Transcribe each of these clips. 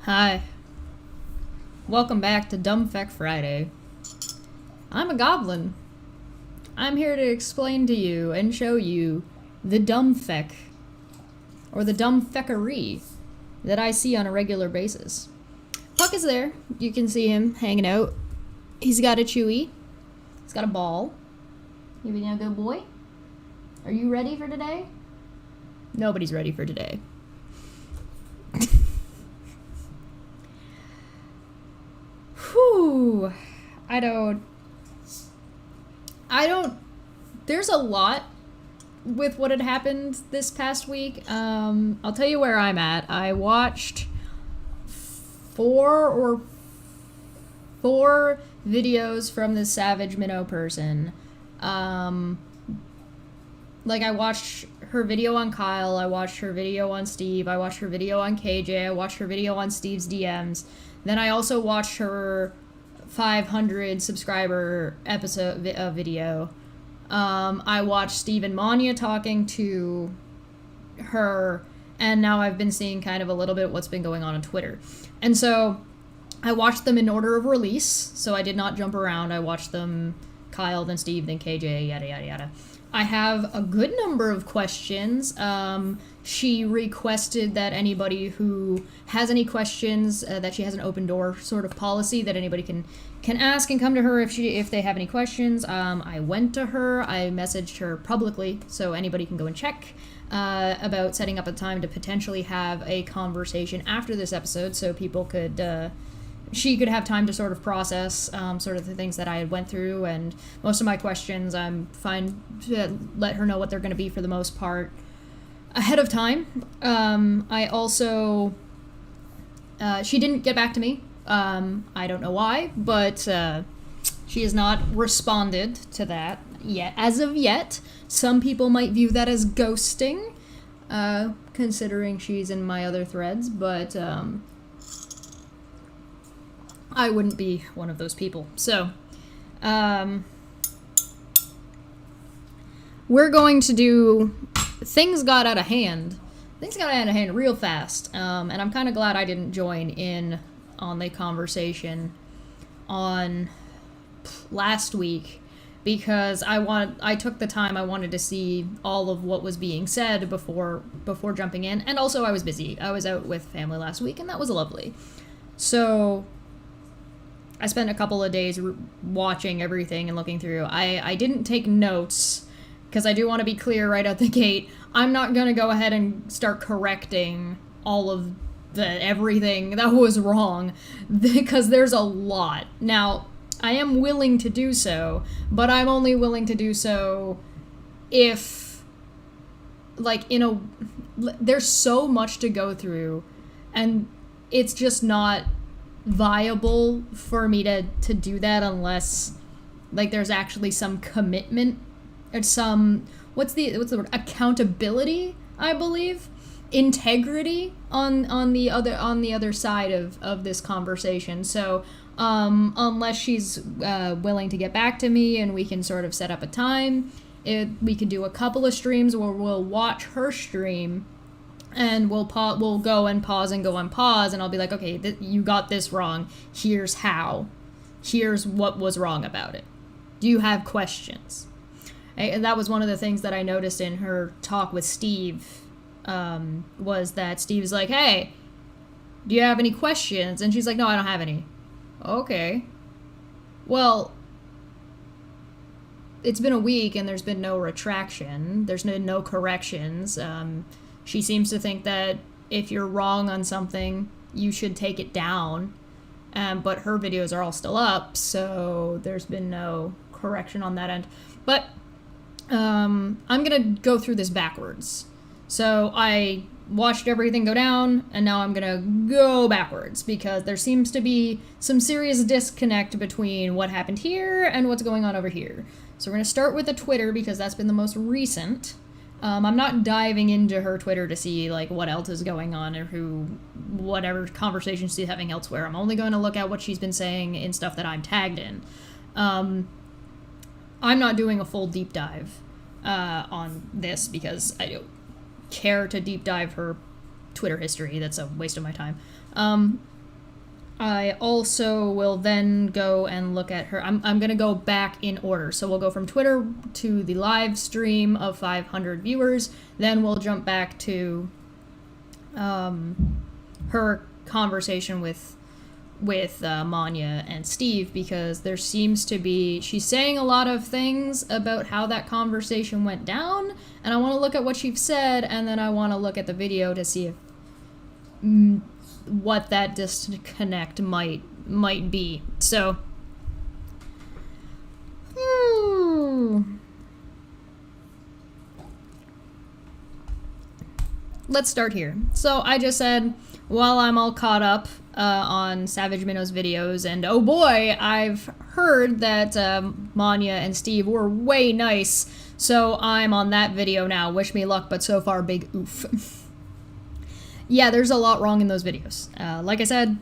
Hi. Welcome back to Dumb Fekk Friday. I'm a goblin. I'm here to explain to you and show you the dumb Fekk, or the dumb Fekkery, that I see on a regular basis. Puck is there. You can see him hanging out. He's got a chewy. He's got a ball. You being a good boy? Are you ready for today? Nobody's ready for today. Whew. I don't, there's a lot with what had happened this past week. I'll tell you where I'm at. I watched four videos from this Savage Minnow person. I watched her video on Kyle, I watched her video on Steve, I watched her video on KJ, I watched her video on Steve's DMs. Then I also watched her 500 subscriber episode video. I watched Steve and Manya talking to her, and now I've been seeing kind of a little bit what's been going on Twitter. And so I watched them in order of release, so I did not jump around. I watched them Kyle, then Steve, then KJ, yada yada yada. I have a good number of questions. She requested that anybody who has any questions, that she has an open door sort of policy that anybody can ask and come to her if they have any questions. I went to her, I messaged her publicly so anybody can go and check about setting up a time to potentially have a conversation after this episode so people could she could have time to sort of process sort of the things that I had went through, and most of my questions I'm fine to let her know what they're going to be for the most part ahead of time. I also, she didn't get back to me. I don't know why, but she has not responded to that yet. As of yet, some people might view that as ghosting, considering she's in my other threads, but I wouldn't be one of those people. So, we're going to do Things Got Out of Hand. Things got out of hand real fast, and I'm kind of glad I didn't join in on the conversation on last week, because I took the time. I wanted to see all of what was being said before jumping in, and also I was busy. I was out with family last week, and that was lovely. So I spent a couple of days watching everything and looking through. I didn't take notes, because I do want to be clear right out the gate. I'm not going to go ahead and start correcting all of everything that was wrong, because there's a lot. Now, I am willing to do so, but I'm only willing to do so if, there's so much to go through, and it's just not viable for me to do that unless there's actually some commitment or some what's the word, accountability, I believe, integrity on the other side of this conversation. So unless she's willing to get back to me and we can sort of set up a time, we could do a couple of streams where we'll watch her stream and we'll go and pause and go on pause, and I'll be like, okay, you got this wrong. Here's how. Here's what was wrong about it. Do you have questions? And that was one of the things that I noticed in her talk with Steve, was that Steve's like, hey, do you have any questions? And she's like, no, I don't have any. Okay. Well, it's been a week and there's been no retraction. There's no corrections. She seems to think that if you're wrong on something, you should take it down. But her videos are all still up, so there's been no correction on that end. But I'm going to go through this backwards. So I watched everything go down, and now I'm going to go backwards, because there seems to be some serious disconnect between what happened here and what's going on over here. So we're going to start with the Twitter, because that's been the most recent. I'm not diving into her Twitter to see what else is going on or whatever conversations she's having elsewhere. I'm only going to look at what she's been saying in stuff that I'm tagged in. I'm not doing a full deep dive on this, because I don't care to deep dive her Twitter history. That's a waste of my time. I also will then go and look at her. I'm going to go back in order. So we'll go from Twitter to the live stream of 500 viewers. Then we'll jump back to her conversation with Manya and Steve, because there seems to be, she's saying a lot of things about how that conversation went down, and I want to look at what she's said, and then I want to look at the video to see if what that disconnect might be. So let's start here. So I just said, while I'm all caught up on Savage Minnow's videos, and oh boy, I've heard that Manya and Steve were way nice, so I'm on that video now. Wish me luck, but so far, big oof. Yeah, there's a lot wrong in those videos. Like I said,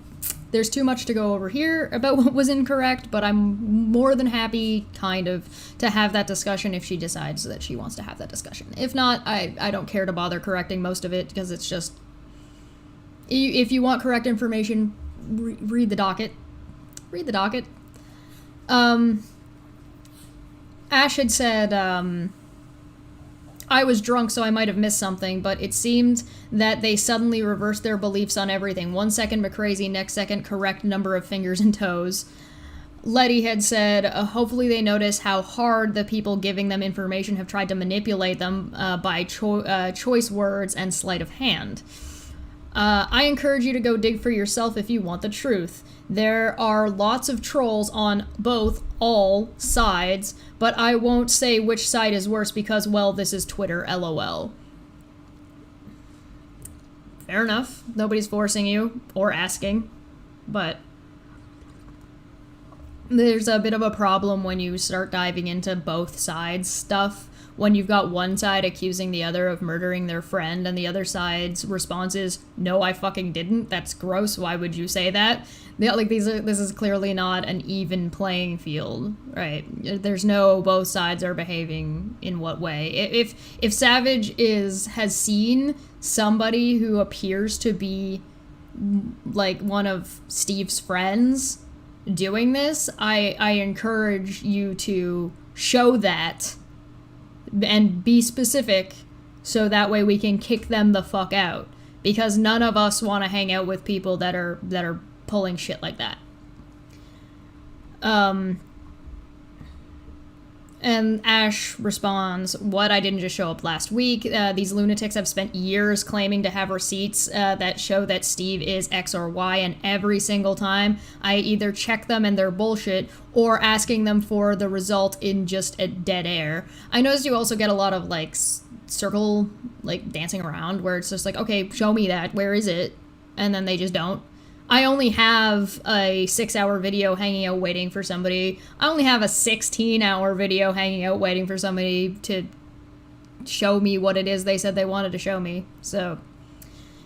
there's too much to go over here about what was incorrect, but I'm more than happy, kind of, to have that discussion if she decides that she wants to have that discussion. If not, I don't care to bother correcting most of it, because it's just... If you want correct information, read the docket. Read the docket. Ash had said, I was drunk, so I might have missed something, but it seemed that they suddenly reversed their beliefs on everything. 1 second McCrazy, next second correct number of fingers and toes. Letty had said, hopefully they notice how hard the people giving them information have tried to manipulate them by choice words and sleight of hand. I encourage you to go dig for yourself if you want the truth. There are lots of trolls on all sides, but I won't say which side is worse because, well, this is Twitter, LOL. Fair enough. Nobody's forcing you or asking, but there's a bit of a problem when you start diving into both sides stuff. When you've got one side accusing the other of murdering their friend, and the other side's response is, no, I fucking didn't. That's gross. Why would you say that? This is clearly not an even playing field, right? There's no both sides are behaving in what way. If Savage has seen somebody who appears to be like one of Steve's friends doing this, I encourage you to show that and be specific, so that way we can kick them the fuck out, because none of us want to hang out with people that are pulling shit like that. And Ash responds, what, I didn't just show up last week. These lunatics have spent years claiming to have receipts that show that Steve is X or Y, and every single time I either check them and they're bullshit, or asking them for the result in just a dead air. I noticed you also get a lot of, like, circle, like, dancing around, where it's just like, okay, show me that, where is it? And then they just don't. I only have a 6-hour video hanging out waiting for somebody. I only have a 16-hour video hanging out waiting for somebody to show me what it is they said they wanted to show me. So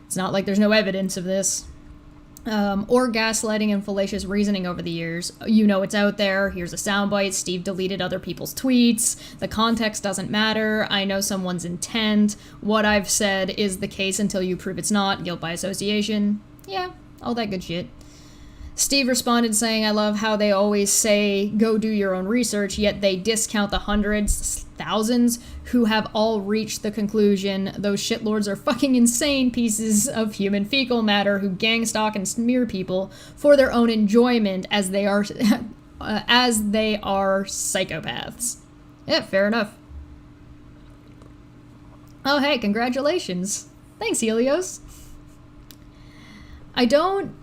it's not like there's no evidence of this. Or gaslighting and fallacious reasoning over the years. You know it's out there. Here's a soundbite. Steve deleted other people's tweets. The context doesn't matter. I know someone's intent. What I've said is the case until you prove it's not. Guilt by association. Yeah. All that good shit. Steve responded saying, I love how they always say, go do your own research, yet they discount the hundreds, thousands, who have all reached the conclusion those shitlords are fucking insane pieces of human fecal matter who gang stalk and smear people for their own enjoyment as they are psychopaths. Yeah, fair enough. Oh, hey, congratulations. Thanks, Helios. I don't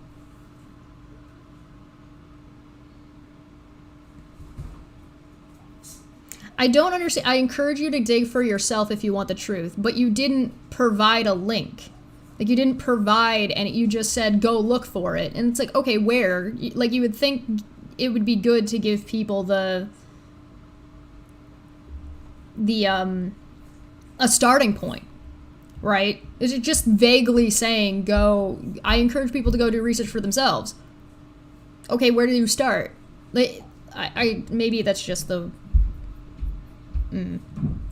understand. I encourage you to dig for yourself if you want the truth, but you didn't provide a link. Like, you didn't provide, and you just said, go look for it. And it's like, okay, where? Like, you would think it would be good to give people a starting point. Right? Is it just vaguely saying, I encourage people to go do research for themselves. Okay, where do you start? Like, maybe that's just the...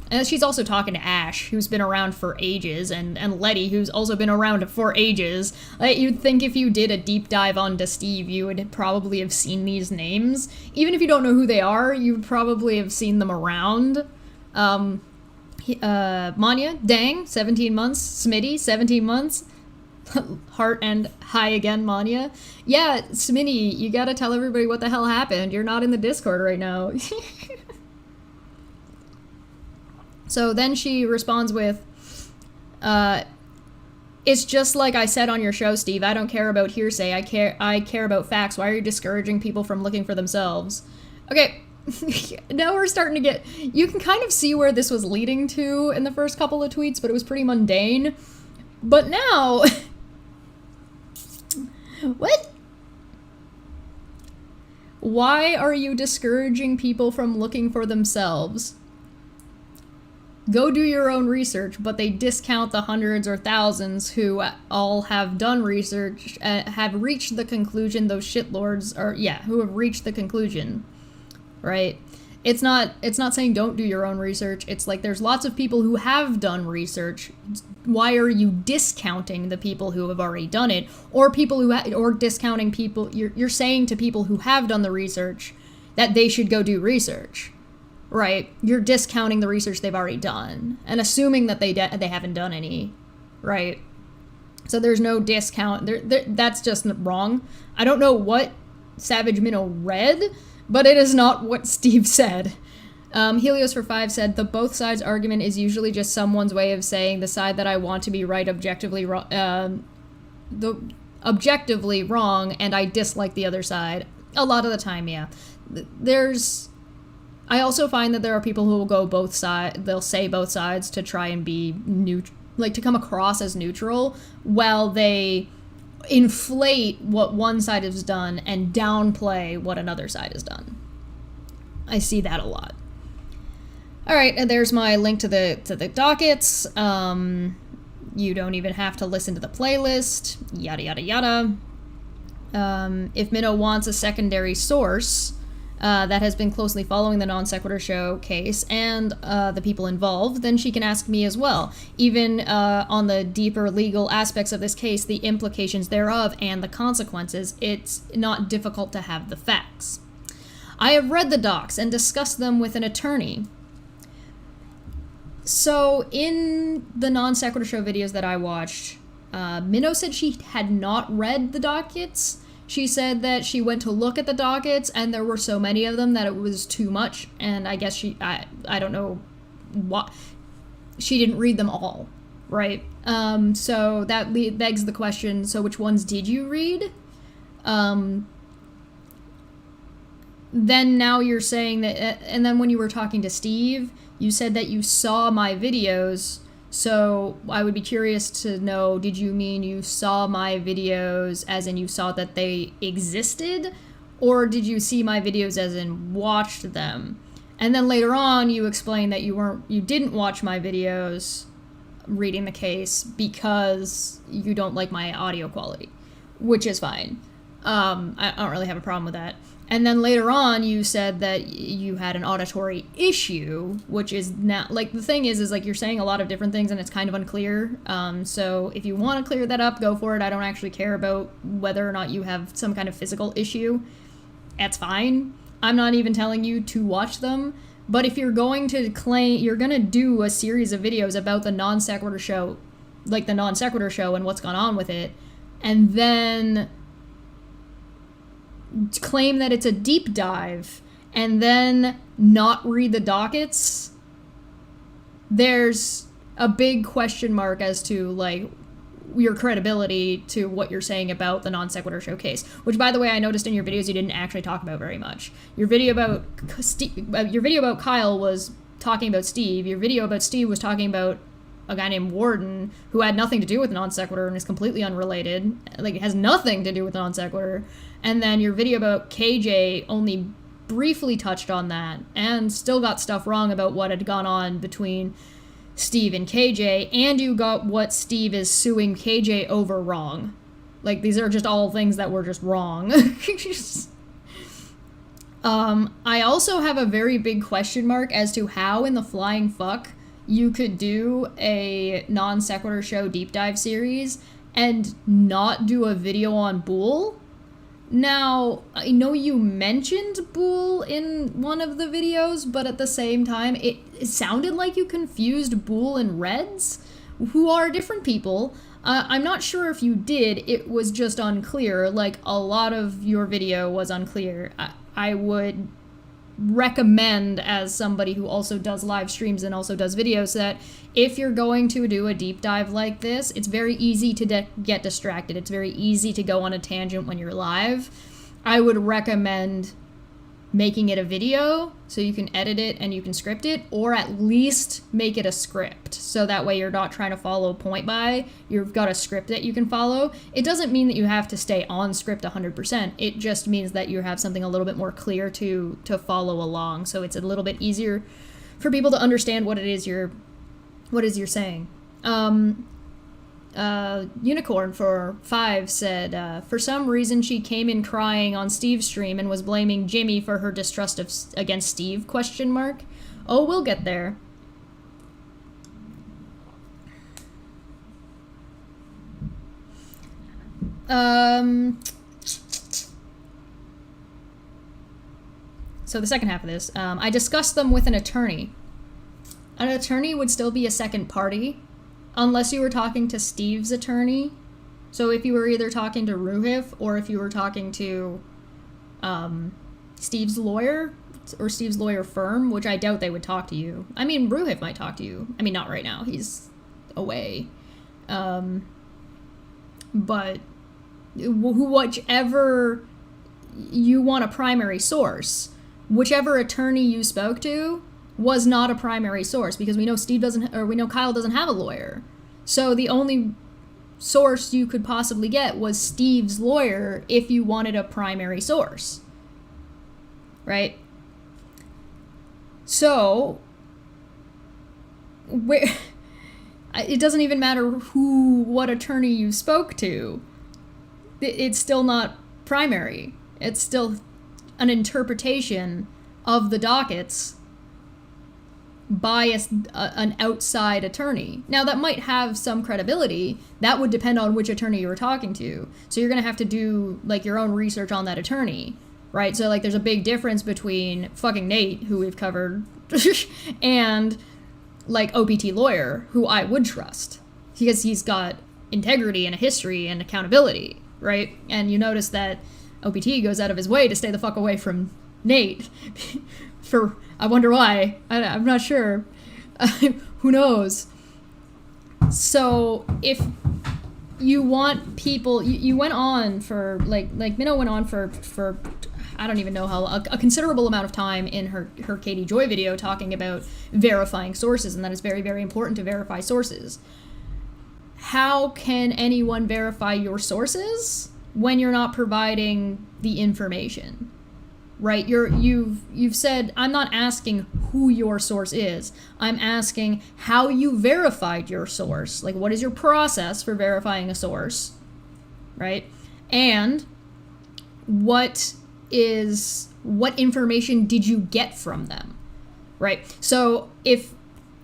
And she's also talking to Ash, who's been around for ages, and Letty, who's also been around for ages. You'd think if you did a deep dive onto Steve, you would probably have seen these names. Even if you don't know who they are, you would probably have seen them around. Manya, dang, 17 months. Smitty, 17 months. Heart and hi again, Manya. Yeah, Smitty, you gotta tell everybody what the hell happened. You're not in the Discord right now. So then she responds with, it's just like I said on your show, Steve. I don't care about hearsay. I care about facts. Why are you discouraging people from looking for themselves? Okay, now we're starting to get... You can kind of see where this was leading to in the first couple of tweets, but it was pretty mundane. But now... What? Why are you discouraging people from looking for themselves? Go do your own research, but they discount the hundreds or thousands who all have done research, have reached the conclusion those shitlords are, who have reached the conclusion, right? It's not saying don't do your own research. It's like there's lots of people who have done research. Why are you discounting the people who have already done it, or people who or discounting people? You're saying to people who have done the research that they should go do research. Right, you're discounting the research they've already done and assuming that they haven't done any, right? So there's no discount. That's just wrong. I don't know what Savage Minnow read, but it is not what Steve said. Helios for 5 said the both sides argument is usually just someone's way of saying the side that I want to be right objectively wrong, objectively wrong, and I dislike the other side. A lot of the time, yeah. I also find that there are people who will go both sides, they'll say both sides to try and be to come across as neutral, while they inflate what one side has done and downplay what another side has done. I see that a lot. All right, and there's my link to the dockets. You don't even have to listen to the playlist, yada, yada, yada. If Minnow wants a secondary source, that has been closely following the Non Sequitur Show case and the people involved, then she can ask me as well. Even on the deeper legal aspects of this case, the implications thereof, and the consequences, it's not difficult to have the facts. I have read the docs and discussed them with an attorney. So in the Non Sequitur Show videos that I watched, Minnow said she had not read the dockets. She said that she went to look at the dockets and there were so many of them that it was too much, and I guess I don't know what, she didn't read them all, right? So that begs the question, so which ones did you read? Then now you're saying that, and then when you were talking to Steve, you said that you saw my videos. So I would be curious to know, did you mean you saw my videos as in you saw that they existed? Or did you see my videos as in watched them? And then later on you explained that you didn't watch my videos reading the case because you don't like my audio quality, which is fine. I don't really have a problem with that. And then later on, you said that you had an auditory issue, which is not, like, the thing is like, you're saying a lot of different things and it's kind of unclear. So if you want to clear that up, go for it. I don't actually care about whether or not you have some kind of physical issue. That's fine. I'm not even telling you to watch them. But if you're going to claim, you're going to do a series of videos about the Non Sequitur Show, like the Non Sequitur Show and what's gone on with it, and then claim that it's a deep dive and then not read the dockets, there's a big question mark as to, like, your credibility to what you're saying about the Non Sequitur Show case, which, by the way, I noticed in your videos you didn't actually talk about very much. Your video about Kyle was talking about Steve. Your video about Steve was talking about a guy named Warden who had nothing to do with Non Sequitur and is completely unrelated. Like, it has nothing to do with Non Sequitur. And then your video about KJ only briefly touched on that and still got stuff wrong about what had gone on between Steve and KJ, and you got what Steve is suing KJ over wrong. Like, these are just all things that were just wrong. I also have a very big question mark as to how in the flying fuck you could do a non sequitur show deep dive series and not do a video on Boole. Now, I know you mentioned Boole in one of the videos, but at the same time, it sounded like you confused Boole and Reds, who are different people. I'm not sure if you did, it was just unclear. Like, a lot of your video was unclear. I would recommend, as somebody who also does live streams and also does videos, that if you're going to do a deep dive like this, it's very easy to get distracted. It's very easy to go on a tangent when you're live. I would recommend making it a video so you can edit it and you can script it, or at least make it a script, so that way you're not trying to follow point by, you've got a script that you can follow. It doesn't mean that you have to stay on script 100%, it just means that you have something a little bit more clear to follow along, so it's a little bit easier for people to understand what it is you're saying. Unicorn for 5 said, for some reason she came in crying on Steve's stream and was blaming Jimmy for her distrust against Steve, ? Oh, we'll get there. So the second half of this, I discussed them with an attorney. An attorney would still be a second party, unless you were talking to Steve's attorney. So if you were either talking to Ruhif or if you were talking to Steve's lawyer or Steve's lawyer firm, which I doubt they would talk to you. I mean, Ruhif might talk to you. I mean, not right now. He's away. But whichever you want a primary source, whichever attorney you spoke to was not a primary source, because we know Kyle doesn't have a lawyer. So the only source you could possibly get was Steve's lawyer if you wanted a primary source. Right? So it doesn't even matter what attorney you spoke to. It's still not primary. It's still an interpretation of the dockets by an outside attorney. Now, that might have some credibility. That would depend on which attorney you were talking to. So you're going to have to do, like, your own research on that attorney, right? So, like, there's a big difference between fucking Nate, who we've covered, and, like, OPT lawyer, who I would trust. Because he's got integrity and a history and accountability, right? And you notice that OPT goes out of his way to stay the fuck away from Nate for... I wonder why. I'm not sure. Who knows? So if you want people, you went on for like Minnow went on for I don't even know how a considerable amount of time in her Katie Joy video talking about verifying sources, and that is very, very important to verify sources. How can anyone verify your sources when you're not providing the information? Right, you've said, I'm not asking who your source is. I'm asking how you verified your source. Like, what is your process for verifying a source, right? And what information did you get from them, right? So if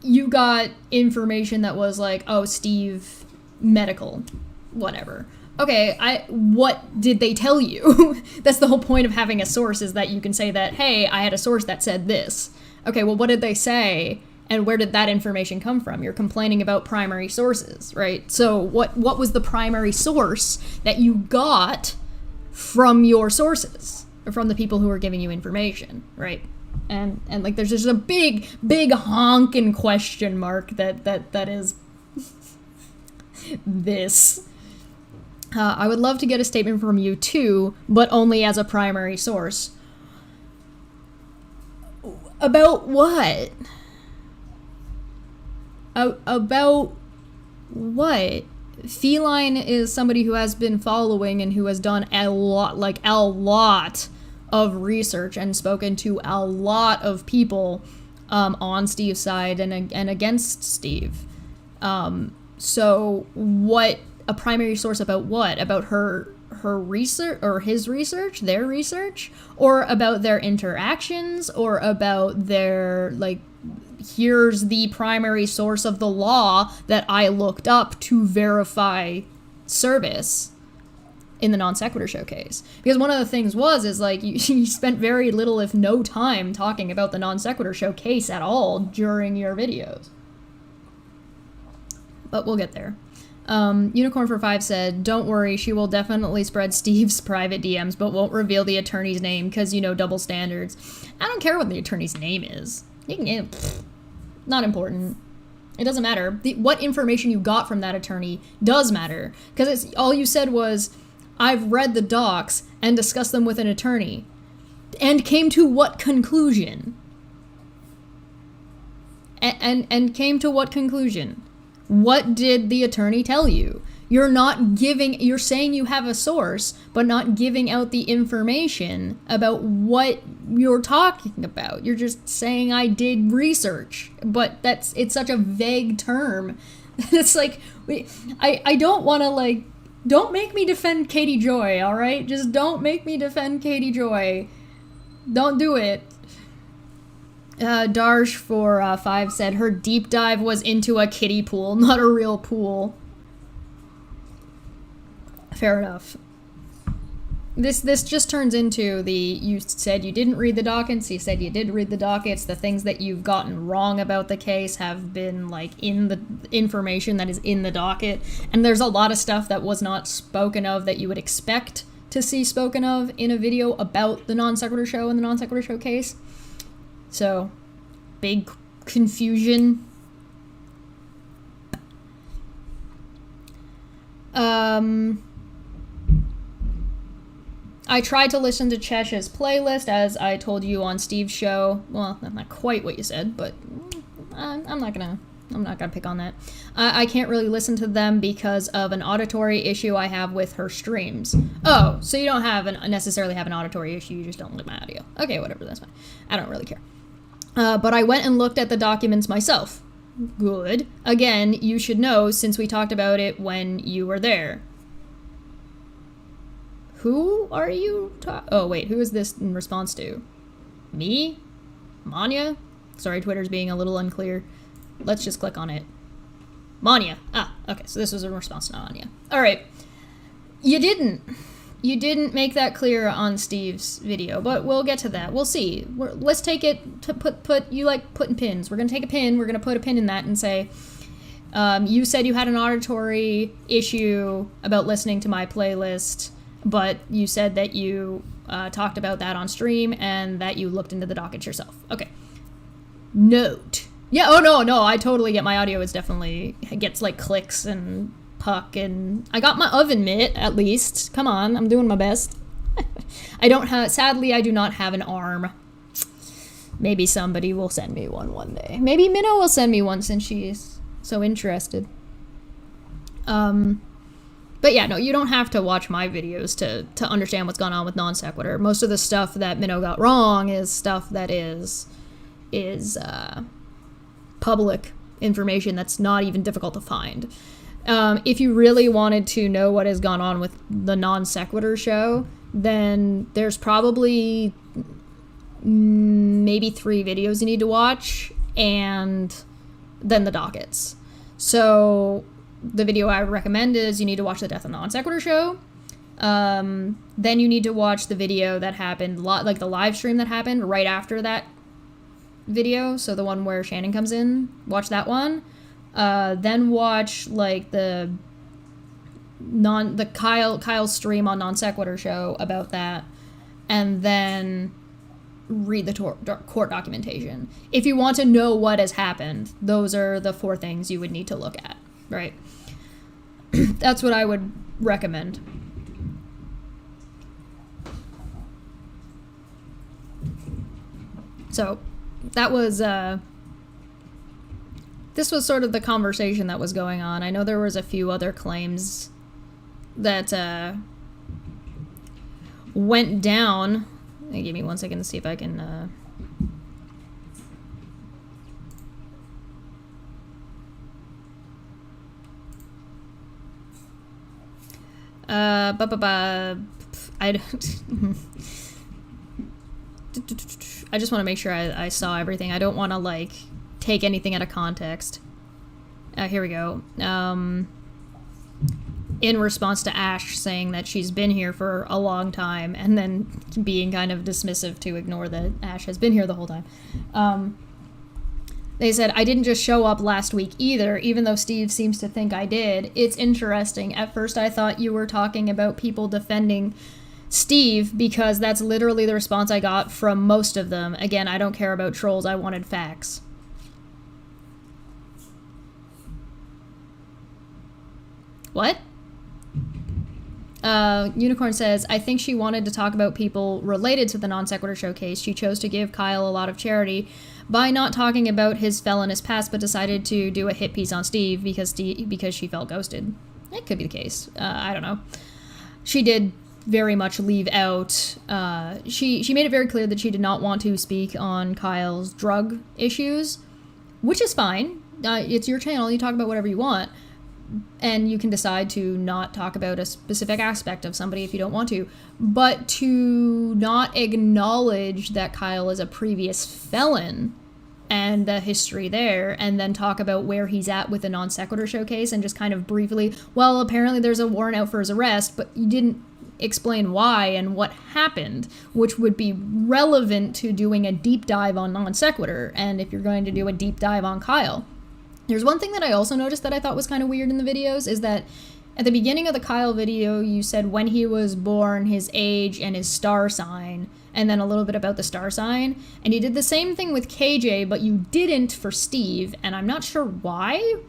you got information that was like, oh, Steve medical, whatever. Okay, what did they tell you? That's the whole point of having a source, is that you can say that, hey, I had a source that said this. Okay, well, what did they say, and where did that information come from? You're complaining about primary sources, right? So what was the primary source that you got from your sources, or from the people who were giving you information, right? And like, there's just a big honkin' question mark that is this. I would love to get a statement from you too, but only as a primary source. About what? About what? Feline is somebody who has been following and who has done a lot of research and spoken to a lot of people on Steve's side and against Steve. So what? A primary source about what? About her research, or his research, their research, or about their interactions, or about their, like, here's the primary source of the law that I looked up to verify service in the non sequitur showcase. Because one of the things is like you spent very little, if no time, talking about the non sequitur showcase at all during your videos. But we'll get there. Unicorn for 5 said, don't worry, she will definitely spread Steve's private DMs, but won't reveal the attorney's name because, double standards. I don't care what the attorney's name is. You can not important. It doesn't matter. What information you got from that attorney does matter. Because all you said was, I've read the docs and discussed them with an attorney. And came to what conclusion? And came to what conclusion? What did the attorney tell you? You're saying you have a source, but not giving out the information about what you're talking about. You're just saying I did research, but it's such a vague term. It's like, I don't want to don't make me defend Katie Joy, all right? Just don't make me defend Katie Joy. Don't do it. Darsh for 5 said her deep dive was into a kiddie pool, not a real pool. Fair enough. This just turns into you said you didn't read the dockets, you said you did read the dockets, the things that you've gotten wrong about the case have been in the information that is in the docket, and there's a lot of stuff that was not spoken of that you would expect to see spoken of in a video about the non sequitur show and the non sequitur show case. So, big confusion. I tried to listen to Chesh's playlist, as I told you on Steve's show. Well, that's not quite what you said, but I'm not gonna pick on that. I can't really listen to them because of an auditory issue I have with her streams. Oh, so you don't necessarily have an auditory issue, you just don't like my audio. Okay, whatever, that's fine. I don't really care. But I went and looked at the documents myself. Good. Again, you should know since we talked about it when you were there. Who are you oh, wait, who is this in response to? Me? Manya? Sorry, Twitter's being a little unclear. Let's just click on it. Manya. Ah, okay, so this was in response to Manya. Alright. You didn't make that clear on Steve's video, but we'll get to that. We'll see. Let's take it to you like putting pins. We're going to take a pin, we're going to put a pin in that and say, you said you had an auditory issue about listening to my playlist, but you said that you talked about that on stream and that you looked into the dockets yourself. Okay. Note. Yeah, oh no, I totally get my audio is definitely, it gets clicks and puck, and I got my oven mitt, at least. Come on, I'm doing my best. Sadly, I do not have an arm. Maybe somebody will send me one day. Maybe Minnow will send me one since she's so interested. But yeah, no, you don't have to watch my videos to understand what's going on with non sequitur. Most of the stuff that Minnow got wrong is stuff that is public information that's not even difficult to find. If you really wanted to know what has gone on with the non sequitur show, then there's probably maybe 3 videos you need to watch, and then the dockets. So the video I recommend is you need to watch the Death of the Non Sequitur show. Then you need to watch the video that happened, the live stream that happened right after that video. So the one where Shannon comes in, watch that one. Then watch the Kyle stream on Non Sequitur show about that, and then read the court documentation. If you want to know what has happened, those are the 4 things you would need to look at, right? That's what I would recommend. So that was this was sort of the conversation that was going on. I know there was a few other claims that went down. Give me 1 second to see if I can I just want to make sure I saw everything. I don't want to take anything out of context. Here we go. In response to Ash saying that she's been here for a long time, and then being kind of dismissive to ignore that Ash has been here the whole time. They said, I didn't just show up last week either, even though Steve seems to think I did. It's interesting. At first I thought you were talking about people defending Steve, because that's literally the response I got from most of them. Again, I don't care about trolls, I wanted facts. What? Unicorn says, I think she wanted to talk about people related to the non sequitur showcase. She chose to give Kyle a lot of charity by not talking about his felonious past, but decided to do a hit piece on Steve because she felt ghosted. It could be the case. I don't know. She did very much leave out. She made it very clear that she did not want to speak on Kyle's drug issues, which is fine. It's your channel. You talk about whatever you want. And you can decide to not talk about a specific aspect of somebody if you don't want to. But to not acknowledge that Kyle is a previous felon and the history there, and then talk about where he's at with the non sequitur showcase, and just kind of briefly, well, apparently there's a warrant out for his arrest, but you didn't explain why and what happened, which would be relevant to doing a deep dive on non sequitur, and if you're going to do a deep dive on Kyle. There's one thing that I also noticed that I thought was kind of weird in the videos, is that at the beginning of the Kyle video, you said when he was born, his age, and his star sign, and then a little bit about the star sign. And you did the same thing with KJ, but you didn't for Steve, and I'm not sure why.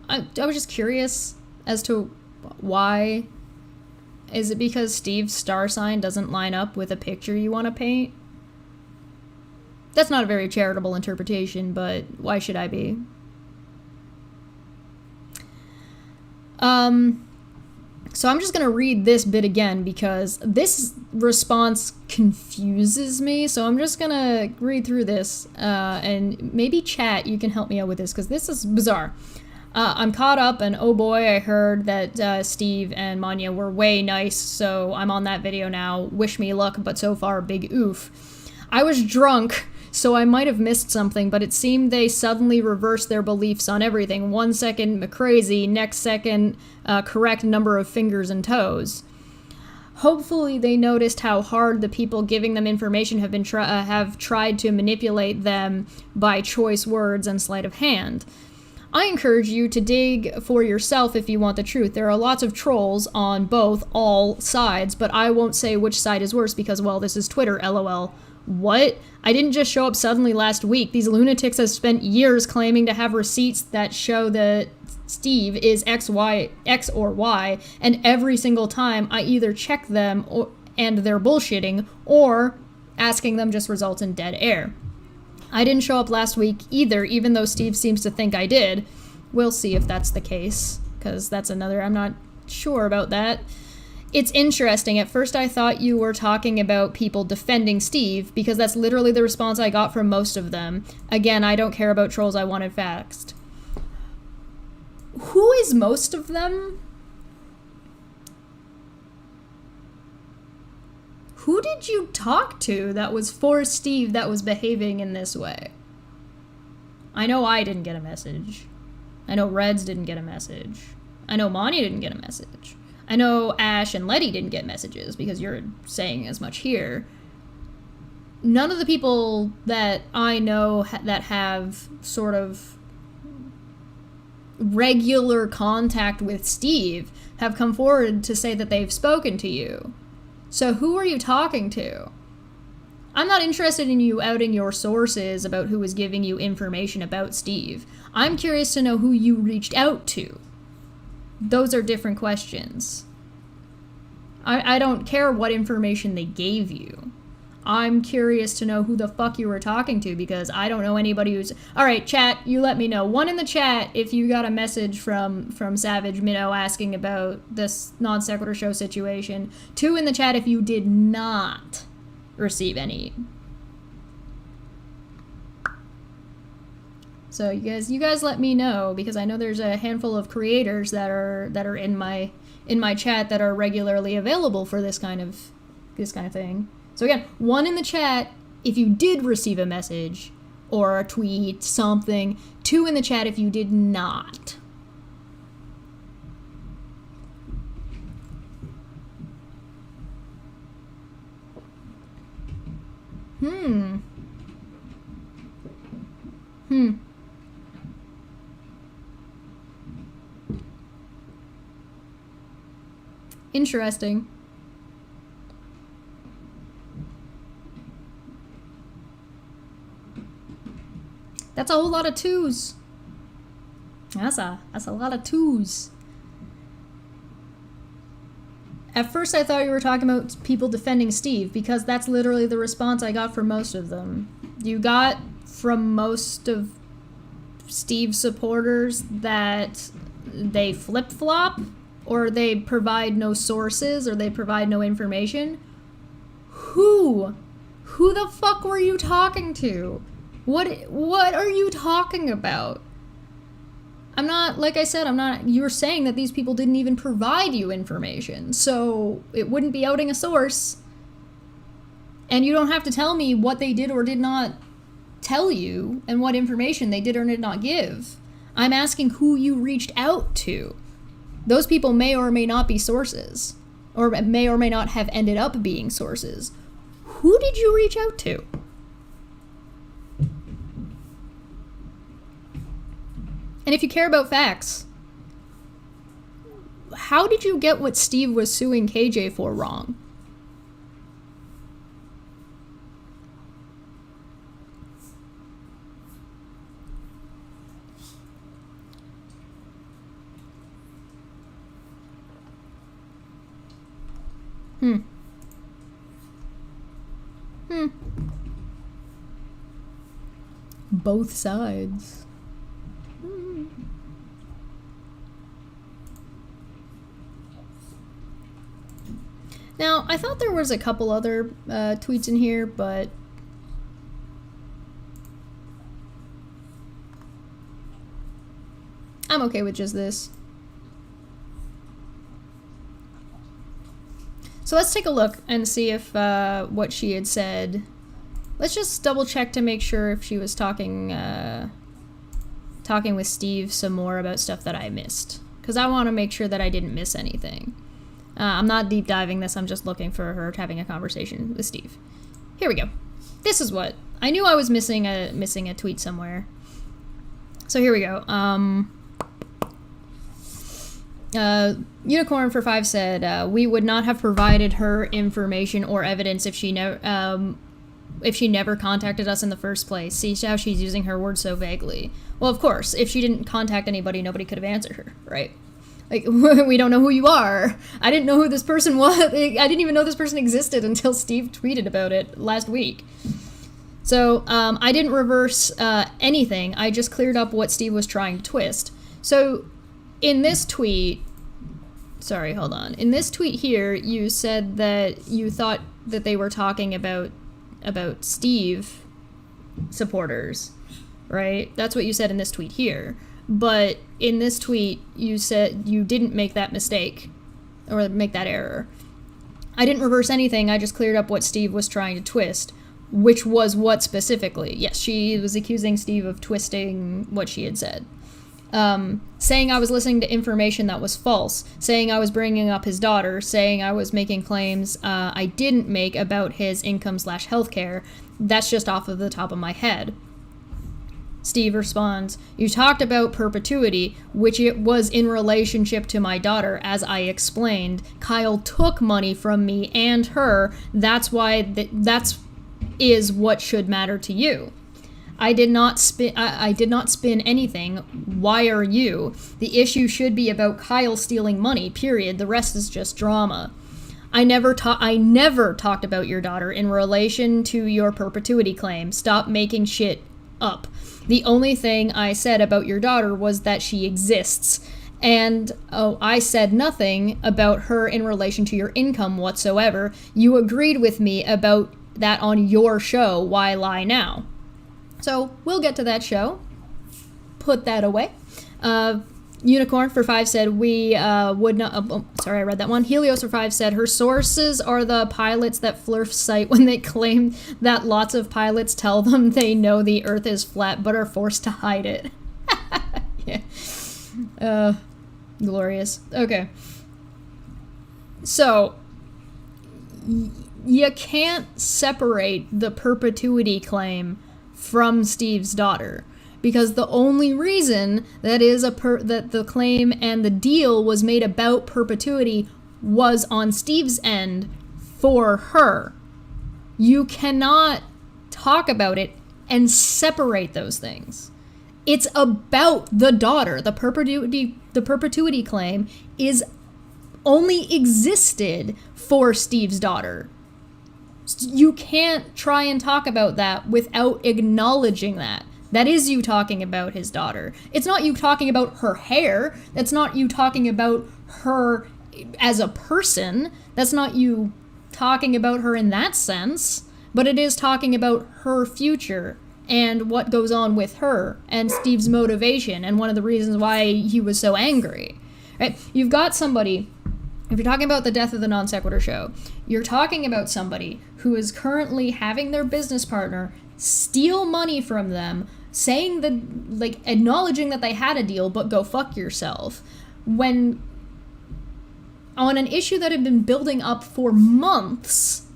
I was just curious as to why. Is it because Steve's star sign doesn't line up with a picture you want to paint? That's not a very charitable interpretation, but why should I be? So I'm just going to read this bit again because this response confuses me. So I'm just going to read through this, and maybe chat, you can help me out with this because this is bizarre. I'm caught up, and oh boy, I heard that Steve and Manya were way nice, so I'm on that video now. Wish me luck, but so far, big oof. I was drunk, so I might have missed something, but it seemed they suddenly reversed their beliefs on everything. 1 second crazy, next second correct number of fingers and toes. Hopefully they noticed how hard the people giving them information have tried to manipulate them by choice words and sleight of hand. I encourage you to dig for yourself if you want the truth. There are lots of trolls on all sides, but I won't say which side is worse because, well, this is Twitter, lol. What? I didn't just show up suddenly last week. These lunatics have spent years claiming to have receipts that show that Steve is X or Y, and every single time I either check them and they're bullshitting, or asking them just results in dead air. I didn't show up last week either, even though Steve seems to think I did. We'll see if that's the case, because that's another, I'm not sure about that. It's interesting. At first I thought you were talking about people defending Steve, because that's literally the response I got from most of them. Again, I don't care about trolls, I wanted facts. Who is most of them? Who did you talk to that was for Steve that was behaving in this way? I know I didn't get a message. I know Reds didn't get a message. I know Monty didn't get a message. I know Ash and Letty didn't get messages because you're saying as much here. None of the people that I know that have sort of regular contact with Steve have come forward to say that they've spoken to you. So who are you talking to? I'm not interested in you outing your sources about who is giving you information about Steve. I'm curious to know who you reached out to. Those are different questions. I don't care what information they gave you. I'm curious to know who the fuck you were talking to, because I don't know anybody who's... Alright, chat, you let me know. 1 in the chat if you got a message from Savage Minnow asking about this non sequitur show situation. 2 in the chat if you did not receive any. So you guys let me know, because I know there's a handful of creators that are in my chat that are regularly available for this kind of thing. So again, 1 in the chat if you did receive a message, or a tweet, something. 2 in the chat if you did not. Interesting. That's a whole lot of 2s. That's a lot of 2s. At first I thought you were talking about people defending Steve, because that's literally the response I got from most of them. You got from most of Steve's supporters that they flip-flop, or they provide no sources, or they provide no information. Who the fuck were you talking to? What are you talking about? I'm not, like I said, you're saying that these people didn't even provide you information, so it wouldn't be outing a source. And you don't have to tell me what they did or did not tell you, and what information they did or did not give. I'm asking who you reached out to. Those people may or may not be sources, or may not have ended up being sources. Who did you reach out to? And if you care about facts, how did you get what Steve was suing KJ for wrong? Both sides. Now, I thought there was a couple other tweets in here, but I'm okay with just this. So let's take a look and see if what she had said. Let's just double check to make sure if she was talking with Steve some more about stuff that I missed, because I want to make sure that I didn't miss anything. I'm not deep diving this, I'm just looking for her having a conversation with Steve. Here we go. This is what I knew. I was missing a tweet somewhere. So here we go. Unicorn for 5 said, we would not have provided her information or evidence if she never contacted us in the first place. See how she's using her words so vaguely. Well, of course, if she didn't contact anybody, nobody could have answered her, right? Like, we don't know who you are. I didn't know who this person was. I didn't even know this person existed until Steve tweeted about it last week. So, I didn't reverse anything. I just cleared up what Steve was trying to twist. So, in this tweet... Sorry, hold on. In this tweet here, you said that you thought that they were talking about Steve supporters, right? That's what you said in this tweet here. But in this tweet, you said you didn't make that mistake, or make that error. I didn't reverse anything, I just cleared up what Steve was trying to twist. Which was what specifically? Yes, she was accusing Steve of twisting what she had said. Saying I was listening to information that was false, saying I was bringing up his daughter, saying I was making claims I didn't make about his income/healthcare. That's just off of the top of my head. Steve responds, you talked about perpetuity, which it was in relationship to my daughter, as I explained. Kyle took money from me and her. That's why that's what should matter to you. I did not spin anything. Why are you? The issue should be about Kyle stealing money, period. The rest is just drama. I never talked about your daughter in relation to your perpetuity claim. Stop making shit up. The only thing I said about your daughter was that she exists. And I said nothing about her in relation to your income whatsoever. You agreed with me about that on your show. Why lie now? So we'll get to that show. Put that away. Unicorn for 5 said, we would not... sorry, I read that one. Helios for 5 said, her sources are the pilots that Flurf cite when they claim that lots of pilots tell them they know the Earth is flat but are forced to hide it. Yeah. Glorious. Okay. So, you can't separate the perpetuity claim from Steve's daughter. Because the only reason that that the claim and the deal was made about perpetuity was on Steve's end for her. You cannot talk about it and separate those things. It's about the daughter. The perpetuity claim is only existed for Steve's daughter. You can't try and talk about that without acknowledging that. That is you talking about his daughter. It's not you talking about her hair. That's not you talking about her as a person. That's not you talking about her in that sense. But it is talking about her future and what goes on with her and Steve's motivation and one of the reasons why he was so angry. Right? You've got somebody, if you're talking about the death of the Non Sequitur show, you're talking about somebody who is currently having their business partner steal money from them, saying that, like, acknowledging that they had a deal, but go fuck yourself, when on an issue that had been building up for months,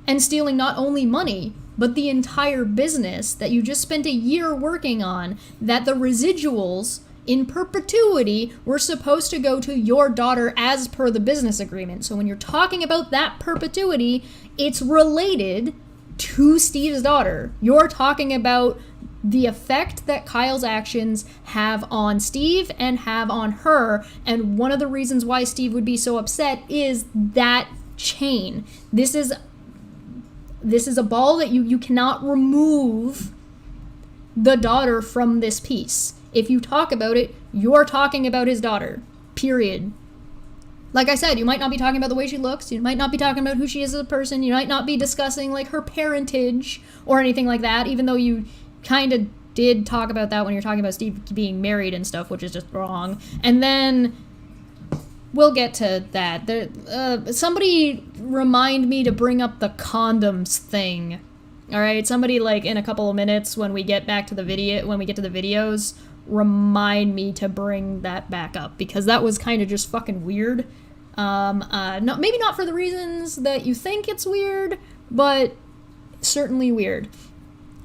and stealing not only money, but the entire business that you just spent a year working on, that the residuals in perpetuity were supposed to go to your daughter as per the business agreement. So when you're talking about that perpetuity, it's related to Steve's daughter. You're talking about the effect that Kyle's actions have on Steve and have on her, and one of the reasons why Steve would be so upset is that chain. This is a ball that you cannot remove the daughter from this piece. If you talk about it, you're talking about his daughter. Period. Like I said, you might not be talking about the way she looks, you might not be talking about who she is as a person, you might not be discussing, like, her parentage or anything like that, even though you kind of did talk about that when you're talking about Steve being married and stuff, which is just wrong. And then we'll get to that. Somebody remind me to bring up the condoms thing. All right, somebody, like, in a couple of minutes when we get back to the video, when we get to the videos, remind me to bring that back up, because that was kind of just fucking weird. Maybe not for the reasons that you think it's weird, but certainly weird.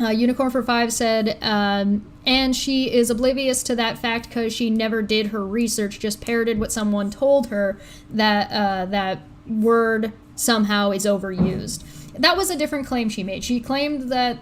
Unicorn for 5 said, and she is oblivious to that fact because she never did her research, just parroted what someone told her, that that word somehow is overused. That was a different claim she made. She claimed that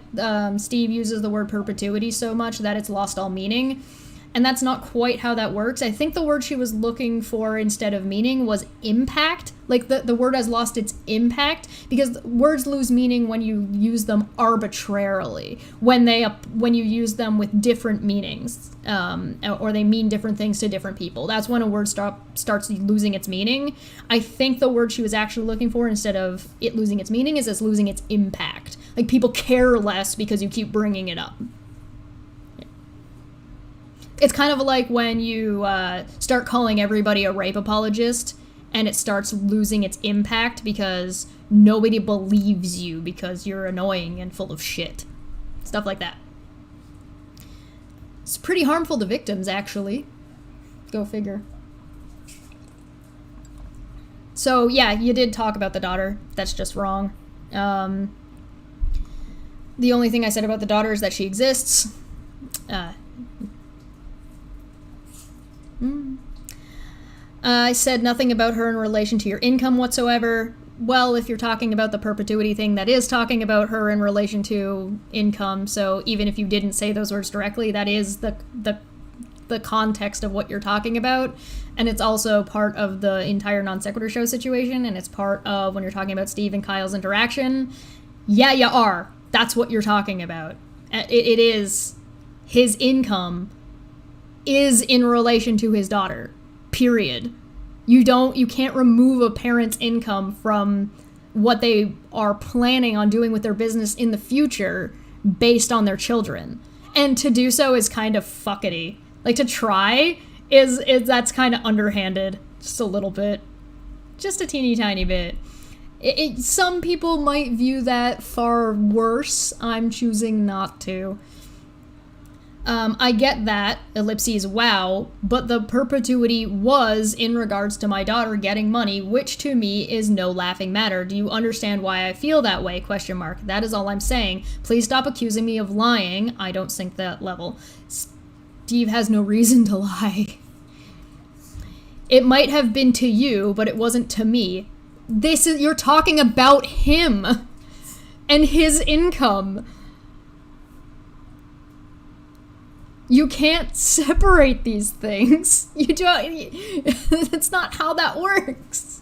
Steve uses the word perpetuity so much that it's lost all meaning. And that's not quite how that works. I think the word she was looking for instead of meaning was impact. Like, the word has lost its impact, because words lose meaning when you use them arbitrarily, when you use them with different meanings, or they mean different things to different people. That's when a word starts losing its meaning. I think the word she was actually looking for, instead of it losing its meaning, is it's losing its impact. Like, people care less because you keep bringing it up. It's kind of like when you start calling everybody a rape apologist, and it starts losing its impact because nobody believes you because you're annoying and full of shit. Stuff like that. It's pretty harmful to victims, actually. Go figure. So, yeah, you did talk about the daughter. That's just wrong. The only thing I said about the daughter is that she exists. I said nothing about her in relation to your income whatsoever. Well, if you're talking about the perpetuity thing, that is talking about her in relation to income. So even if you didn't say those words directly, that is the context of what you're talking about. And it's also part of the entire Non Sequitur show situation. And it's part of when you're talking about Steve and Kyle's interaction. Yeah, you are. That's what you're talking about. It is his income is in relation to his daughter. Period. You can't remove a parent's income from what they are planning on doing with their business in the future based on their children. And to do so is kind of fuckety. Like, to try is that's kind of underhanded, just a little bit, just a teeny tiny bit. Some people might view that far worse. I'm choosing not to. I get that, ellipses, wow, but the perpetuity was in regards to my daughter getting money, which to me is no laughing matter. Do you understand why I feel that way? Question mark. That is all I'm saying. Please stop accusing me of lying. I don't sink that level. Steve has no reason to lie. It might have been to you, but it wasn't to me. You're talking about him and his income. You can't separate these things. You don't. That's not how that works.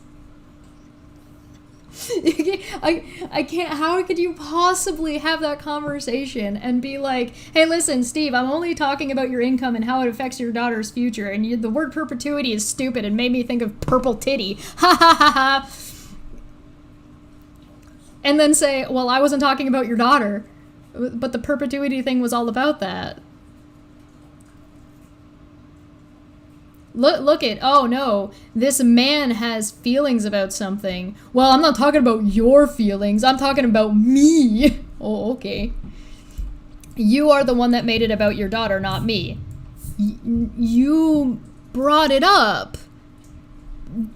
I can't. How could you possibly have that conversation and be like, "Hey, listen, Steve, I'm only talking about your income and how it affects your daughter's future, and the word perpetuity is stupid and made me think of purple titty." Ha ha ha ha. And then say, "Well, I wasn't talking about your daughter, but the perpetuity thing was all about that." Look at, oh no, this man has feelings about something. Well, I'm not talking about your feelings, I'm talking about me. Oh, okay. You are the one that made it about your daughter, not me. You brought it up.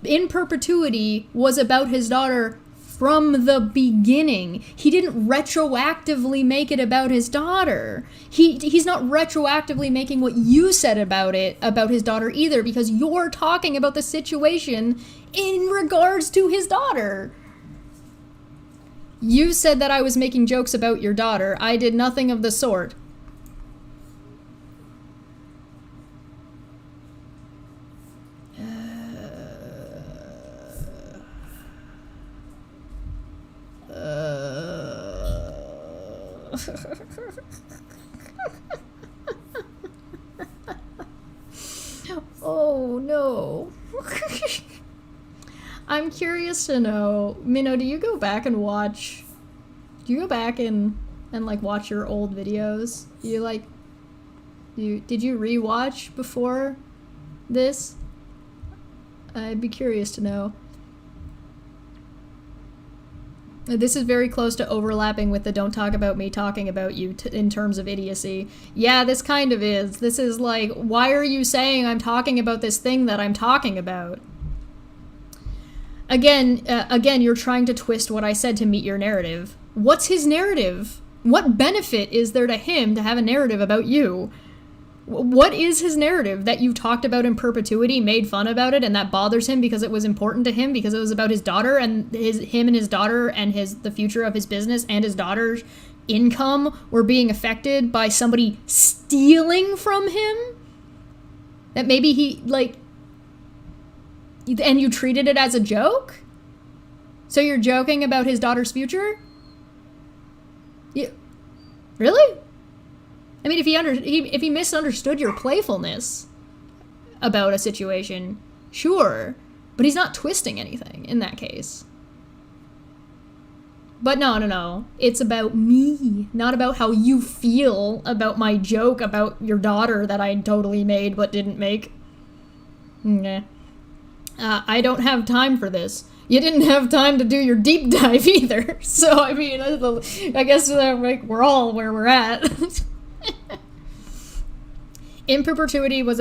In perpetuity was about his daughter from the beginning. He didn't retroactively make it about his daughter. He's not retroactively making what you said about his daughter either, because you're talking about the situation in regards to his daughter. You said that I was making jokes about your daughter. I did nothing of the sort. Oh no. I'm curious to know, Minnow, do you go back and watch like watch your old videos? Did you rewatch before this? I'd be curious to know. This is very close to overlapping with the don't talk about me talking about you in terms of idiocy. Yeah, this kind of is. This is like, why are you saying I'm talking about this thing that I'm talking about? Again, you're trying to twist what I said to meet your narrative. What's his narrative? What benefit is there to him to have a narrative about you? What is his narrative? That you talked about in perpetuity, made fun about it, and that bothers him because it was important to him, because it was about his daughter and him and his daughter and the future of his business and his daughter's income were being affected by somebody stealing from him? That maybe he, like, and you treated it as a joke? So you're joking about his daughter's future? Really? I mean, if he misunderstood your playfulness about a situation, sure, but he's not twisting anything in that case. But no, it's about me, not about how you feel about my joke about your daughter that I totally made but didn't make. Okay. I don't have time for this. You didn't have time to do your deep dive either. So, I mean, I guess we're all where we're at. In perpetuity was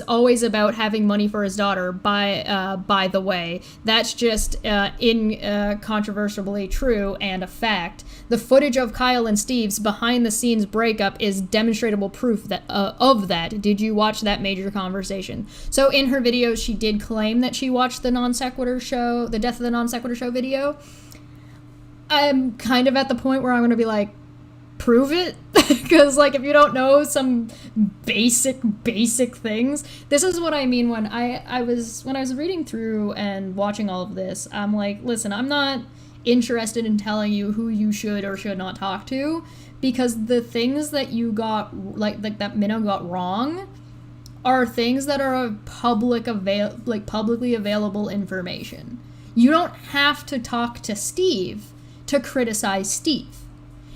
always about having money for his daughter, by the way. That's just incontrovertibly true and a fact. The footage of Kyle and Steve's behind-the-scenes breakup is demonstrable proof of that. Did you watch that major conversation? So in her videos, she did claim that she watched the Non Sequitur show, the Death of the Non Sequitur show video. I'm kind of at the point where I'm going to be like, prove it, because like if you don't know some basic things, this is what I mean when I was reading through and watching all of this. I'm like, listen, I'm not interested in telling you who you should or should not talk to, because the things that you got like that Minnow got wrong are things that are publicly available information. You don't have to talk to Steve to criticize Steve.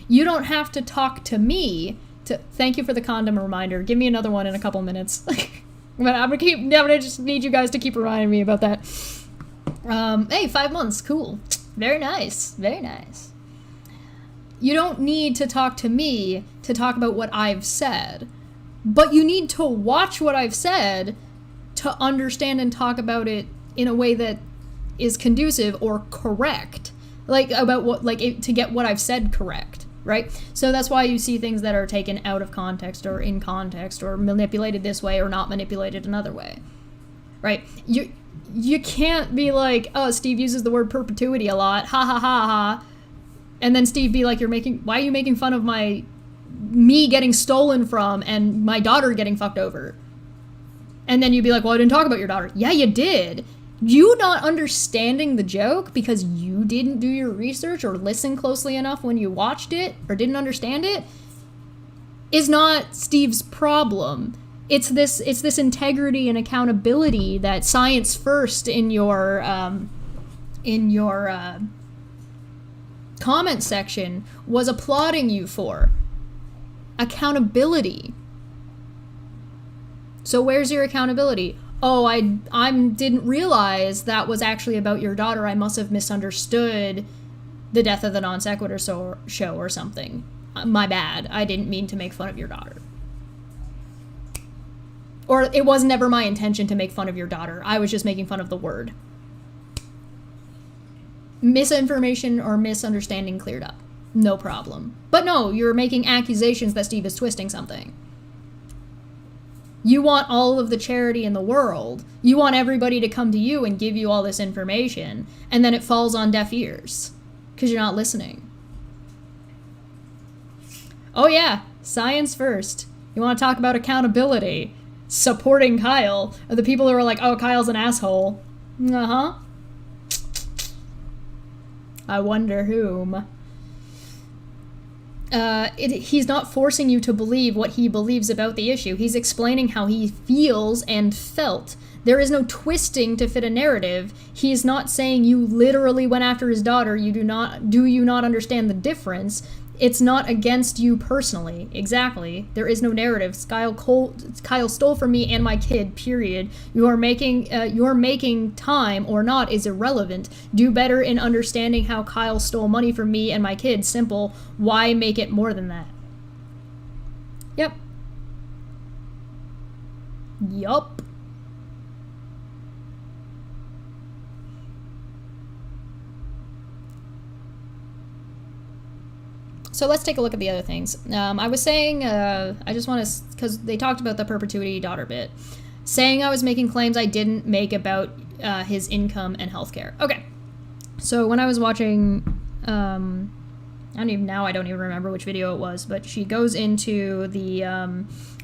You don't have to talk to me Thank you for the condom reminder. Give me another one in a couple minutes. I'm gonna just need you guys to keep reminding me about that. Hey, 5 months, cool. Very nice, very nice. You don't need to talk to me to talk about what I've said, but you need to watch what I've said to understand and talk about it in a way that is conducive or correct. Like, about what, like, to get what I've said correct, right? So that's why you see things that are taken out of context or in context or manipulated this way or not manipulated another way, right? You can't be like, oh, Steve uses the word perpetuity a lot, ha ha ha ha, and then Steve be like, why are you making fun of me getting stolen from and my daughter getting fucked over? And then you'd be like, well, I didn't talk about your daughter. Yeah, you did. You not understanding the joke because you didn't do your research or listen closely enough when you watched it or didn't understand it is not Steve's problem. It's this integrity and accountability that science first in your comment section was applauding you for. Accountability. So where's your accountability? Oh, I didn't realize that was actually about your daughter. I must have misunderstood the Death of the Non Sequitur show or something. My bad. I didn't mean to make fun of your daughter. Or it was never my intention to make fun of your daughter. I was just making fun of the word. Misinformation or misunderstanding cleared up. No problem. But no, you're making accusations that Steve is twisting something. You want all of the charity in the world. You want everybody to come to you and give you all this information, and then it falls on deaf ears because you're not listening. Oh yeah, science first. You want to talk about accountability, supporting Kyle, or the people who are like, oh, Kyle's an asshole. Uh-huh. I wonder whom. He's not forcing you to believe what he believes about the issue. He's explaining how he feels and felt. There is no twisting to fit a narrative. He's not saying you literally went after his daughter. Do you not understand the difference? It's not against you personally. Exactly. There is no narrative. Kyle stole from me and my kid, period. Your making time or not is irrelevant. Do better in understanding how Kyle stole money from me and my kid. Simple. Why make it more than that? Yep. Yup. So let's take a look at the other things. I was saying, I just want to, because they talked about the perpetuity daughter bit, saying I was making claims I didn't make about his income and healthcare. Okay, so when I was watching, I don't even remember which video it was, but she goes into the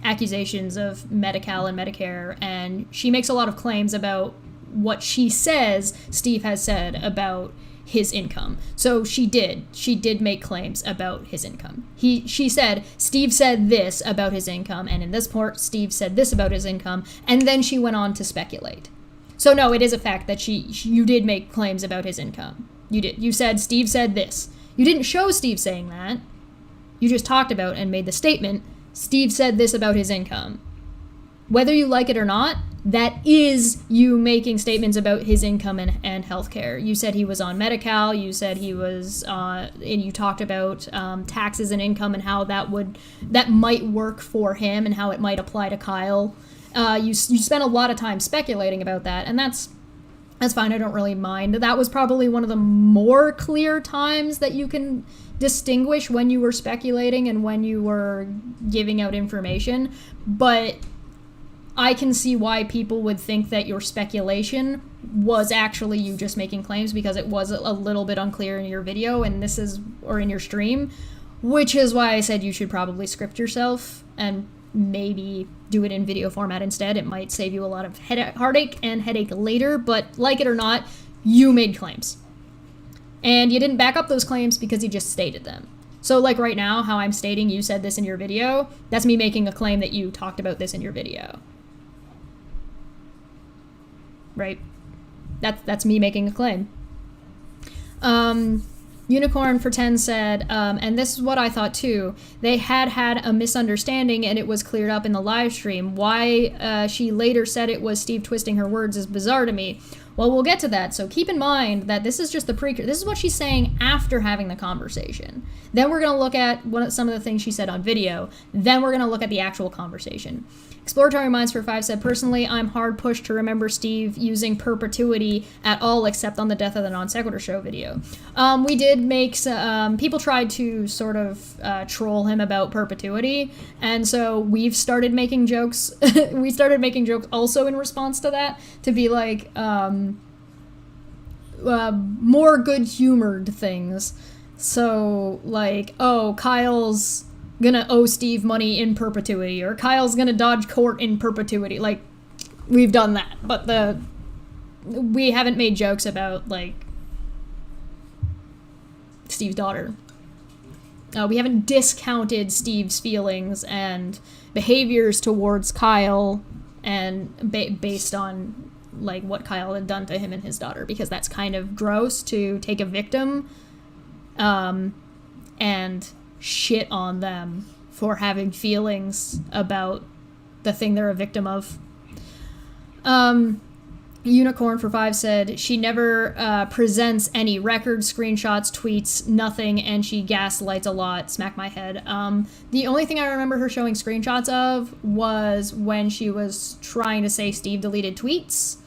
accusations of Medi-Cal and Medicare, and she makes a lot of claims about what she says Steve has said about his income. So she did make claims about his income. She said, Steve said this about his income, and in this part, Steve said this about his income, and then she went on to speculate. So no, it is a fact that you did make claims about his income. You did. You said, Steve said this. You didn't show Steve saying that. You just talked about and made the statement, Steve said this about his income. Whether you like it or not, that is you making statements about his income and healthcare. You said he was on Medi-Cal. You said he was, and you talked about taxes and income and how that might work for him and how it might apply to Kyle. You spent a lot of time speculating about that, and that's fine. I don't really mind. That was probably one of the more clear times that you can distinguish when you were speculating and when you were giving out information, but I can see why people would think that your speculation was actually you just making claims, because it was a little bit unclear in your video or in your stream, which is why I said you should probably script yourself and maybe do it in video format instead. It might save you a lot of heartache and headache later, but like it or not, you made claims. And you didn't back up those claims because you just stated them. So like right now, how I'm stating you said this in your video, that's me making a claim that you talked about this in your video. Right? That's me making a claim. Unicorn for 10 said, and this is what I thought too, they had a misunderstanding and it was cleared up in the live stream. Why she later said it was Steve twisting her words is bizarre to me. Well, we'll get to that. So keep in mind that this is just the precursor. This is what she's saying after having the conversation. Then we're going to look at some of the things she said on video. Then we're going to look at the actual conversation. Exploratory Minds for 5 said, personally, I'm hard pushed to remember Steve using perpetuity at all except on the Death of the Non Sequitur Show video. We did make people tried to sort of troll him about perpetuity, and so we've started making jokes. We started making jokes also in response to that, to be like more good-humored things. So, like, oh, Kyle's gonna owe Steve money in perpetuity, or Kyle's gonna dodge court in perpetuity. Like, we've done that, but we haven't made jokes about, like, Steve's daughter. We haven't discounted Steve's feelings and behaviors towards Kyle and based on, like, what Kyle had done to him and his daughter, because that's kind of gross to take a victim and shit on them for having feelings about the thing they're a victim of. Unicorn for 5 said, she never presents any records, screenshots, tweets, nothing, and she gaslights a lot. Smack my head. The only thing I remember her showing screenshots of was when she was trying to say Steve deleted tweets,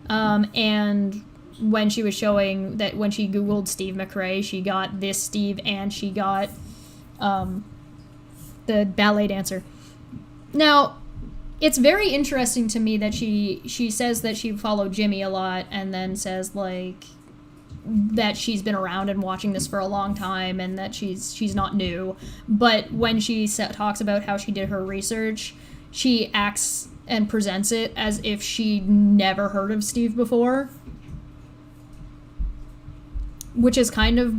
and when she was showing that when she Googled Steve McRae, she got this Steve and she got the ballet dancer. Now, it's very interesting to me that she says that she followed Jimmy a lot, and then says, like, that she's been around and watching this for a long time and that she's not new. But when she talks about how she did her research, she acts and presents it as if she'd never heard of Steve before, which is kind of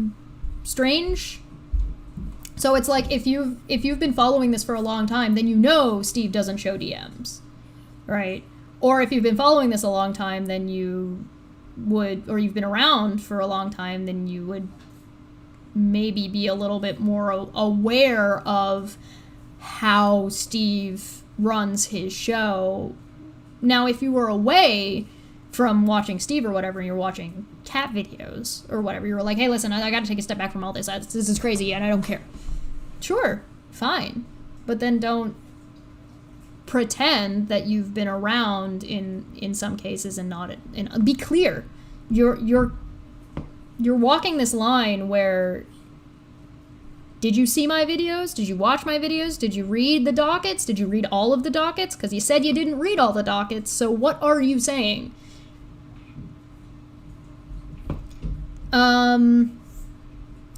strange. So it's like, if you've been following this for a long time, then you know Steve doesn't show DMs, right? Or if you've been following this a long time, then you would, or you've been around for a long time, then you would maybe be a little bit more aware of how Steve runs his show. Now, if you were away from watching Steve or whatever, and you're watching cat videos or whatever, you were like, hey, listen, I gotta take a step back from all this. This is crazy and I don't care. Sure, fine. But then don't pretend that you've been around in some cases and not be clear. You're walking this line where, did you see my videos? Did you watch my videos? Did you read the dockets? Did you read all of the dockets? Because you said you didn't read all the dockets, so what are you saying?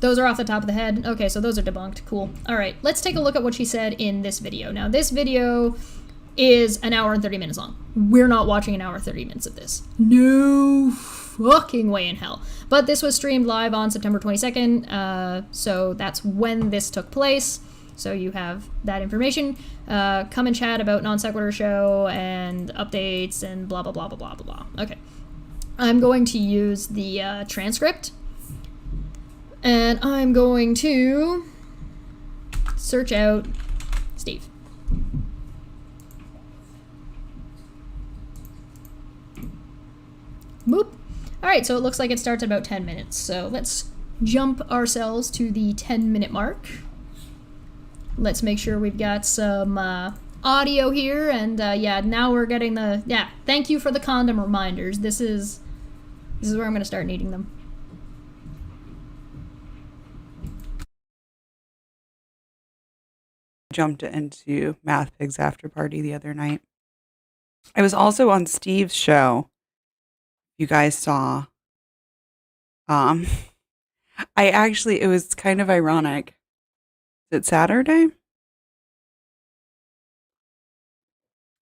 Those are off the top of the head. Okay, so those are debunked. Cool. All right, let's take a look at what she said in this video. Now, this video is an hour and 30 minutes long. We're not watching an hour and 30 minutes of this. No fucking way in hell. But this was streamed live on September 22nd, so that's when this took place. So you have that information. Come and chat about Non Sequitur Show and updates and blah, blah, blah, blah, blah, blah, blah. Okay. I'm going to use the transcript. And I'm going to search out Steve. Boop. All right, so it looks like it starts at about 10 minutes. So let's jump ourselves to the 10-minute mark. Let's make sure we've got some audio here. And yeah, now we're getting the, yeah, thank you for the condom reminders. This is where I'm going to start needing them. Jumped into Math Pig's after party the other night. I was also on Steve's show. You guys saw. I actually, it was kind of ironic. Is it Saturday?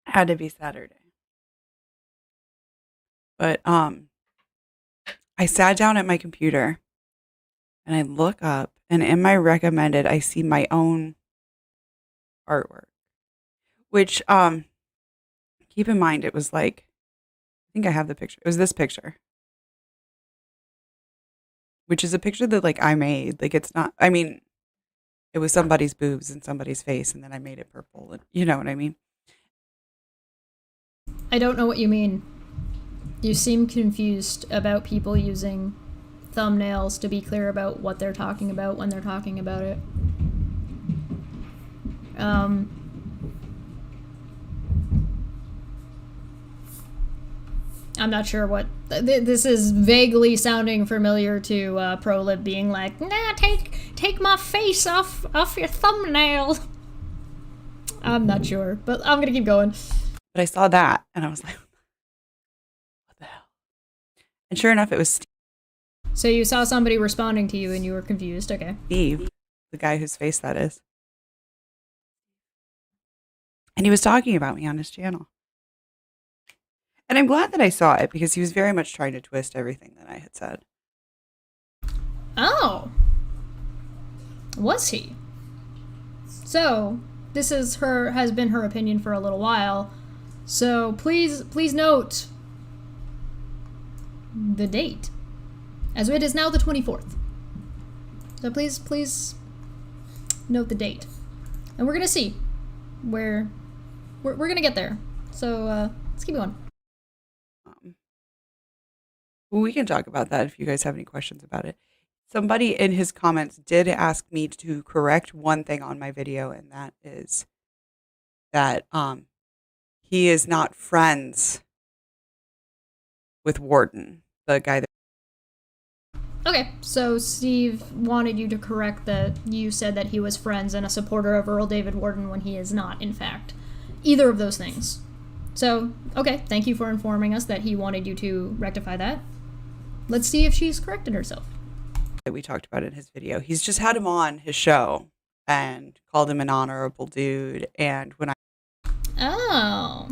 Had to be Saturday. But I sat down at my computer and I look up, and in my recommended, I see my own artwork, which keep in mind, it was like, I think I have the picture. It was this picture. which is a picture that like I made. Like it's not. I mean, it was somebody's boobs and somebody's face, and then I made it purple. And, you know what I mean? I don't know what you mean. You seem confused about people using thumbnails to be clear about what they're talking about when they're talking about it. I'm not sure what this is. Vaguely sounding familiar to ProLib being like, "Nah, take my face off your thumbnail." I'm not sure, but I'm gonna keep going. But I saw that, and I was like, "What the hell?" And sure enough, it was So you saw somebody responding to you, and you were confused. Okay. Steve, the guy whose face that is, and he was talking about me on his channel. And I'm glad that I saw it because he was very much trying to twist everything that I had said. Oh. Was he? So, this is has been her opinion for a little while. So, please note the date. As it is now the 24th. So please note the date. And we're going to see where we're going to get there. So, let's keep going. Well, we can talk about that if you guys have any questions about it. Somebody in his comments did ask me to correct one thing on my video, and that is that he is not friends with Warden, the guy that... Okay, so Steve wanted you to correct that you said that he was friends and a supporter of Earl David Warden when he is not, in fact, either of those things. So, okay, thank you for informing us that he wanted you to rectify that. Let's see if she's corrected herself. That we talked about in his video. He's just had him on his show and called him an honorable dude. And when I... Oh.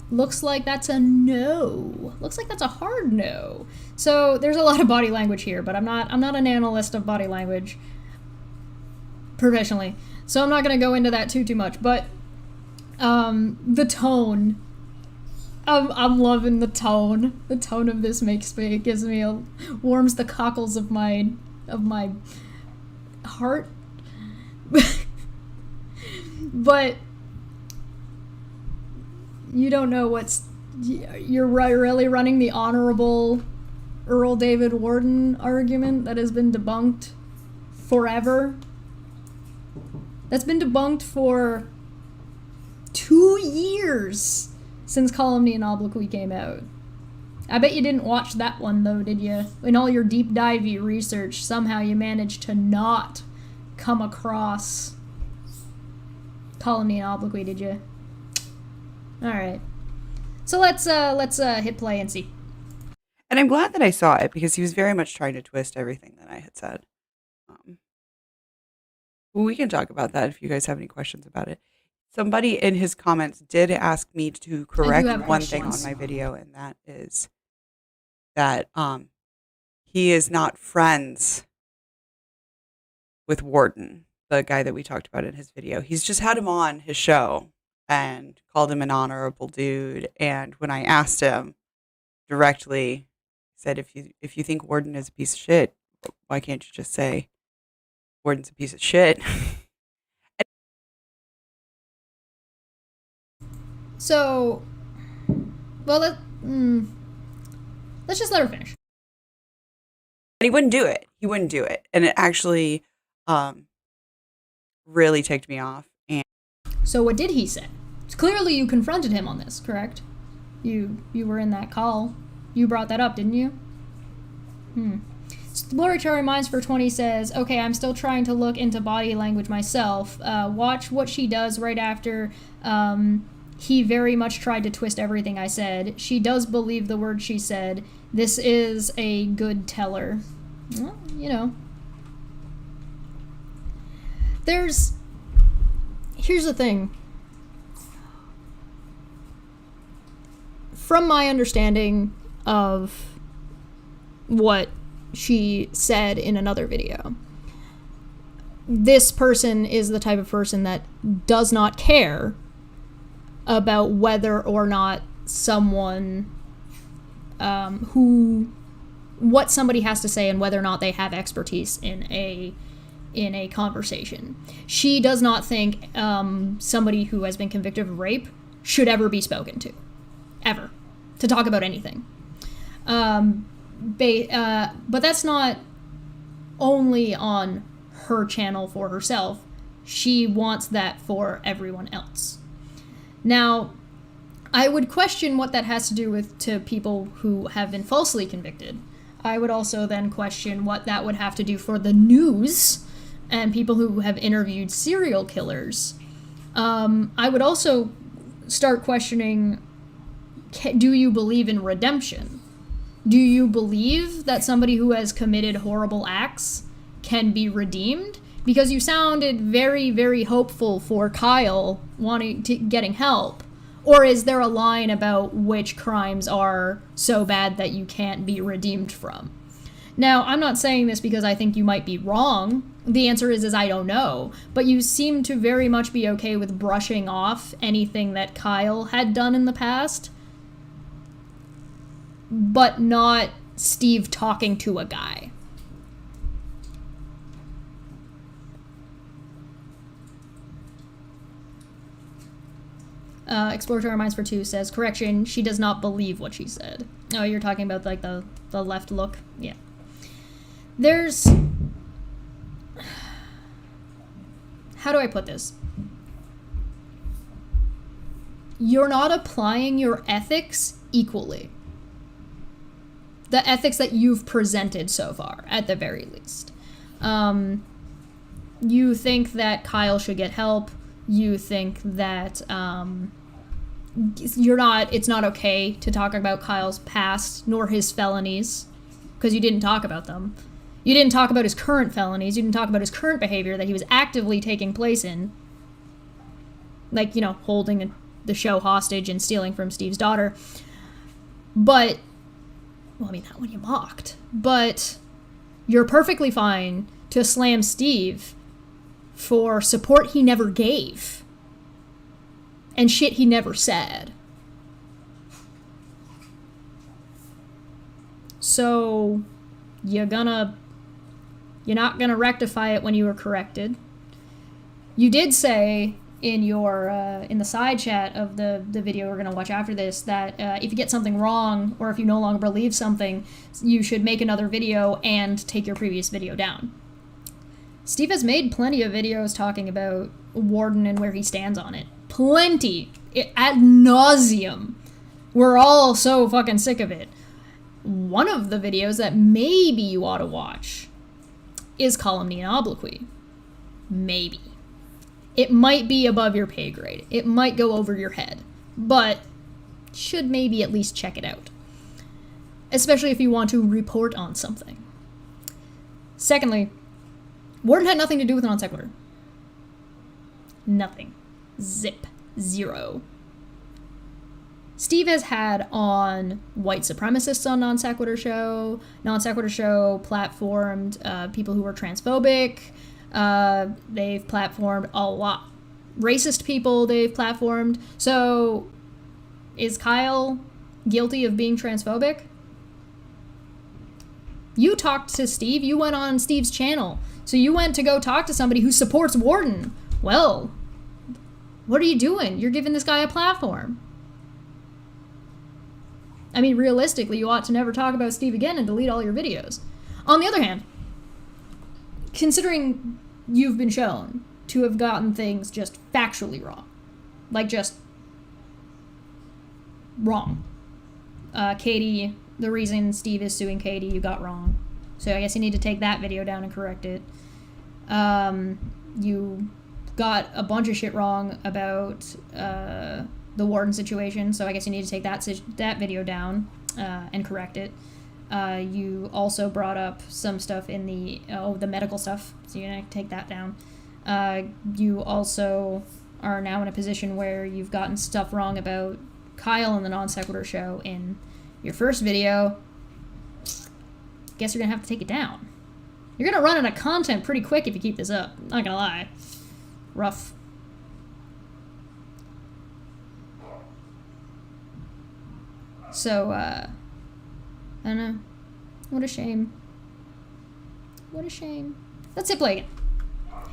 Looks like that's a no. Looks like that's a hard no. So there's a lot of body language here, but I'm not an analyst of body language professionally. So I'm not gonna go into that too much. But the tone. I'm loving the tone. The tone of this warms the cockles of my heart. But you don't know you're really running the honorable Earl David Warden argument that has been debunked forever. That's been debunked for 2 years. Since Calumny and Obloquy came out. I bet you didn't watch that one, though, did you? In all your deep divey research, somehow you managed to not come across Calumny and Obloquy, did you? Alright. So let's hit play and see. And I'm glad that I saw it because he was very much trying to twist everything that I had said. Well, we can talk about that if you guys have any questions about it. Somebody in his comments did ask me to correct one thing on my video, and that is that he is not friends with Warden, the guy that we talked about in his video. He's just had him on his show and called him an honorable dude. And when I asked him directly, he said, if you think Warden is a piece of shit, why can't you just say Warden's a piece of shit? So, well, let's just let her finish. And he wouldn't do it. He wouldn't do it. And it actually really ticked me off. And so what did he say? Clearly you confronted him on this, correct? You were in that call. You brought that up, didn't you? Blurry Cherry Minds for 20 says, okay, I'm still trying to look into body language myself. Watch what she does right after... he very much tried to twist everything I said. She does believe the word she said. This is a good teller. Well, you know. Here's the thing. From my understanding of what she said in another video, this person is the type of person that does not care about whether or not someone who what somebody has to say and whether or not they have expertise in a conversation. She does not think somebody who has been convicted of rape should ever be spoken to, ever, to talk about anything. But that's not only on her channel for herself. She wants that for everyone else. Now, I would question what that has to do with to people who have been falsely convicted. I would also then question what that would have to do for the news and people who have interviewed serial killers. I would also start questioning, do you believe in redemption? Do you believe that somebody who has committed horrible acts can be redeemed? Because you sounded very, very hopeful for Kyle getting help. Or is there a line about which crimes are so bad that you can't be redeemed from? Now, I'm not saying this because I think you might be wrong. The answer is I don't know. But you seem to very much be okay with brushing off anything that Kyle had done in the past, but not Steve talking to a guy. Exploratory Minds for Two says, correction, she does not believe what she said. Oh, you're talking about like the left look? Yeah. There's... How do I put this? You're not applying your ethics equally. The ethics that you've presented so far, at the very least. You think that Kyle should get help. You think that it's not okay to talk about Kyle's past nor his felonies, because you didn't talk about them. You didn't talk about his current felonies. You didn't talk about his current behavior that he was actively taking place in. Like, holding the show hostage and stealing from Steve's daughter. But, well, I mean, that one you mocked. But you're perfectly fine to slam Steve for support he never gave and shit he never said. So you're not gonna rectify it when you were corrected. You did say in your in the side chat of the video we're gonna watch after this that if you get something wrong or if you no longer believe something, you should make another video and take your previous video down. Steve has made plenty of videos talking about Warden and where he stands on it. Plenty. Ad nauseum. We're all so fucking sick of it. One of the videos that maybe you ought to watch is Calumny and Obloquy. Maybe. It might be above your pay grade. It might go over your head. But should maybe at least check it out. Especially if you want to report on something. Secondly, Warden had nothing to do with Non Sequitur. Nothing. Zip. Zero. Steve has had on white supremacists on Non Sequitur Show. Non Sequitur Show platformed people who were transphobic. They've platformed a lot. Racist people they've platformed. So, is Kyle guilty of being transphobic? You talked to Steve. You went on Steve's channel. So you went to go talk to somebody who supports Warden. Well, what are you doing? You're giving this guy a platform. I mean, realistically, you ought to never talk about Steve again and delete all your videos. On the other hand, considering you've been shown to have gotten things just factually wrong, like just wrong. Katie, the reason Steve is suing Katie, you got wrong. So I guess you need to take that video down and correct it. You got a bunch of shit wrong about the Warden situation, so I guess you need to take that video down and correct it. You also brought up some stuff in the medical stuff, so you're gonna take that down. You also are now in a position where you've gotten stuff wrong about Kyle and the Non Sequitur Show in your first video. Guess you're gonna have to take it down. You're gonna run out of content pretty quick if you keep this up. Not gonna lie. Rough. So, I don't know. What a shame. What a shame. Let's hit play again.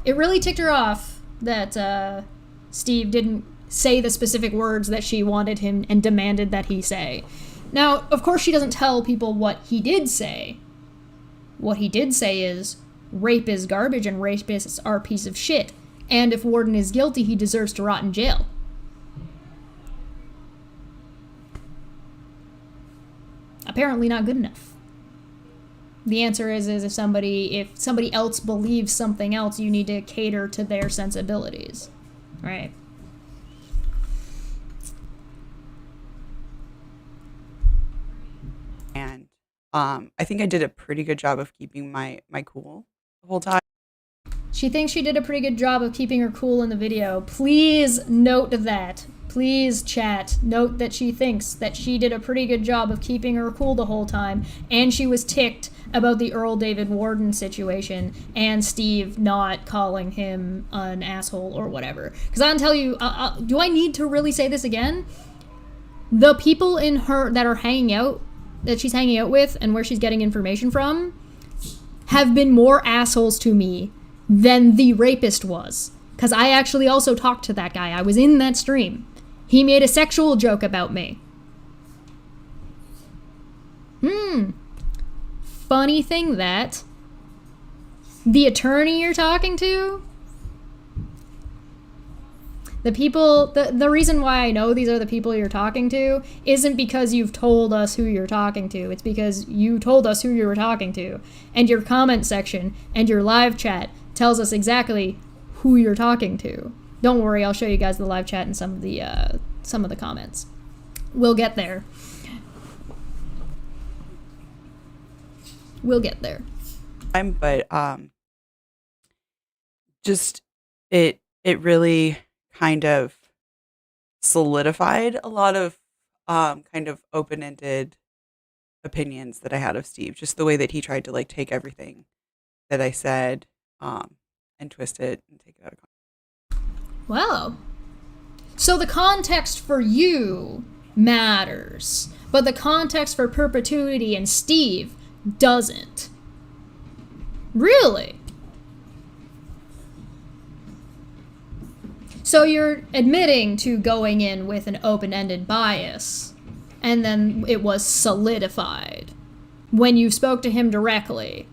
It really ticked her off that Steve didn't say the specific words that she wanted him and demanded that he say. Now, of course, she doesn't tell people what he did say. What he did say is, rape is garbage and rapists are a piece of shit. And if Warden is guilty, he deserves to rot in jail. Apparently not good enough. The answer is if somebody else believes something else, you need to cater to their sensibilities. Right? And I think I did a pretty good job of keeping my cool the whole time. She thinks she did a pretty good job of keeping her cool in the video. Please note that. Please, chat, note that she thinks that she did a pretty good job of keeping her cool the whole time, and she was ticked about the Earl David Warden situation and Steve not calling him an asshole or whatever. Because I'll tell you, do I need to really say this again? The people in her that are hanging out, that she's hanging out with and where she's getting information from, have been more assholes to me than the rapist was. Because I actually also talked to that guy. I was in that stream. He made a sexual joke about me. Funny thing that the attorney you're talking to, the people, the reason why I know these are the people you're talking to isn't because you've told us who you're talking to. It's because you told us who you were talking to. And your comment section and your live chat tells us exactly who you're talking to. Don't worry, I'll show you guys the live chat and some of the comments. We'll get there. We'll get there. But just it really kind of solidified a lot of kind of open-ended opinions that I had of Steve. Just the way that he tried to like take everything that I said and twist it and take it out of context. Well, so the context for you matters, but the context for perpetuity and Steve doesn't. Really? So you're admitting to going in with an open-ended bias, and then it was solidified when you spoke to him directly.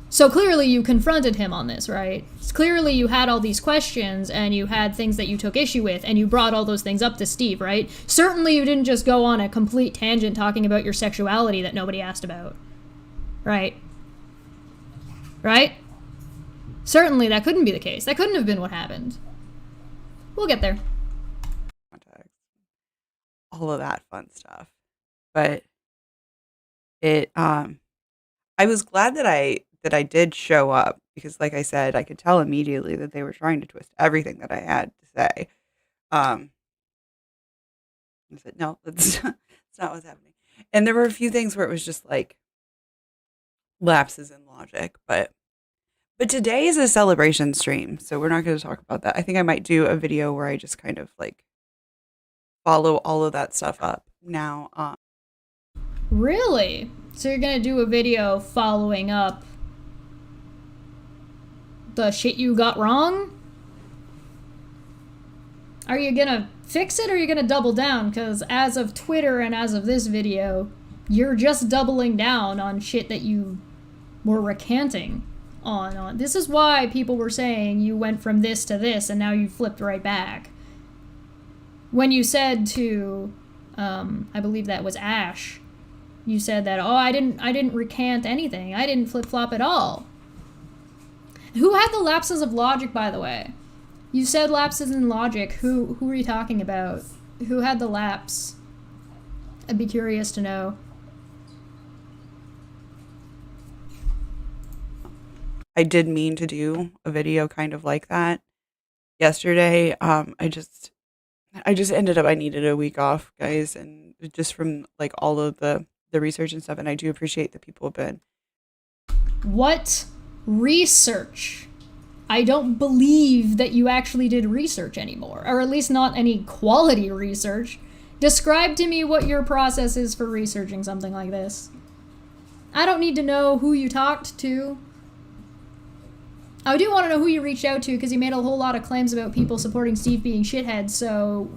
So clearly you confronted him on this, right? Clearly you had all these questions and you had things that you took issue with and you brought all those things up to Steve, right? Certainly you didn't just go on a complete tangent talking about your sexuality that nobody asked about, right? Right? Certainly that couldn't be the case. That couldn't have been what happened. We'll get there. All of that fun stuff. But it, I was glad that I did show up because, like I said, I could tell immediately that they were trying to twist everything that I had to say. I said, no, that's not what's happening. And there were a few things where it was just like lapses in logic, but today is a celebration stream, so we're not going to talk about that. I think I might do a video where I just kind of like follow all of that stuff up now. Really? So you're going to do a video following up the shit you got wrong? Are you gonna fix it or are you gonna double down? Because as of Twitter and as of this video, you're just doubling down on shit that you were recanting on. This is why people were saying you went from this to this and now you flipped right back. When you said to, I believe that was Ash, you said that, oh, I didn't recant anything. I didn't flip-flop at all. Who had the lapses of logic, by the way? You said lapses in logic. Who were you talking about? Who had the lapse? I'd be curious to know. I did mean to do a video kind of like that yesterday. I just ended up, I needed a week off, guys, and just from like all of the research and stuff, and I do appreciate that people have been. What research? I don't believe that you actually did research anymore, or at least not any quality research. Describe to me what your process is for researching something like this. I don't need to know who you talked to. I do want to know who you reached out to, because you made a whole lot of claims about people supporting Steve being shitheads, so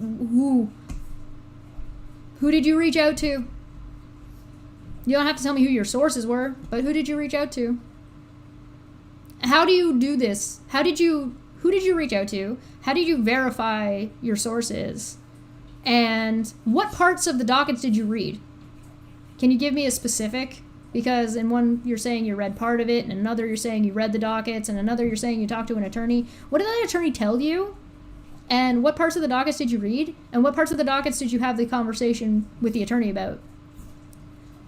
who did you reach out to? You don't have to tell me who your sources were, but who did you reach out to? How do you do this? Who did you reach out to? How did you verify your sources? And what parts of the dockets did you read? Can you give me a specific? Because in one you're saying you read part of it, and another you're saying you read the dockets, and another you're saying you talked to an attorney. What did that attorney tell you? And what parts of the dockets did you read? And what parts of the dockets did you have the conversation with the attorney about?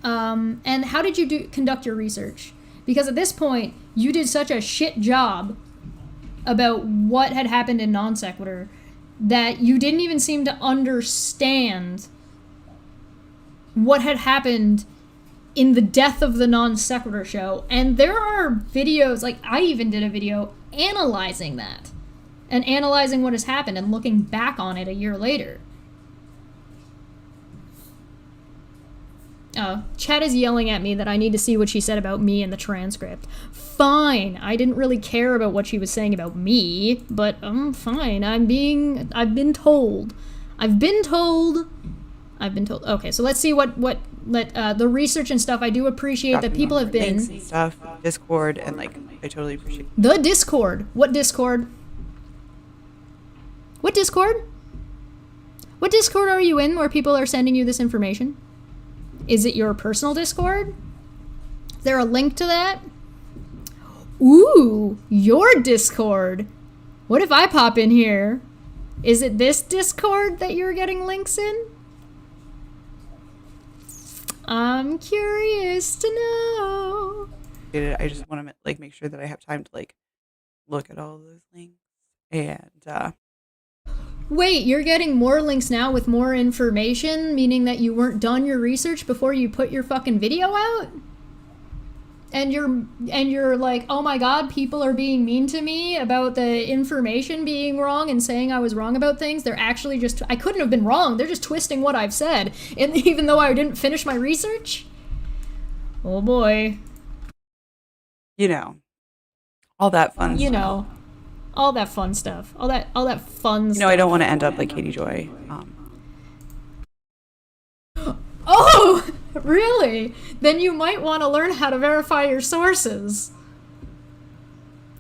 And how did you conduct your research? Because at this point, you did such a shit job about what had happened in Non Sequitur that you didn't even seem to understand what had happened in the death of the Non Sequitur show. And there are videos, like I even did a video analyzing that and analyzing what has happened and looking back on it a year later. Chat is yelling at me that I need to see what she said about me in the transcript. Fine. I didn't really care about what she was saying about me, but fine. I've been told. Okay, so let's see what the research and stuff. I do appreciate that people have been links and stuff, Discord, and like I totally appreciate the Discord. What Discord? What Discord? What Discord are you in where people are sending you this information? Is it your personal Discord? Is there a link to that? Ooh, your Discord. What if I pop in here? Is it this Discord that you're getting links in? I'm curious to know. I just want to like make sure that I have time to like look at all those links. And wait, you're getting more links now with more information, meaning that you weren't done your research before you put your fucking video out? And you're like, oh my god, people are being mean to me about the information being wrong and saying I was wrong about things. They're actually just, I couldn't have been wrong. They're just twisting what I've said, and even though I didn't finish my research? Oh boy. You know, all that fun stuff. You know, all that fun stuff. All that fun stuff. I don't want to end up like Katie Joy. Oh, really? Then you might want to learn how to verify your sources.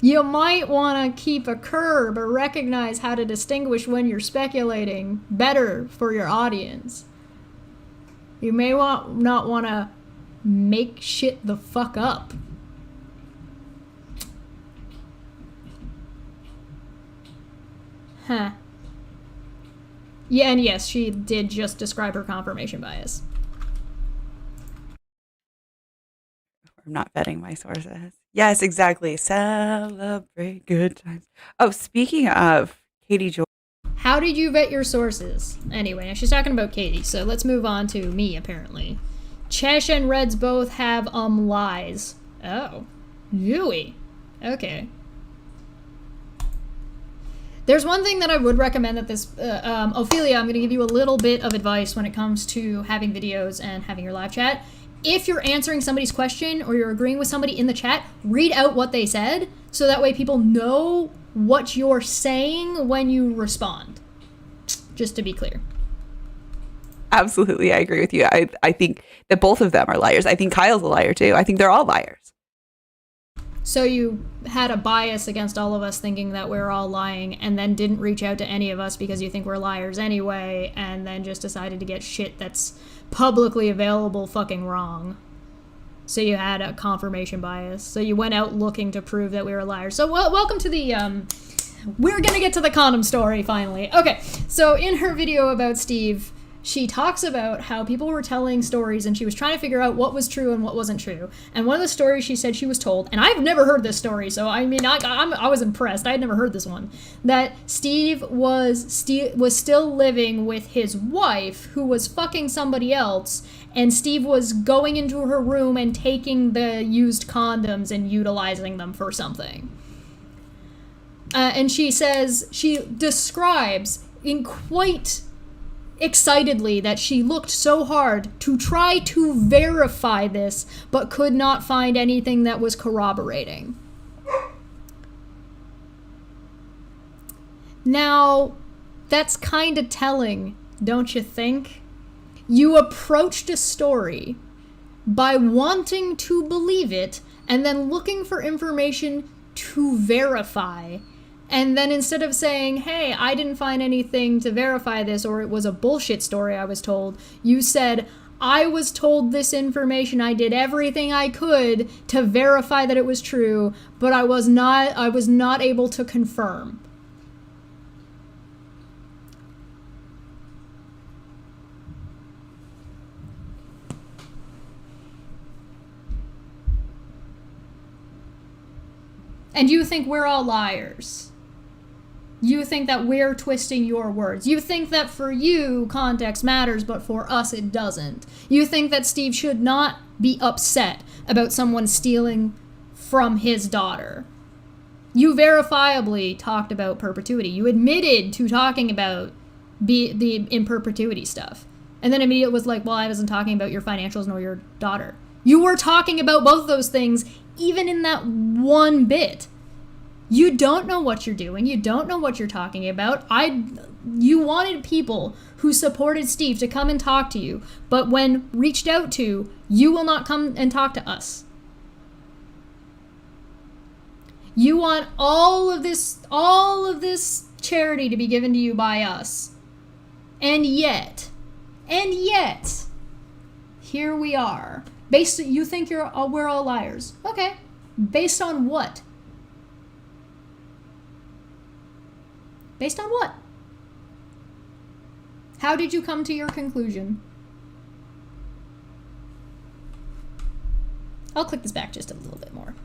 You might want to keep a curb or recognize how to distinguish when you're speculating better for your audience. You may not want to make shit the fuck up. Huh. Yeah, and yes, she did just describe her confirmation bias. I'm not vetting my sources. Yes, exactly. Celebrate good times. Oh, speaking of Katie Joy. How did you vet your sources? Anyway, now she's talking about Katie, so let's move on to me, apparently. Chesh and Reds both have, lies. Oh. Yui. Okay. There's one thing that I would recommend that this, Ophelia, I'm going to give you a little bit of advice when it comes to having videos and having your live chat. If you're answering somebody's question or you're agreeing with somebody in the chat, read out what they said, so that way people know what you're saying when you respond. Just to be clear. Absolutely, I agree with you. I think that both of them are liars. I think Kyle's a liar too. I think they're all liars. So you had a bias against all of us thinking that we're all lying, and then didn't reach out to any of us because you think we're liars anyway, and then just decided to get shit that's publicly available fucking wrong. So you had a confirmation bias. So you went out looking to prove that we were liars. So welcome to the, we're gonna get to the condom story finally. Okay, so in her video about Steve, she talks about how people were telling stories and she was trying to figure out what was true and what wasn't true. And one of the stories she said she was told, and I've never heard this story, so I mean, I was impressed. I had never heard this one. That Steve was still living with his wife, who was fucking somebody else, and Steve was going into her room and taking the used condoms and utilizing them for something. And she says, she describes in quite excitedly that she looked so hard to try to verify this, but could not find anything that was corroborating. Now, that's kind of telling, don't you think? You approached a story by wanting to believe it and then looking for information to verify. And then instead of saying, hey, I didn't find anything to verify this, or it was a bullshit story I was told, you said, I was told this information, I did everything I could to verify that it was true, but I was not able to confirm. And you think we're all liars. You think that we're twisting your words. You think that for you, context matters, but for us, it doesn't. You think that Steve should not be upset about someone stealing from his daughter. You verifiably talked about perpetuity. You admitted to talking about the in perpetuity stuff. And then immediately was like, well, I wasn't talking about your financials nor your daughter. You were talking about both those things, even in that one bit. You don't know what you're doing. You don't know what you're talking about. You wanted people who supported Steve to come and talk to you, but when reached out to, you will not come and talk to us. You want all of this charity to be given to you by us. And yet, here we are. You think we're all liars. Okay. Based on what? Based on what? How did you come to your conclusion? I'll click this back just a little bit more.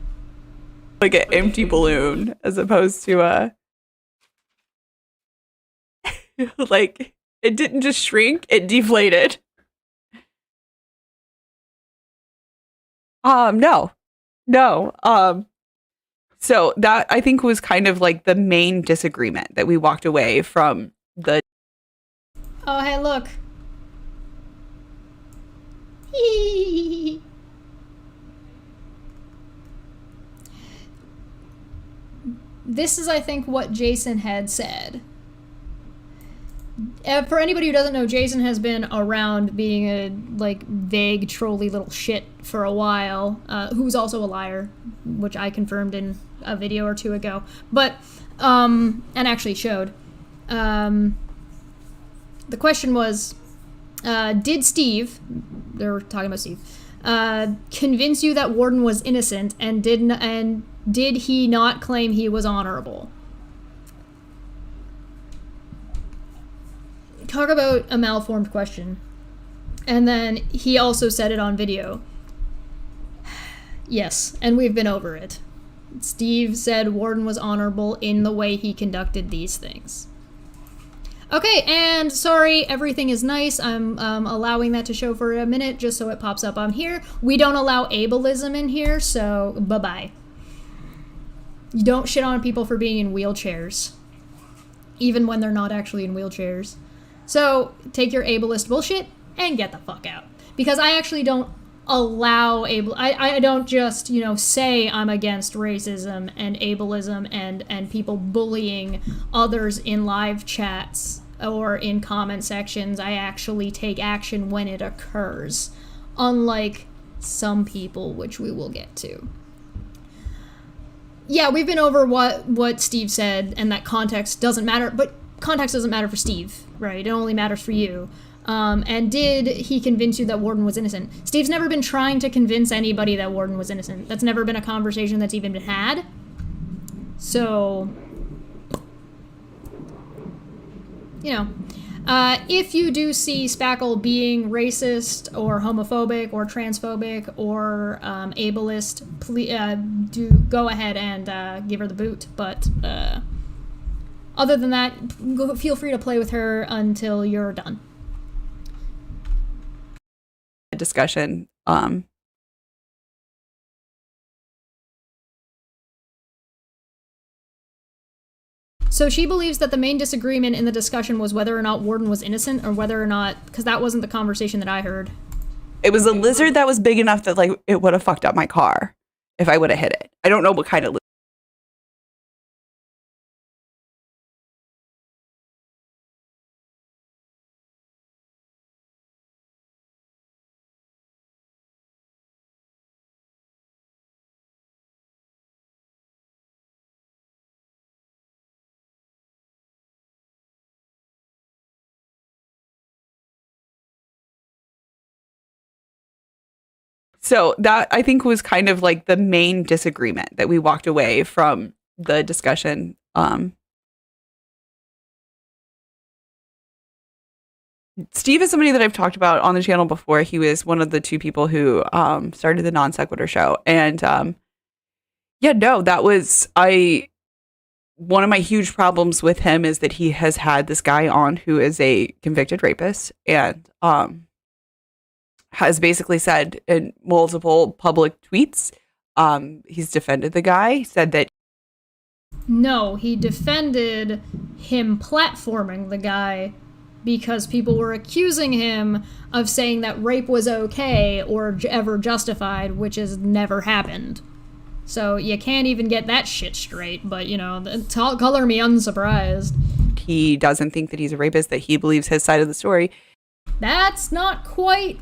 Like an empty balloon as opposed to a like it didn't just shrink, it deflated. No. So that I think was kind of like the main disagreement that we walked away from the. Oh, hey, look. This is, I think, what Jason had said. For anybody who doesn't know, Jason has been around being a vague, trolly little shit for a while, who's also a liar, which I confirmed in a video or two ago, but and actually showed. The question was, did Steve, they were talking about Steve, convince you that Warden was innocent, and did he not claim he was honorable? Talk about a malformed question. And then he also said it on video. Yes, and we've been over it. Steve said Warden was honorable in the way he conducted these things. Okay, and sorry, everything is nice. I'm allowing that to show for a minute just so it pops up on here. We don't allow ableism in here, so bye-bye. You don't shit on people for being in wheelchairs, even when they're not actually in wheelchairs. So take your ableist bullshit and get the fuck out. Because I actually don't allow I don't just, say I'm against racism and ableism and people bullying others in live chats or in comment sections. I actually take action when it occurs. Unlike some people, which we will get to. Yeah, we've been over what Steve said and that context doesn't matter, but context doesn't matter for Steve, right? It only matters for you. And did he convince you that Warden was innocent? Steve's never been trying to convince anybody that Warden was innocent. That's never been a conversation that's even been had. So, if you do see Spackle being racist or homophobic or transphobic or ableist, please do go ahead and give her the boot. But other than that, feel free to play with her until you're done. Discussion. So she believes that the main disagreement in the discussion was whether or not Warden was innocent, or whether or not, because that wasn't the conversation that I heard. It was a lizard that was big enough that, like, it would have fucked up my car if I would have hit it. I don't know what kind of lizard. So that, I think, was kind of like the main disagreement that we walked away from the discussion. Steve is somebody that I've talked about on the channel before. He was one of the two people who started the Non Sequitur show. And yeah, no, that was, one of my huge problems with him is that he has had this guy on who is a convicted rapist, and has basically said in multiple public tweets, he's defended the guy, said that. No, he defended him platforming the guy because people were accusing him of saying that rape was okay or ever justified, which has never happened. So you can't even get that shit straight, but, you know, color me unsurprised. He doesn't think that he's a rapist, that he believes his side of the story. That's not quite...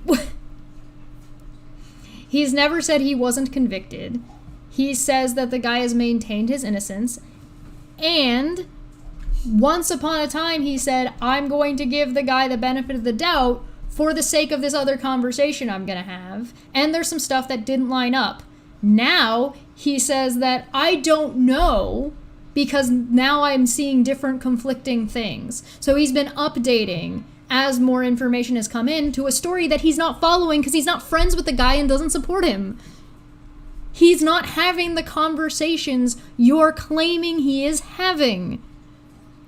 He's never said he wasn't convicted. He says that the guy has maintained his innocence. And once upon a time, he said, I'm going to give the guy the benefit of the doubt for the sake of this other conversation I'm going to have. And there's some stuff that didn't line up. Now, he says that I don't know because now I'm seeing different conflicting things. So he's been updating as more information has come in to a story that he's not following because he's not friends with the guy and doesn't support him. He's not having the conversations you're claiming he is having.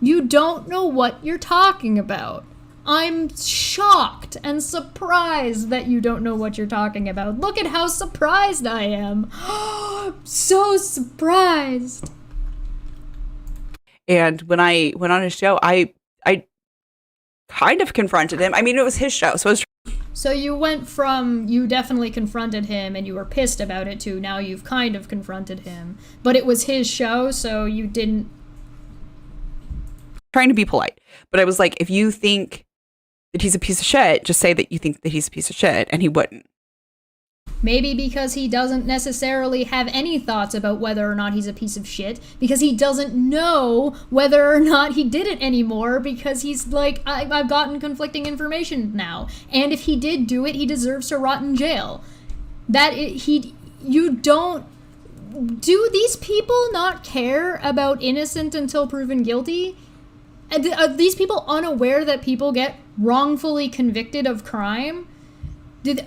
You don't know what you're talking about. I'm shocked and surprised that you don't know what you're talking about. Look at how surprised I am. So surprised. And when I went on his show, I kind of confronted him. I mean, it was his show, so it was... So you went from you definitely confronted him and you were pissed about it to now you've kind of confronted him. But it was his show, so you didn't... Trying to be polite. But I was like, if you think that he's a piece of shit, just say that you think that he's a piece of shit, and he wouldn't. Maybe because he doesn't necessarily have any thoughts about whether or not he's a piece of shit, because he doesn't know whether or not he did it anymore, because he's like, I've gotten conflicting information now. And if he did do it, he deserves to rot in jail. You don't... Do these people not care about innocent until proven guilty? Are these people unaware that people get wrongfully convicted of crime?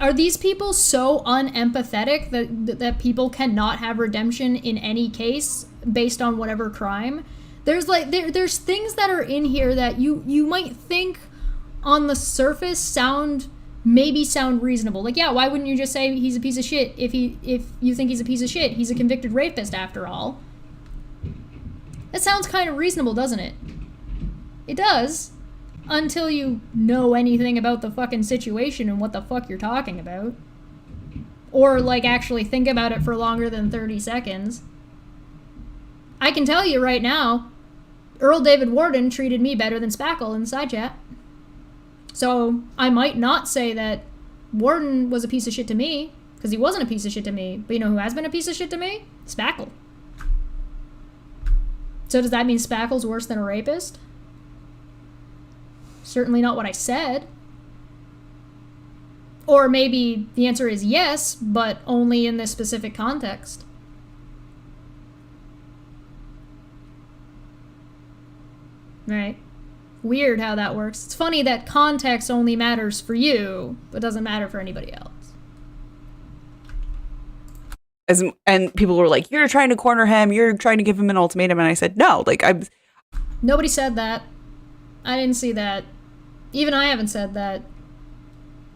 Are these people so unempathetic that people cannot have redemption in any case based on whatever crime? There's things that are in here that you might think on the surface sound reasonable. Like, yeah, why wouldn't you just say he's a piece of shit if you think he's a piece of shit? He's a convicted rapist after all. That sounds kind of reasonable, doesn't it? It does. Until you know anything about the fucking situation and what the fuck you're talking about. Or, like, actually think about it for longer than 30 seconds. I can tell you right now, Earl David Warden treated me better than Spackle in side chat. So, I might not say that Warden was a piece of shit to me, because he wasn't a piece of shit to me. But you know who has been a piece of shit to me? Spackle. So does that mean Spackle's worse than a rapist? Certainly not what I said. Or maybe the answer is yes, but only in this specific context. Right. Weird how that works. It's funny that context only matters for you, but doesn't matter for anybody else. And people were like, you're trying to corner him, you're trying to give him an ultimatum, and I said, no, like, Nobody said that. I didn't see that. Even I haven't said that.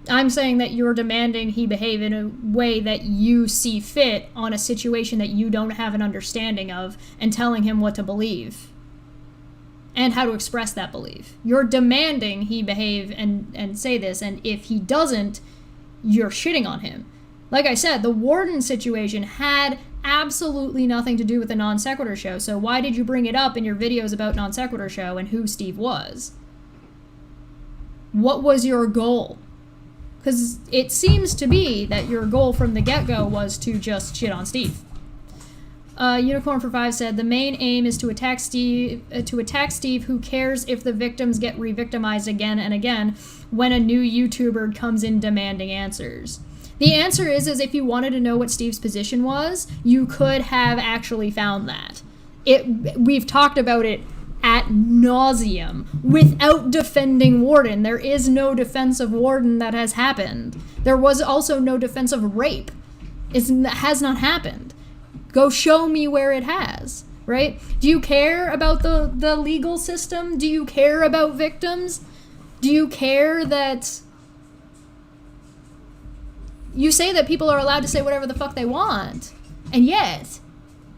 I'm saying that you're demanding he behave in a way that you see fit on a situation that you don't have an understanding of and telling him what to believe. and how to express that belief. You're demanding he behave and say this, and if he doesn't, you're shitting on him. Like I said, the warden situation had absolutely nothing to do with the Non Sequitur show, so why did you bring it up in your videos about Non Sequitur show and who Steve was? What was your goal? Because it seems to be that your goal from the get-go was to just shit on Steve. Unicorn for 5 said, the main aim is to attack Steve, who cares if the victims get re-victimized again and again when a new YouTuber comes in demanding answers. The answer is if you wanted to know what Steve's position was, you could have actually found that. We've talked about it ad nauseum without defending Warden. There is no defense of Warden that has happened. There was also no defense of rape. It has not happened. Go show me where it has, right? Do you care about the legal system? Do you care about victims? Do you care that... You say that people are allowed to say whatever the fuck they want, and yet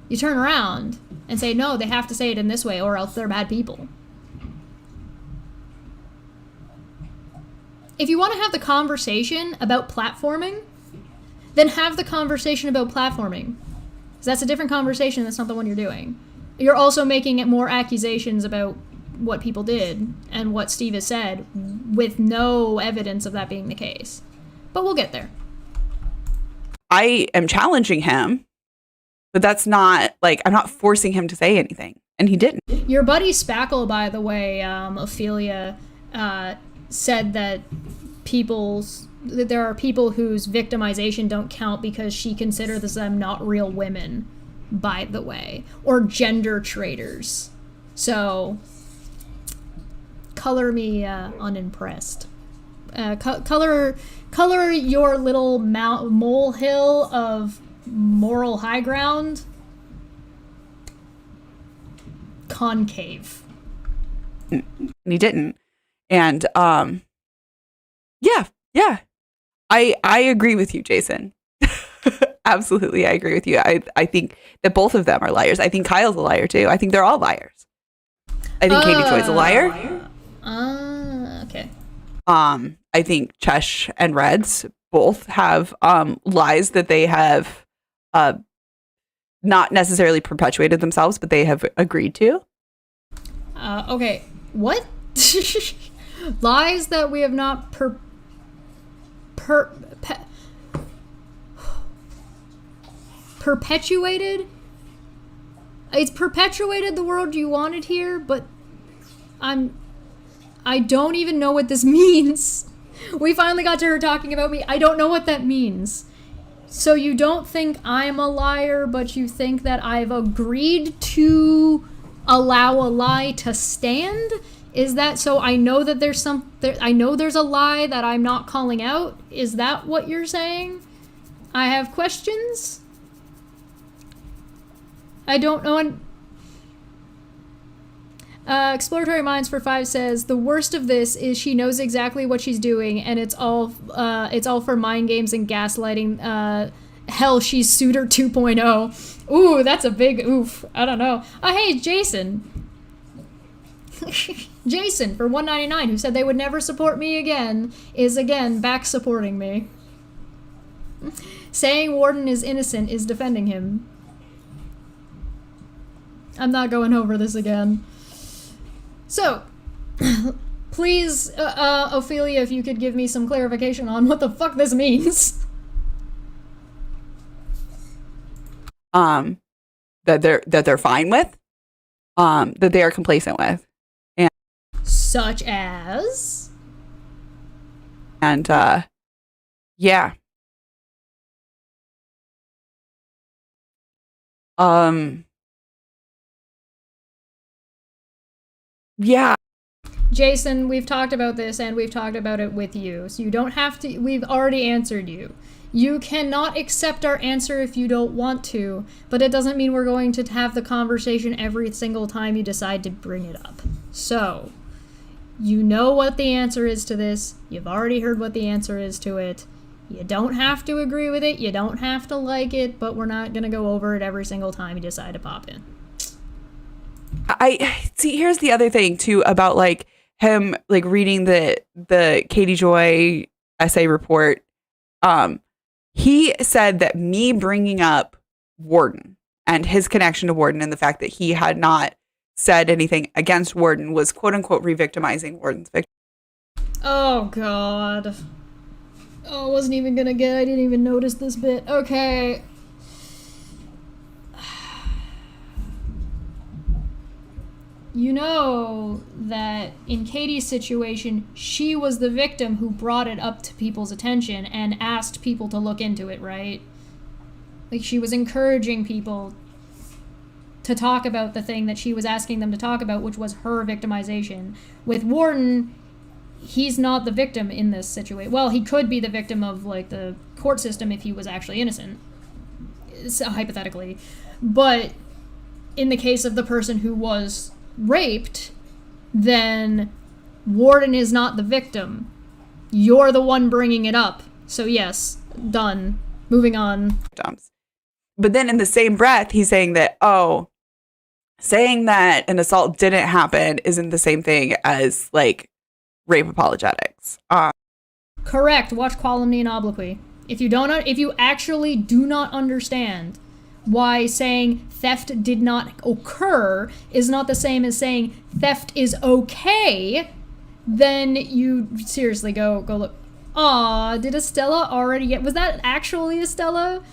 you turn around and say, no, they have to say it in this way or else they're bad people. If you want to have the conversation about platforming, then have the conversation about platforming. Because that's a different conversation, that's not the one you're doing. You're also making it more accusations about what people did and what Steve has said with no evidence of that being the case. But we'll get there. I am challenging him, but that's not, like, I'm not forcing him to say anything. And he didn't. Your buddy Spackle, by the way, Ophelia, said that there are people whose victimization don't count because she considers them not real women, by the way, or gender traitors. So, color me unimpressed. Color your little molehill of moral high ground concave. And he didn't. And yeah. I agree with you, Jason. Absolutely, I agree with you. I think that both of them are liars. I think Kyle's a liar too. I think they're all liars. I think Katie Choi's a liar. Okay. I think Chesh and Reds both have lies that they have not necessarily perpetuated themselves, but they have agreed to. Okay. What? Lies that we have not perpetuated? It's perpetuated the world you wanted here, but I don't even know what this means. We finally got to her talking about me. I don't know what that means. So you don't think I'm a liar, but you think that I've agreed to allow a lie to stand? Is that so? I know that I know there's a lie that I'm not calling out. Is that what you're saying? I have questions. I don't know. Exploratory Minds for 5 says the worst of this is she knows exactly what she's doing, and it's all for mind games and gaslighting. Hell, she's Suitor 2.0. Ooh, that's a big oof. I don't know. Oh, hey, Jason. Jason for 199, who said they would never support me again, is again back supporting me. Saying Warden is innocent is defending him. I'm not going over this again. So, please, Ophelia, if you could give me some clarification on what the fuck this means. That they're fine with, that they are complacent with, and such as, and yeah, yeah. Jason, we've talked about this and we've talked about it with you, so you don't have to. We've already answered you. You cannot accept our answer if you don't want to, but it doesn't mean we're going to have the conversation every single time you decide to bring it up. So, you know what the answer is to this. You've already heard what the answer is to it. You don't have to agree with it. You don't have to like it, but we're not going to go over it every single time you decide to pop in. I see. Here's the other thing too about like him like reading the Katie Joy essay report. He said that me bringing up Warden and his connection to Warden and the fact that he had not said anything against Warden was quote unquote re-victimizing Warden's victim. Oh God. Oh, I wasn't even gonna get. I didn't even notice this bit. Okay. You know that in Katie's situation, she was the victim who brought it up to people's attention and asked people to look into it, right? Like, she was encouraging people to talk about the thing that she was asking them to talk about, which was her victimization. With Warden, he's not the victim in this situation. Well, he could be the victim of, like, the court system if he was actually innocent, hypothetically. But in the case of the person who was raped, then Warden is not the victim. You're the one bringing it up. So yes, done. Moving on. But then in the same breath, he's saying that, oh, saying that an assault didn't happen isn't the same thing as like rape apologetics. Correct. Watch Calumny and Obloquy. If you actually do not understand why saying theft did not occur is not the same as saying theft is okay, then you seriously go look. Aw, did Estella already get... Was that actually Estella?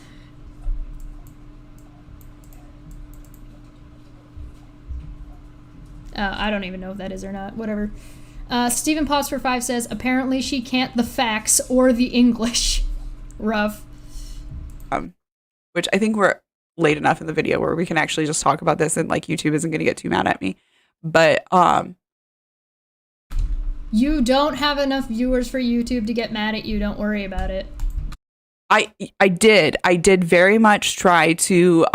I don't even know if that is or not. Whatever. Stephen Potts for 5 says, apparently she can't the facts or the English. Rough. Which I think we're late enough in the video where we can actually just talk about this and like YouTube isn't going to get too mad at me. But you don't have enough viewers for YouTube to get mad at you. Don't worry about it. I did very much try to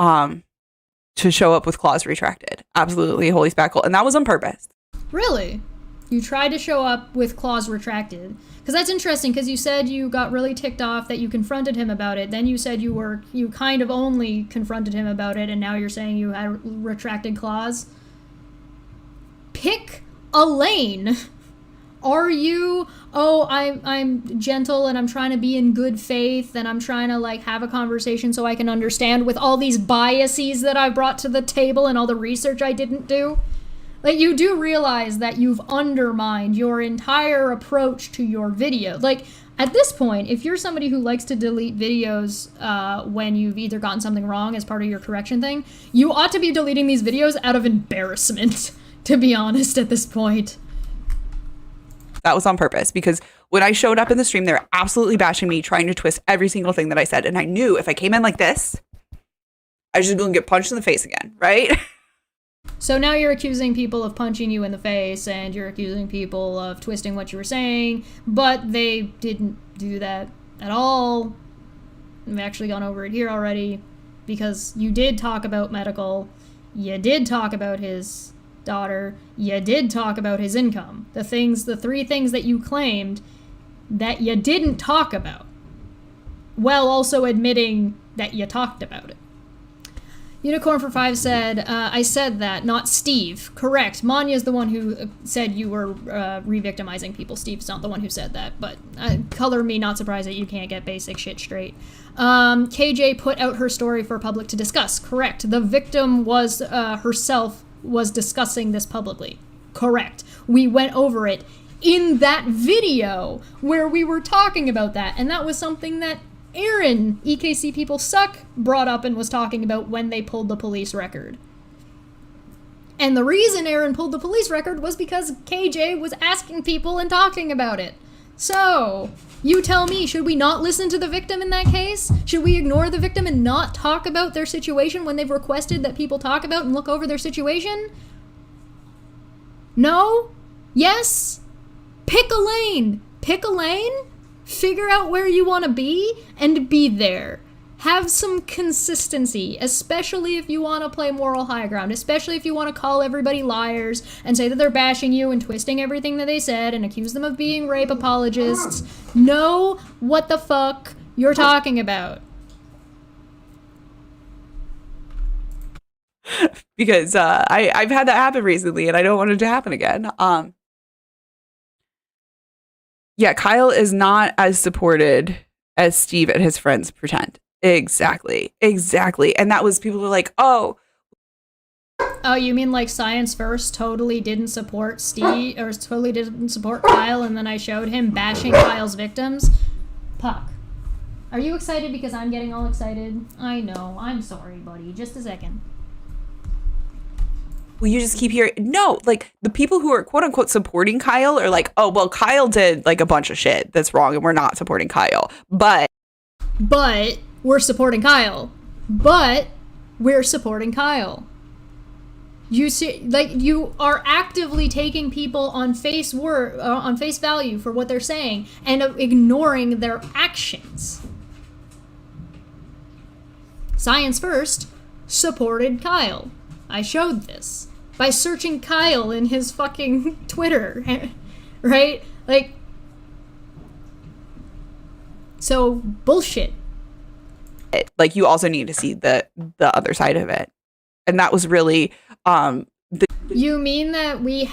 show up with claws retracted. Absolutely, holy spackle. And that was on purpose. Really? You tried to show up with claws retracted? Because that's interesting, because you said you got really ticked off that you confronted him about it. Then you said you kind of only confronted him about it, and now you're saying you had retracted claws. Pick a lane. Are you, oh, I'm gentle and I'm trying to be in good faith and I'm trying to like have a conversation so I can understand with all these biases that I brought to the table and all the research I didn't do? Like, you do realize that you've undermined your entire approach to your video. Like, at this point, if you're somebody who likes to delete videos when you've either gotten something wrong as part of your correction thing, you ought to be deleting these videos out of embarrassment, to be honest, at this point. That was on purpose, because when I showed up in the stream, they were absolutely bashing me, trying to twist every single thing that I said. And I knew if I came in like this, I was just going to get punched in the face again, right? So now you're accusing people of punching you in the face, and you're accusing people of twisting what you were saying, but they didn't do that at all. We've actually gone over it here already, because you did talk about medical, you did talk about his daughter, you did talk about his income. The three things that you claimed that you didn't talk about, while also admitting that you talked about it. Unicorn for 5 said, I said that, not Steve. Correct. Manya's the one who said you were re-victimizing people. Steve's not the one who said that, but color me not surprised that you can't get basic shit straight. KJ put out her story for public to discuss. Correct. The victim was herself was discussing this publicly. Correct. We went over it in that video where we were talking about that, and that was something that Aaron, EKC People Suck, brought up and was talking about when they pulled the police record. And the reason Aaron pulled the police record was because KJ was asking people and talking about it. So, you tell me, should we not listen to the victim in that case? Should we ignore the victim and not talk about their situation when they've requested that people talk about and look over their situation? No? Yes? Pick a lane. Pick a lane? Figure out where you want to be and be there. Have some consistency, especially if you want to play moral high ground, especially if you want to call everybody liars and say that they're bashing you and twisting everything that they said and accuse them of being rape apologists. Know what the fuck you're talking about. because I've had that happen recently and I don't want it to happen again. Yeah, Kyle is not as supported as Steve and his friends pretend. Exactly. And that was, people were like, oh, you mean like Science First totally didn't support Steve, or totally didn't support Kyle, and then I showed him bashing Kyle's victims? Puck, are you excited because I'm getting all excited? I know. I'm sorry, buddy. Just a second. well, you just keep hearing, no, like the people who are quote unquote supporting Kyle are like, oh, well, Kyle did like a bunch of shit that's wrong and we're not supporting Kyle. But we're supporting Kyle. But we're supporting Kyle. You see, like, you are actively taking people on face value for what they're saying and ignoring their actions. Science First supported Kyle. I showed this by searching Kyle in his fucking Twitter, right? Like, so bullshit. Like, you also need to see the other side of it, and that was really You mean that we've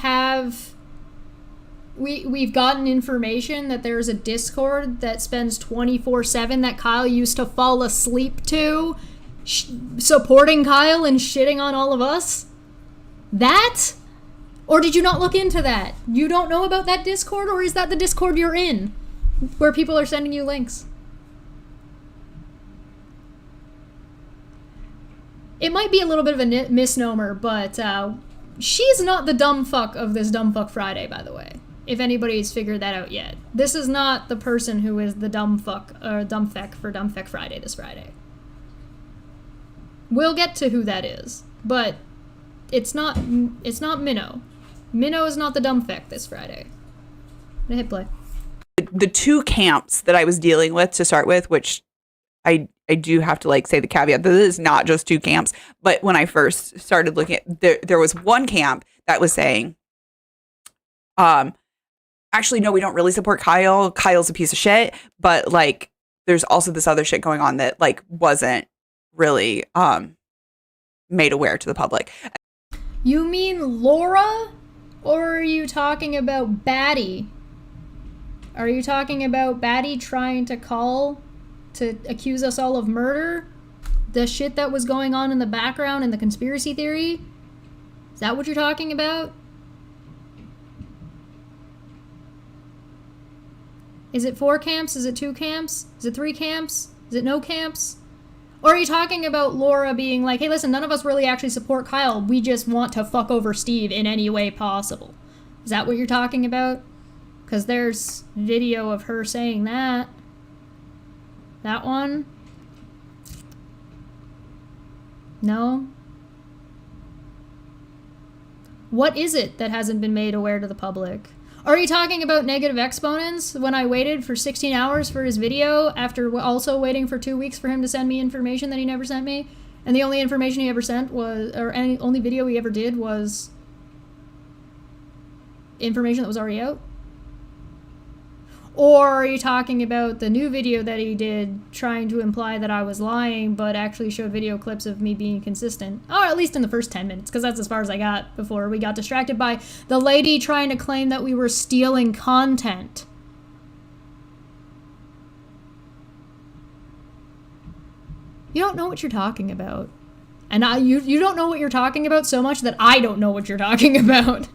gotten information that there's a Discord that spends 24/7 that Kyle used to fall asleep to, supporting Kyle and shitting on all of us? That? Or did you not look into that? You don't know about that Discord, or is that the Discord you're in, where people are sending you links? It might be a little bit of a misnomer, but she's not the dumb fuck of this Dumb Fuck Friday, by the way. If anybody's figured that out yet. This is not the person who is the dumb fuck, or dumb feck for Dumb Feck Friday this Friday. We'll get to who that is, but it's not Minnow. Minnow is not the dumb feck this Friday. I'm gonna hit play. The two camps that I was dealing with to start with, which I do have to like say the caveat, this is not just two camps, but when I first started looking at, there was one camp that was saying, actually, no, we don't really support Kyle. Kyle's a piece of shit, but like, there's also this other shit going on that like wasn't really made aware to the public. You mean Laura? Or are you talking about Batty? Are you talking about Batty trying to accuse us all of murder? The shit that was going on in the background and the conspiracy theory? Is that what you're talking about? Is it 4 camps? Is it 2 camps? Is it 3 camps? Is it no camps? Or are you talking about Laura being like, hey, listen, none of us really actually support Kyle. We just want to fuck over Steve in any way possible. Is that what you're talking about? Because there's video of her saying that. That one? No? What is it that hasn't been made aware to the public? Are you talking about negative exponents when I waited for 16 hours for his video after also waiting for 2 weeks for him to send me information that he never sent me? And the only information he ever sent was, or any only video he ever did was information that was already out? Or are you talking about the new video that he did trying to imply that I was lying, but actually showed video clips of me being consistent? Or at least in the first 10 minutes, because that's as far as I got before we got distracted by the lady trying to claim that we were stealing content. You don't know what you're talking about. And you don't know what you're talking about so much that I don't know what you're talking about.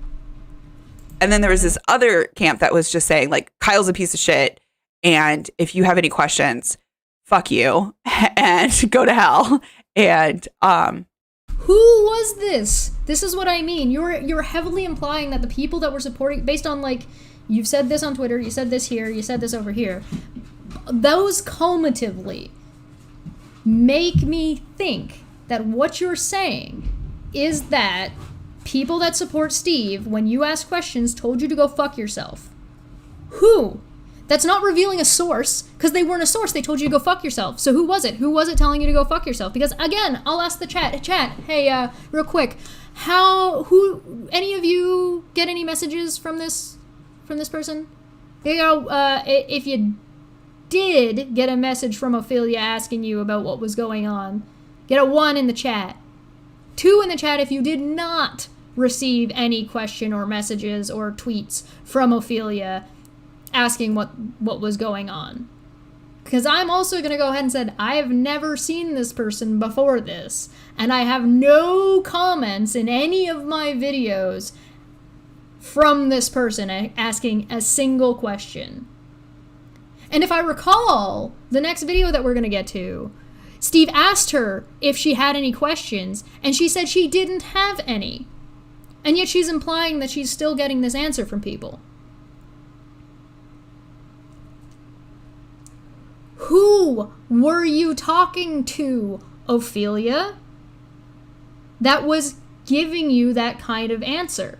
And then there was this other camp that was just saying, like, Kyle's a piece of shit, and if you have any questions, fuck you, and go to hell. And who was this? This is what I mean. You're heavily implying that the people that were supporting, based on, like, you've said this on Twitter, you said this here, you said this over here, those cumulatively make me think that what you're saying is that people that support Steve, when you ask questions, told you to go fuck yourself. Who? That's not revealing a source, because they weren't a source. They told you to go fuck yourself. So who was it? Who was it telling you to go fuck yourself? Because, again, I'll ask the chat. Chat, hey, real quick. Any of you get any messages from this person? If you did get a message from Ophelia asking you about what was going on, get a 1 in the chat. 2 in the chat if you did not receive any question or messages or tweets from Ophelia asking what was going on. Because I'm also going to go ahead and say I have never seen this person before this, and I have no comments in any of my videos from this person asking a single question. And if I recall, the next video that we're going to get to, Steve asked her if she had any questions, and she said she didn't have any. And yet she's implying that she's still getting this answer from people. Who were you talking to, Ophelia, that was giving you that kind of answer?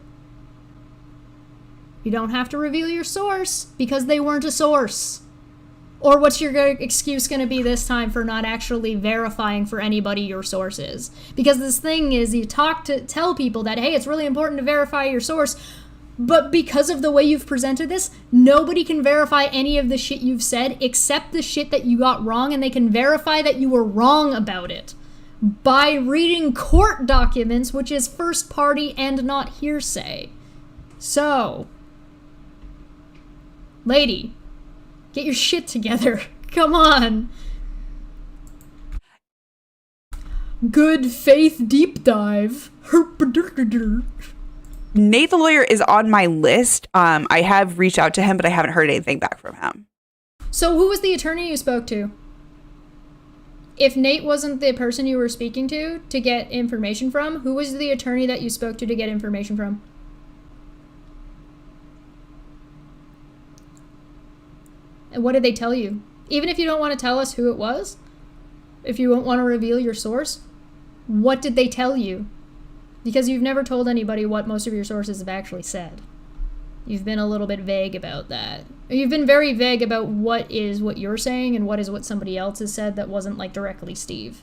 You don't have to reveal your source because they weren't a source. Or what's your excuse going to be this time for not actually verifying for anybody your source is? Because this thing is, you tell people that, hey, it's really important to verify your source, but because of the way you've presented this, nobody can verify any of the shit you've said except the shit that you got wrong, and they can verify that you were wrong about it by reading court documents, which is first party and not hearsay. So, lady, get your shit together. Come on. Good faith deep dive. Nate the lawyer is on my list. I have reached out to him, but I haven't heard anything back from him. So who was the attorney you spoke to? If Nate wasn't the person you were speaking to get information from, who was the attorney that you spoke to get information from? And what did they tell you? Even if you don't want to tell us who it was, if you won't want to reveal your source, what did they tell you? Because you've never told anybody what most of your sources have actually said. You've been a little bit vague about that. You've been very vague about what is what you're saying and what is what somebody else has said that wasn't like directly Steve.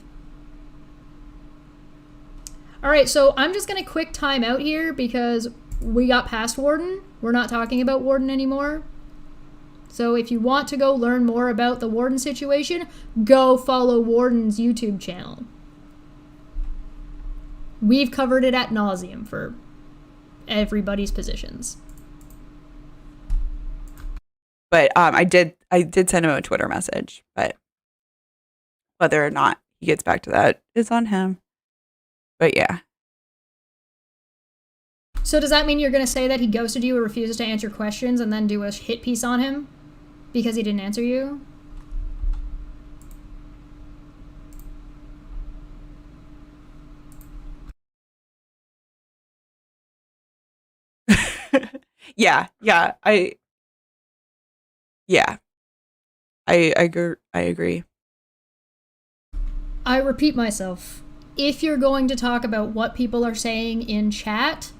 All right, so I'm just going to quick time out here because we got past Warden. We're not talking about Warden anymore. So if you want to go learn more about the Warden situation, go follow Warden's YouTube channel. We've covered it ad nauseum for everybody's positions. But I did send him a Twitter message, but whether or not he gets back to that is on him. But yeah. So does that mean you're going to say that he ghosted you or refuses to answer questions and then do a hit piece on him because he didn't answer you? Yeah. I agree. I repeat myself. If you're going to talk about what people are saying in chat,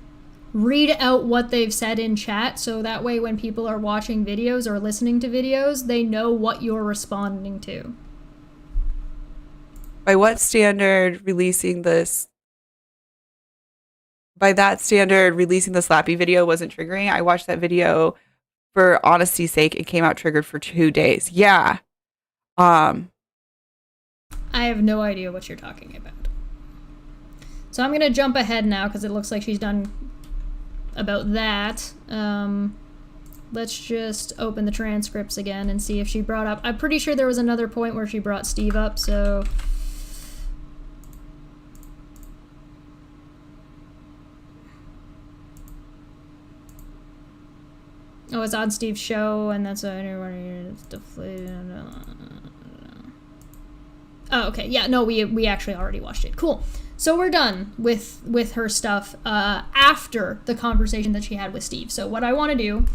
read out what they've said in chat so that way when people are watching videos or listening to videos, they know what you're responding to. By what standard releasing this? By that standard, releasing the Slappy video wasn't triggering. I watched that video for honesty's sake. It came out triggered for 2 days. Yeah. I have no idea what you're talking about. So I'm going to jump ahead now because it looks like she's done about that. Let's just open the transcripts again and see if she brought up... I'm pretty sure there was another point where she brought Steve up, so... Oh, it's on Steve's show, and that's oh, okay. Yeah, no, we actually already watched it. Cool. So we're done with her stuff after the conversation that she had with Steve. So what I want to do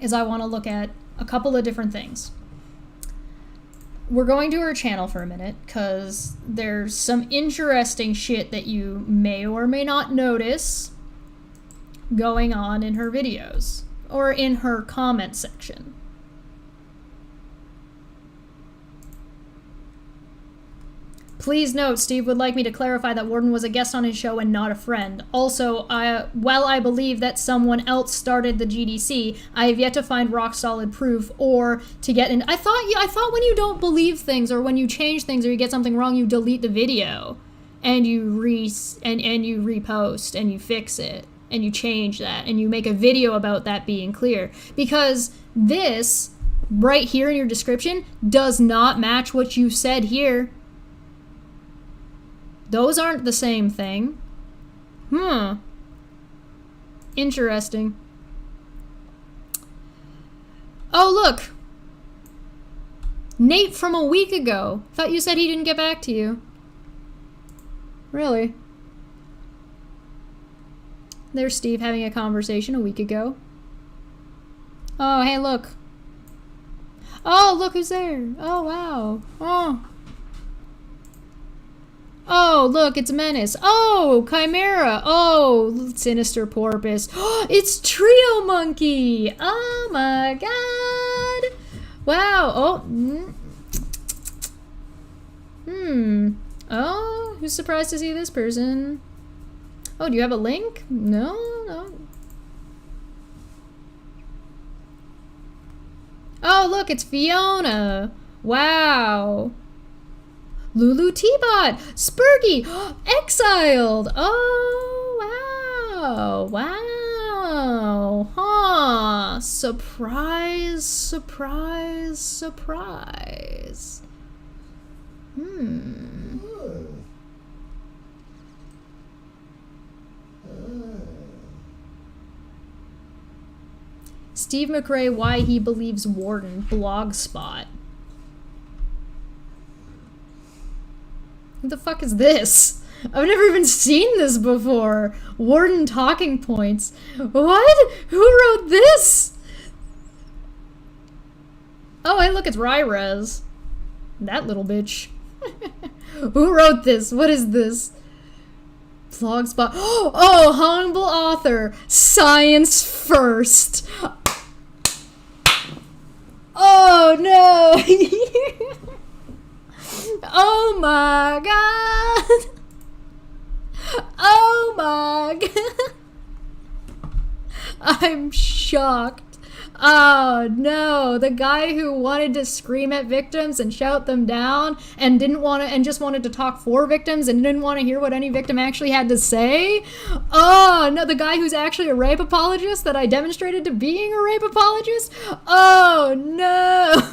is I want to look at a couple of different things. We're going to her channel for a minute, because there's some interesting shit that you may or may not notice going on in her videos. Or in her comment section. Please note, Steve would like me to clarify that Warden was a guest on his show and not a friend. Also, while I believe that someone else started the GDC, I have yet to find rock-solid proof or to get in... I thought when you don't believe things or when you change things or you get something wrong, you delete the video. and you and you repost and you fix it and you change that and you make a video about that being clear, because this right here in your description does not match what you said here. Those aren't the same thing. Interesting. Oh, look. Nate from a week ago. Thought you said he didn't get back to you. Really? There's Steve having a conversation a week ago. Oh, hey, look. Oh, look who's there. Oh, wow. Oh. Oh, look, it's Menace. Oh, Chimera. Oh, Sinister Porpoise. Oh, it's Trio Monkey. Oh my god. Wow. Oh. Oh, who's surprised to see this person? Oh, do you have a link? No. Oh, look, it's Fiona. Wow. Lulu T-Bot, Spurgy, Exiled. Oh, wow. Huh. Surprise. Steve McRae, why he believes Warden, Blogspot. What the fuck is this? I've never even seen this before. Warden talking points. What? Who wrote this? Oh, hey, look, it's Ryrez. That little bitch. Who wrote this? What is this? Blogspot. Oh, humble author. Science first. Oh, no. Oh my god! Oh my god! I'm shocked. Oh no, the guy who wanted to scream at victims and shout them down and didn't want to, and just wanted to talk for victims and didn't want to hear what any victim actually had to say. Oh no, the guy who's actually a rape apologist that I demonstrated to being a rape apologist. Oh no.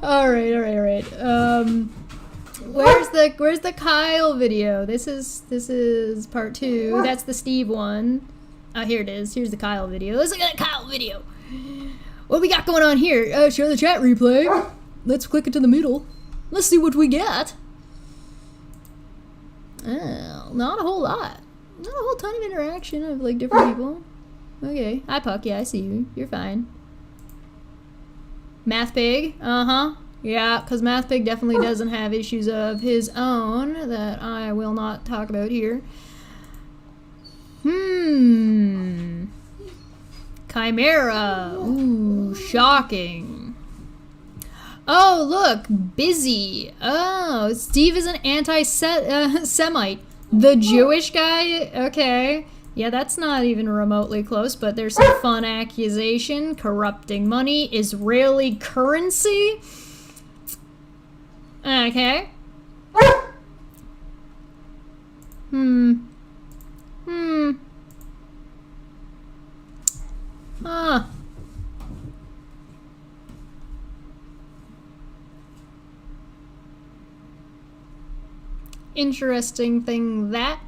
All right. Where's the Kyle video? This is part 2. That's the Steve one. Here it is. Here's the Kyle video. Let's look at that Kyle video. What we got going on here? Share the chat replay. Let's click it to the middle. Let's see what we get. Oh, not a whole lot. Not a whole ton of interaction of like different people. Okay. Hi, Puck. Yeah, I see you. You're fine. Math Pig. Yeah, because Math Pig definitely doesn't have issues of his own that I will not talk about here. Chimera. Ooh, shocking. Oh, look. Busy. Oh, Steve is an anti-Semite. The Jewish guy? Okay. Yeah, that's not even remotely close, but there's some fun accusation. Corrupting money. Israeli currency. Okay. Interesting thing that.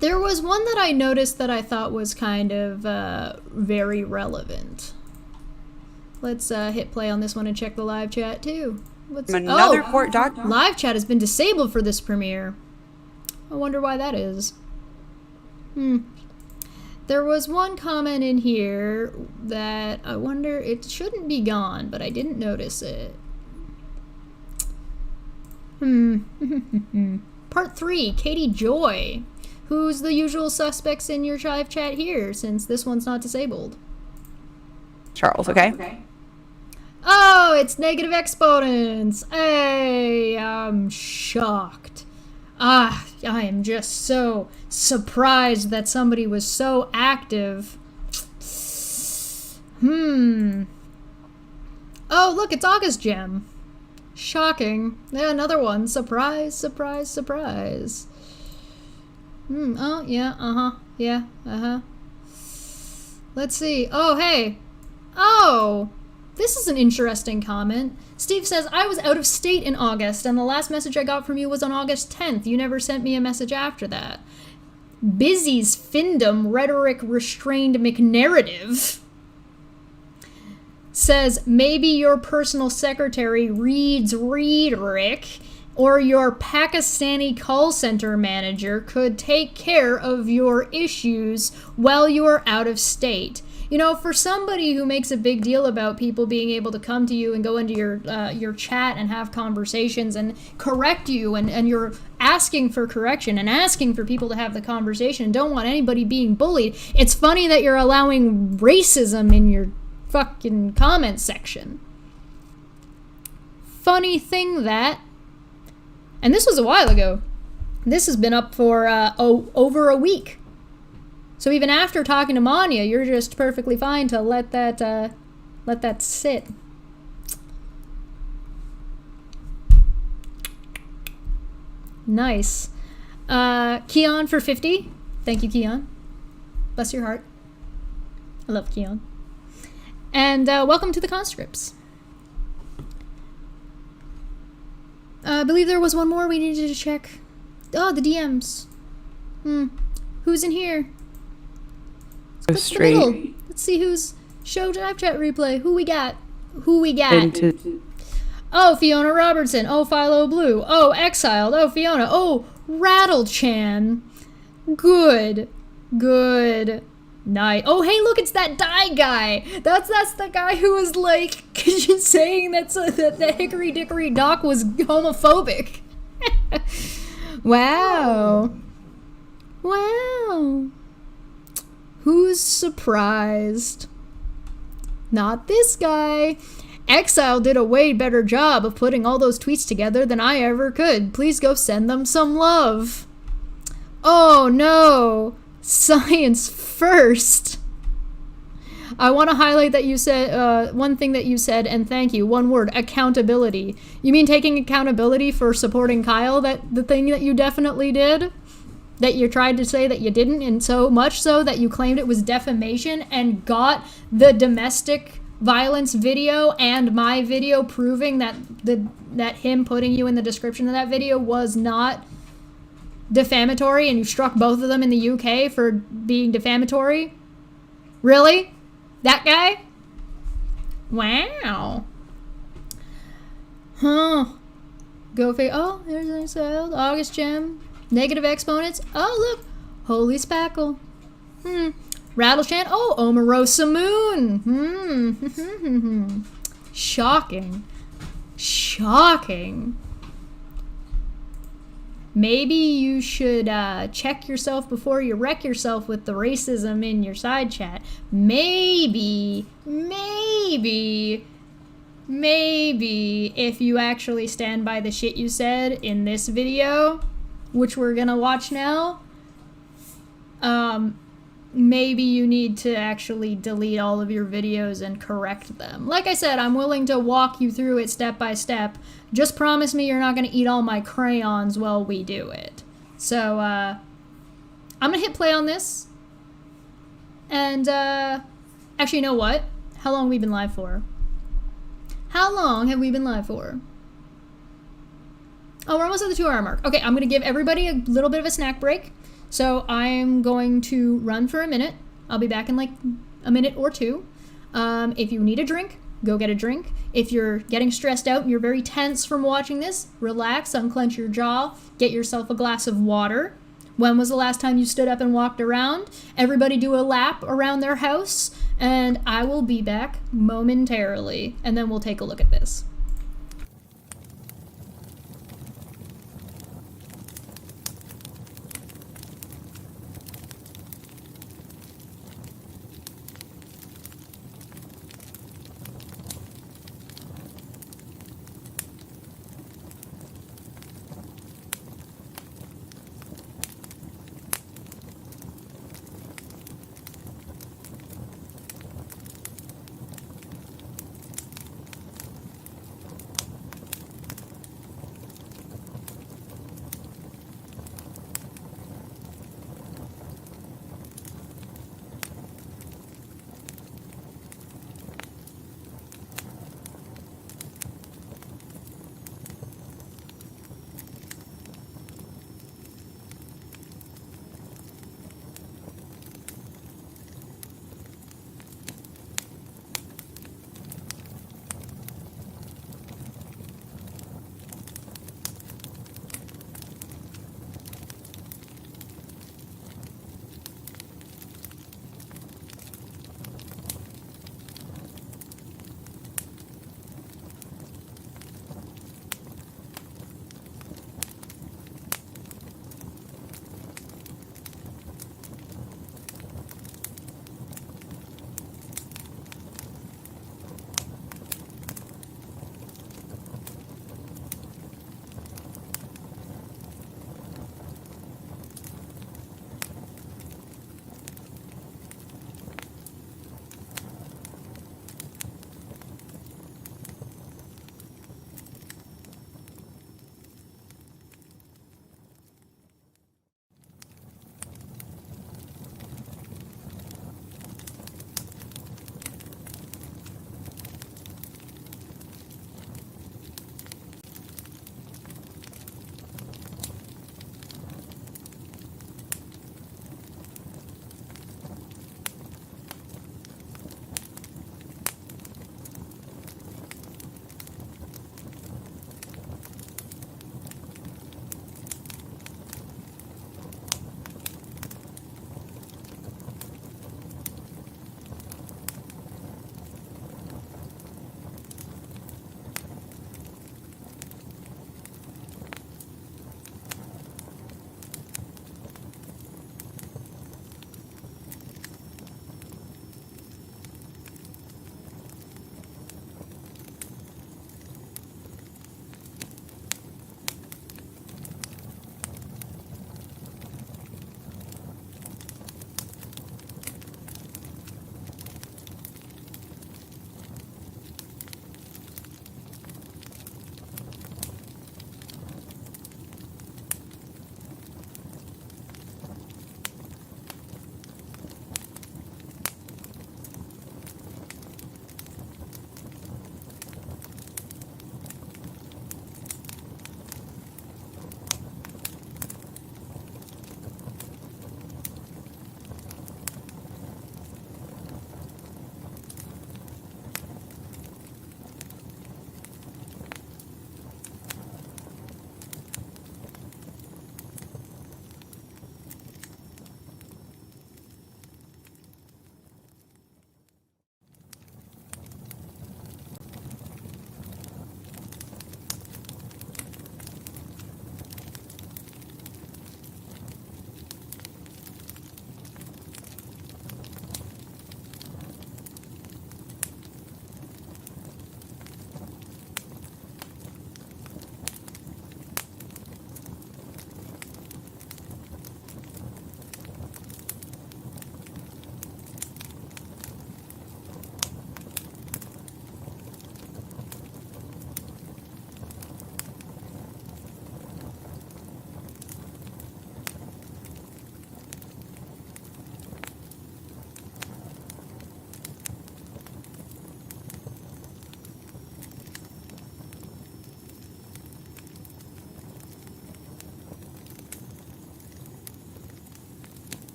There was one that I noticed that I thought was kind of very relevant. Let's hit play on this one and check the live chat too. Another court document. Live chat has been disabled for this premiere. I wonder why that is. There was one comment in here that I wonder, it shouldn't be gone, but I didn't notice it. Part 3, Katie Joy. Who's the usual suspects in your live chat here, since this one's not disabled? Charles, okay? Oh, it's negative exponents. Hey, I'm shocked. I am just so surprised that somebody was so active. Oh, look, it's August Gem. Shocking. Yeah, another one. Surprise, surprise, surprise. Oh, yeah, uh-huh. Yeah, uh-huh. Let's see. Oh, hey. Oh, this is an interesting comment. Steve says, I was out of state in August, and the last message I got from you was on August 10th. You never sent me a message after that. Busy's Findom Rhetoric Restrained McNarrative says, maybe your personal secretary reads rhetoric, or your Pakistani call center manager could take care of your issues while you are out of state. You know, for somebody who makes a big deal about people being able to come to you and go into your chat and have conversations and correct you, and you're asking for correction and asking for people to have the conversation and don't want anybody being bullied, it's funny that you're allowing racism in your fucking comment section. Funny thing that. And this was a while ago. This has been up for over a week. So even after talking to Manya, you're just perfectly fine to let that sit. Nice. Keon for 50. Thank you, Keon. Bless your heart. I love Keon. And welcome to the conscripts. I believe there was one more we needed to check. Oh, the DMs. Who's in here? Let's go to the middle. Let's see who's show live chat replay. Who we got? Oh, Fiona Robertson. Oh, Philo Blue. Oh, Exiled. Oh, Fiona. Oh, Rattlechan. Good. Nice. Oh, hey, look, it's that Die guy. That's the guy who was like saying that the Hickory Dickory Dock was homophobic. Wow. Who's surprised? Not this guy. Exile did a way better job of putting all those tweets together than I ever could. Please go send them some love. Oh no. Science first. I want to highlight that you said one thing that you said, and thank you. One word: accountability. You mean taking accountability for supporting Kyle? That the thing that you definitely did, that you tried to say that you didn't, and so much so that you claimed it was defamation and got the domestic violence video and my video proving that that him putting you in the description of that video was not defamatory, and you struck both of them in the UK for being defamatory? Really? That guy? Wow. Huh. Go Fekk. Oh, there's an Exiled. August Gem. Negative exponents. Oh, look. Holy Spackle. Rattlechan. Oh, Omarosa Moon. Shocking. Maybe you should check yourself before you wreck yourself with the racism in your side chat. Maybe if you actually stand by the shit you said in this video, which we're gonna watch now, maybe you need to actually delete all of your videos and correct them. Like I said, I'm willing to walk you through it step by step. Just promise me you're not going to eat all my crayons while we do it. So, I'm going to hit play on this. And, actually, you know what? How long have we been live for? Oh, we're almost at the 2-hour mark. Okay, I'm going to give everybody a little bit of a snack break. So I'm going to run for a minute. I'll be back in like a minute or two. If you need a drink, go get a drink. If you're getting stressed out and you're very tense from watching this, relax, unclench your jaw, get yourself a glass of water. When was the last time you stood up and walked around? Everybody do a lap around their house, and I will be back momentarily, and then we'll take a look at this.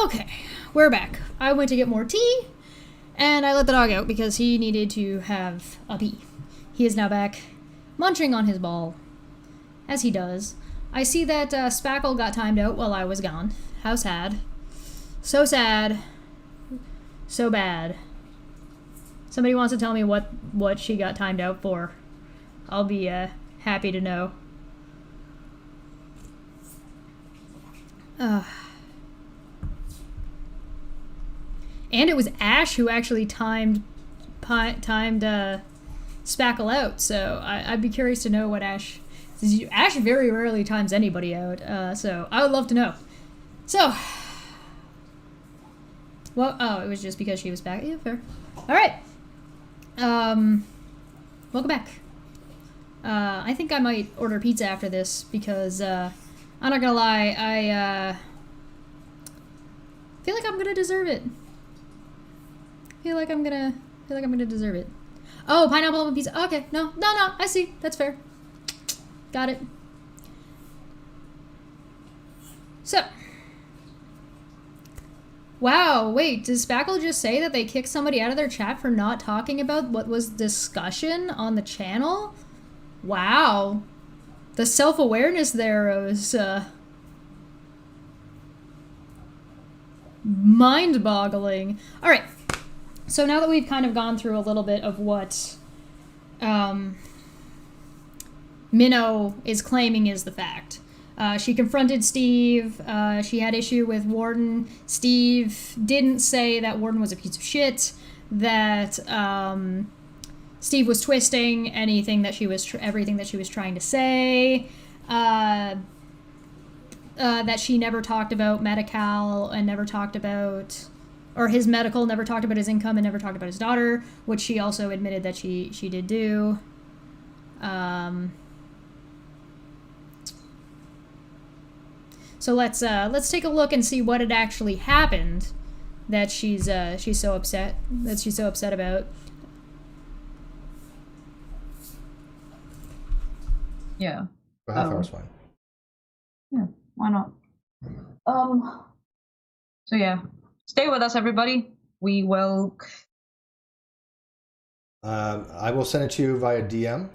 Okay, we're back. I went to get more tea, and I let the dog out because he needed to have a pee. He is now back, munching on his ball, as he does. I see that Spackle got timed out while I was gone. How sad. So sad. So bad. Somebody wants to tell me what she got timed out for. I'll be happy to know. And it was Ash who actually timed Spackle out, so I'd be curious to know what Ash very rarely times anybody out, so I would love to know. So, well, oh, it was just because she was back. Yeah, fair. All right. Welcome back. I think I might order pizza after this because I'm not gonna lie, I feel like I'm gonna deserve it. Feel like I'm gonna deserve it. Oh, pineapple on pizza. Okay, no, I see. That's fair. Got it. So. Wow, wait, did Spackle just say that they kicked somebody out of their chat for not talking about what was discussion on the channel? Wow. The self-awareness there was, mind-boggling. Alright, so now that we've kind of gone through a little bit of what, Minnow is claiming is the fact. She confronted Steve. She had issue with Warden. Steve didn't say that Warden was a piece of shit. That Steve was twisting everything that she was trying to say. That she never talked about Medi-Cal and never talked about, or his medical, never talked about his income and never talked about his daughter, which she also admitted that she did do. So let's take a look and see what had actually happened that she's so upset about. Yeah. A half hour's fine. Yeah, why not? So yeah, stay with us, everybody. We will. I will send it to you via DM.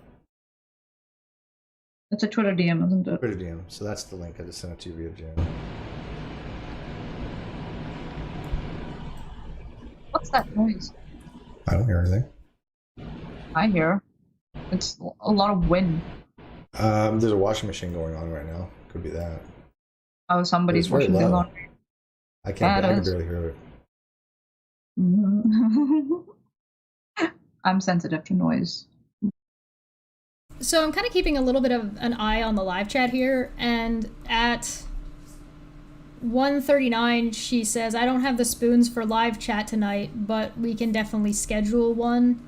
It's a Twitter DM, isn't it? Twitter DM. So that's the link. I just sent it to you via DM. What's that noise? I don't hear anything. I hear. It's a lot of wind. There's a washing machine going on right now. Could be that. Oh, somebody's It's very washing their loud. laundry. I can barely hear it. I'm sensitive to noise. So I'm kind of keeping a little bit of an eye on the live chat here, and at 1:39 she says, I don't have the spoons for live chat tonight, but we can definitely schedule one.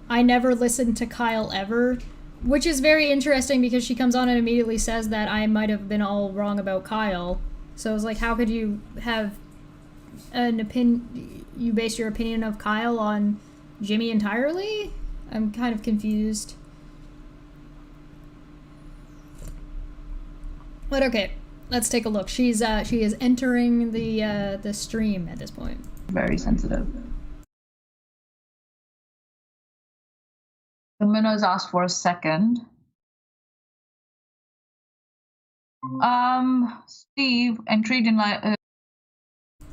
I never listened to Kyle ever, which is very interesting because she comes on and immediately says that I might have been all wrong about Kyle. So I was like, how could you have an opinion, you base your opinion of Kyle on Jimmy entirely? I'm kind of confused. But okay, let's take a look. She is entering the stream at this point. Very sensitive. The Minnows asked for a second. Steve, intrigued in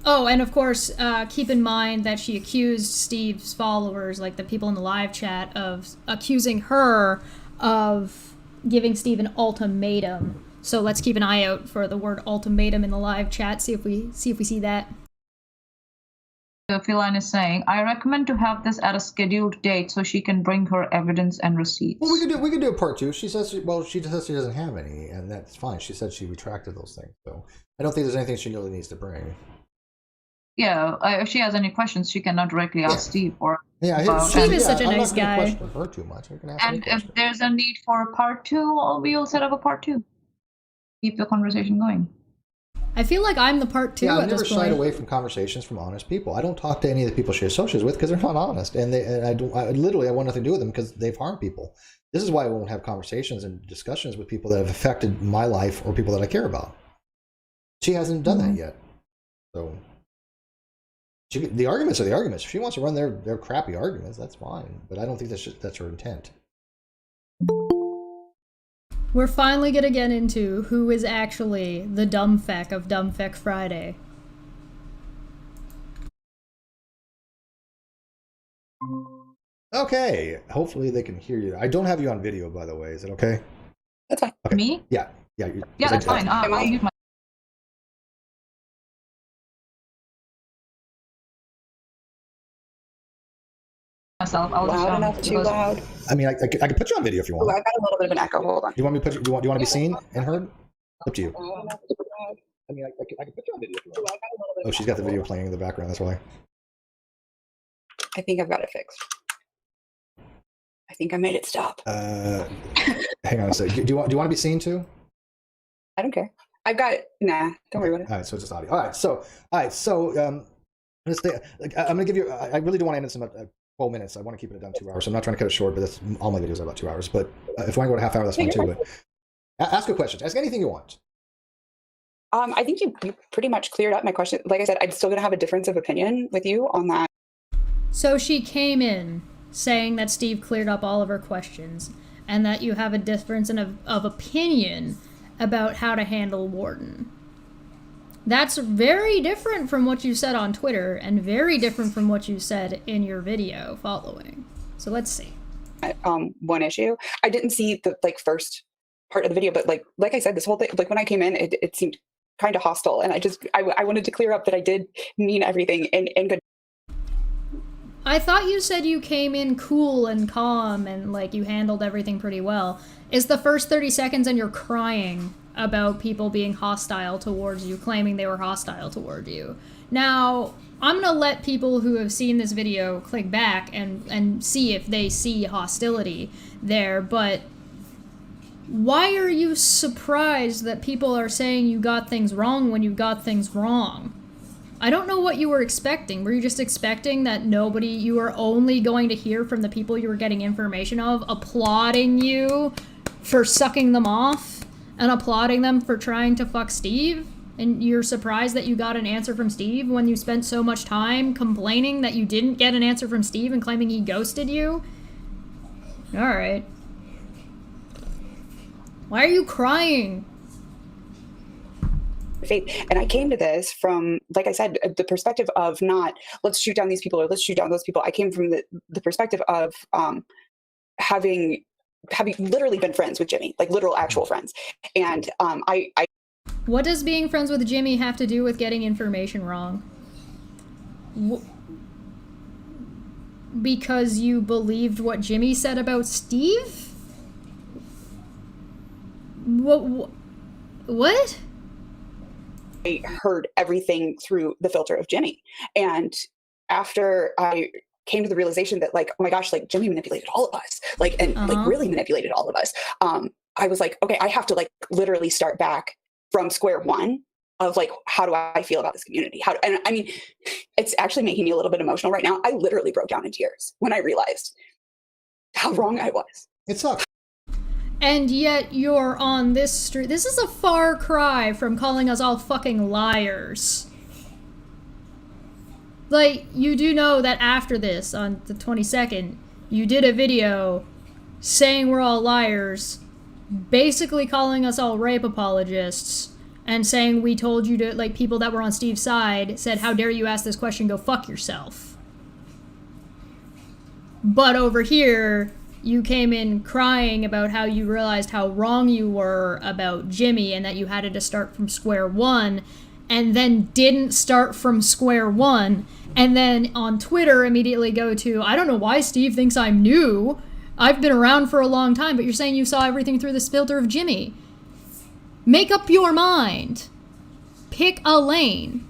Oh, and of course, keep in mind that she accused Steve's followers, like the people in the live chat, of accusing her of giving Steve an ultimatum. So let's keep an eye out for the word ultimatum in the live chat. See if we see that. Feline is saying, I recommend to have this at a scheduled date so she can bring her evidence and receipts. Well, we could do a part 2. She says she says she doesn't have any, and that's fine. She said she retracted those things, so I don't think there's anything she really needs to bring. Yeah, if she has any questions, she can now directly ask Steve. Or Steve is such a nice guy. I'm not going to question her too much. I can ask and if there's a need for a part 2, we'll set up a part 2. Keep the conversation going. I feel like I'm the part 2 Yeah, at I've never this point. shied away from conversations from honest people. I don't talk to any of the people she associates with because they're not honest, and I want nothing to do with them because they've harmed people. This is why I won't have conversations and discussions with people that have affected my life or people that I care about. She hasn't done that yet. So the arguments are the arguments. If she wants to run their crappy arguments, that's fine. But I don't think that's her intent. We're finally gonna get into who is actually the dumb Fekk of Dumb Fekk Friday. Okay. Hopefully they can hear you. I don't have you on video, by the way. Is it okay? That's fine. Okay. Me? Yeah. Yeah. Yeah, that's fine. I'll mute myself. I'll Loud enough, too loud. I mean, I could put you on video if you want. Ooh, I've got a little bit of an echo. Hold on. Do you want me to put? Do you want to be seen and heard? Up to you. I mean, I could put you on video if you want. Oh, she's got the video playing in the background. That's why. I think I've got it fixed. I think I made it stop. Hang on a second. Do you want to be seen too? I don't care. I've got nah. Don't worry about it. All right, so it's just audio. All right, so I'm gonna give you. I really do want to end in some 12 minutes. I want to keep it down 2 hours. So I'm not trying to cut it short, but that's all my videos are about 2 hours. But if you want to go to half hour, that's fine too. But ask a question. Ask anything you want. I think you pretty much cleared up my question. Like I said, I'm still gonna have a difference of opinion with you on that. So she came in saying that Steve cleared up all of her questions and that you have a difference of opinion about how to handle Warden. That's very different from what you said on Twitter and very different from what you said in your video following. So let's see. One issue. I didn't see the first part of the video, but like I said, this whole thing, when I came in, it seemed kind of hostile, and I wanted to clear up that I did mean everything in good. I thought you said you came in cool and calm and you handled everything pretty well. Is the first 30 seconds and you're crying about people being hostile towards you, claiming they were hostile toward you. Now, I'm gonna let people who have seen this video click back and see if they see hostility there, but why are you surprised that people are saying you got things wrong when you got things wrong? I don't know what you were expecting. Were you just expecting that you were only going to hear from the people you were getting information of, applauding you for sucking them off and applauding them for trying to fuck Steve? And you're surprised that you got an answer from Steve when you spent so much time complaining that you didn't get an answer from Steve and claiming he ghosted you? Alright. Why are you crying? FAiTH. And I came to this from, like I said, the perspective of not let's shoot down these people or let's shoot down those people. I came from the perspective of having literally been friends with Jimmy, literal actual friends. And I What does being friends with Jimmy have to do with getting information wrong? Because you believed what Jimmy said about Steve? What? I heard everything through the filter of Jimmy. And after I came to the realization that oh my gosh, Jimmy manipulated all of us, really manipulated all of us. I was like, okay, I have to literally start back from square one of how do I feel about this community? And I mean, it's actually making me a little bit emotional right now. I literally broke down in tears when I realized how wrong I was. It sucks. And yet you're on this street. This is a far cry from calling us all fucking liars. You do know that after this, on the 22nd, you did a video saying we're all liars, basically calling us all rape apologists, and saying we told you to, people that were on Steve's side said, how dare you ask this question, go fuck yourself. But over here, you came in crying about how you realized how wrong you were about Jimmy and that you had to start from square one, and then didn't start from square one, and then on Twitter immediately go to, I don't know why Steve thinks I'm new. I've been around for a long time, but you're saying you saw everything through this filter of Jimmy. Make up your mind. Pick a lane.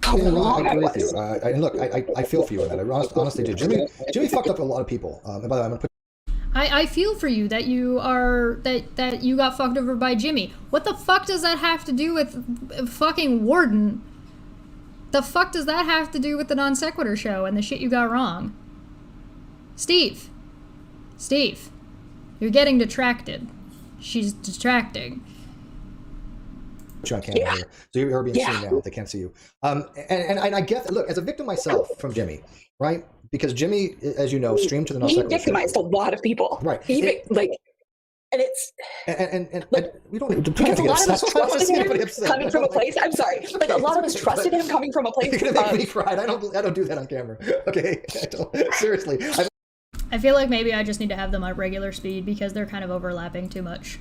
I agree with you. And look, I feel for you in that. I honestly do. Jimmy fucked up a lot of people. And by the way, I'm gonna put. I feel for you that that you got fucked over by Jimmy. What the fuck does that have to do with fucking Warden? The fuck does that have to do with the Non Sequitur show and the shit you got wrong? Steve, you're getting distracted. She's distracting. you on camera here, so you're being seen now. They can't see you. And I get, look, as a victim myself from Jimmy, right? Because Jimmy, as you know, streamed to the He victimized a lot of people. Right. And it's and we don't. because a lot of us trusted him coming from a place. I'm sorry, like a lot of us trusted him coming from a place. You're gonna make me cry. I don't do that on camera. Okay, seriously. I feel like maybe I just need to have them at regular speed because they're kind of overlapping too much.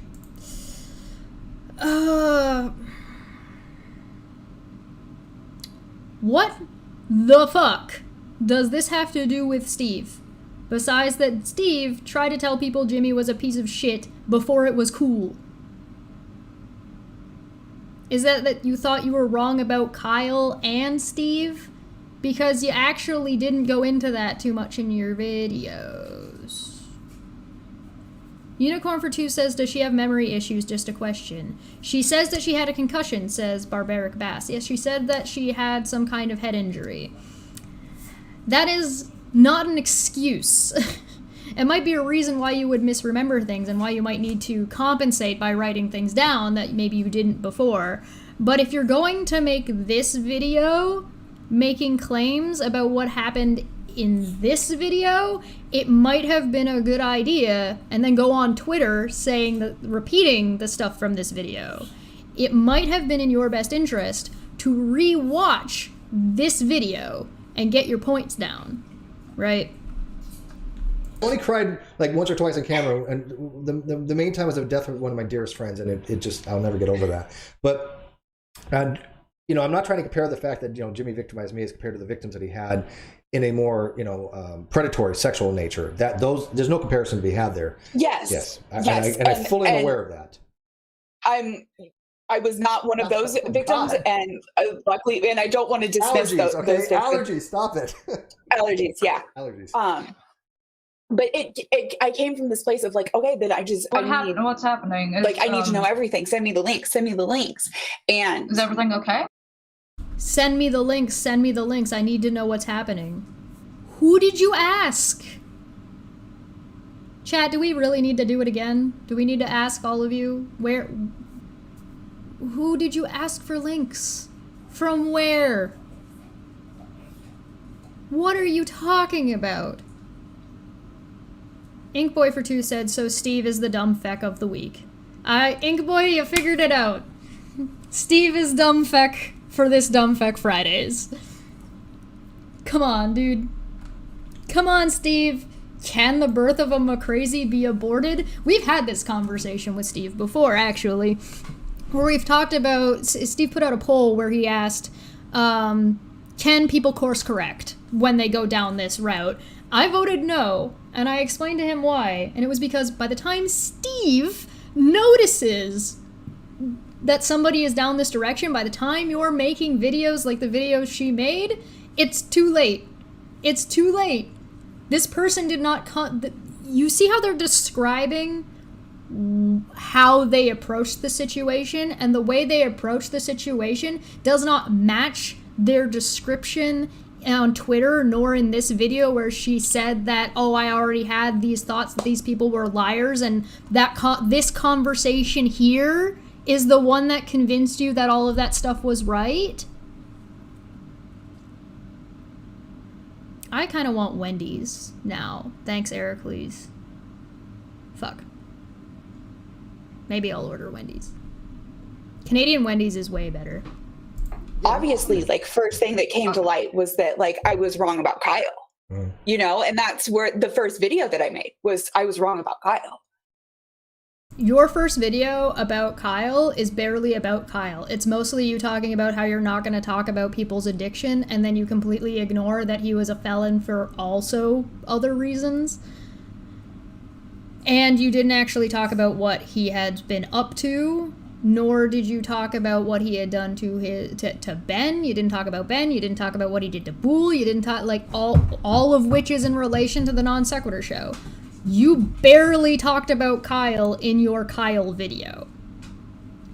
What the fuck does this have to do with Steve? Besides that Steve tried to tell people Jimmy was a piece of shit before it was cool. Is that you thought you were wrong about Kyle and Steve? Because you actually didn't go into that too much in your videos. Unicorn for 2 says, does she have memory issues? Just a question. She says that she had a concussion, says Barbaric Bass. Yes, she said that she had some kind of head injury. That is not an excuse. It might be a reason why you would misremember things and why you might need to compensate by writing things down that maybe you didn't before. But if you're going to make this video making claims about what happened in this video, it might have been a good idea, and then go on Twitter repeating the stuff from this video. It might have been in your best interest to re-watch this video and get your points down. Right. I only cried like once or twice on camera, and the main time was the death of one of my dearest friends, and it just, I'll never get over that. But I'm not trying to compare the fact that Jimmy victimized me as compared to the victims that he had in a more predatory sexual nature. There's no comparison to be had there. Yes. And I'm fully aware of that. I was not one of those victims, and luckily, and I don't want to dismiss those victims. Allergies, stop it. Allergies, yeah. Allergies. But I came from this place of like, okay, then what happened? What's happening? I need to know everything. Send me the links. And is everything okay? Send me the links. Send me the links. I need to know what's happening. Who did you ask? Chat, do we really need to do it again? Do we need to ask all of you? Who did you ask for links? From where? What are you talking about? Inkboy for 2 said, so Steve is the dumb feck of the week. Inkboy, you figured it out. Steve is dumb feck for this dumb feck Fridays. Come on, dude. Come on, Steve. Can the birth of a McCrazy be aborted? We've had this conversation with Steve before, actually, where we've talked about, Steve put out a poll where he asked, can people course correct when they go down this route? I voted no, and I explained to him why, and it was because by the time Steve notices that somebody is down this direction, by the time you're making videos like the videos she made, it's too late. It's too late. This person did not you see how they're describing how they approached the situation, and the way they approached the situation does not match their description on Twitter, nor in this video where she said that, oh, I already had these thoughts that these people were liars, and that this conversation here is the one that convinced you that all of that stuff was right. I kind of want Wendy's now. Thanks, Ericles. Fuck. Maybe I'll order Wendy's. Canadian Wendy's is way better. Obviously, like, first thing that came to light was that, like, I was wrong about Kyle. And that's where the first video that I made was I was wrong about Kyle. Your first video about Kyle is barely about Kyle. It's mostly you talking about how you're not going to talk about people's addiction, and then you completely ignore that he was a felon for also other reasons. And you didn't actually talk about what he had been up to, nor did you talk about what he had done to Ben. You didn't talk about Ben. You didn't talk about what he did to Boole. You didn't talk, like, all of which is in relation to the Non Sequitur show. You barely talked about Kyle in your Kyle video.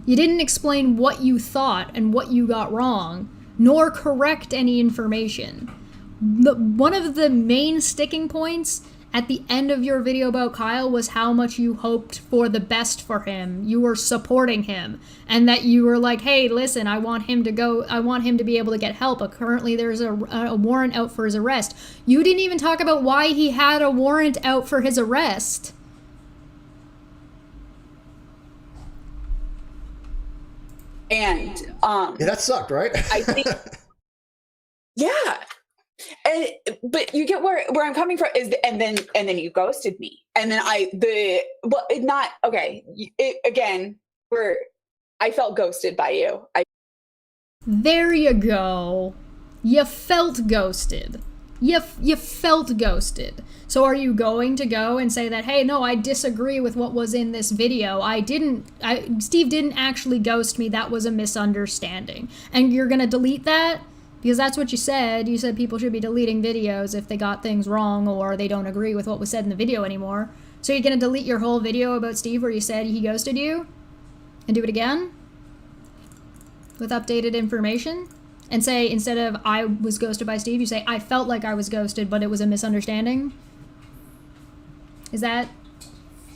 You didn't explain what you thought and what you got wrong, nor correct any information. One of the main sticking points at the end of your video about Kyle was how much you hoped for the best for him. You were supporting him, and that you were like, hey, listen, I want him to be able to get help, but currently there's a warrant out for his arrest. You didn't even talk about why he had a warrant out for his arrest. And Yeah, that sucked, right? I think, yeah. But you get where I'm coming from is, and then you ghosted me, and then I felt ghosted by you. There you go. You felt ghosted. You felt ghosted. So are you going to go and say that, hey, no, I disagree with what was in this video. Steve didn't actually ghost me. That was a misunderstanding. And you're going to delete that? Because that's what you said. You said people should be deleting videos if they got things wrong or they don't agree with what was said in the video anymore. So you're going to delete your whole video about Steve where you said he ghosted you? And do it again? With updated information? And say, instead of I was ghosted by Steve, you say I felt like I was ghosted, but it was a misunderstanding? Is that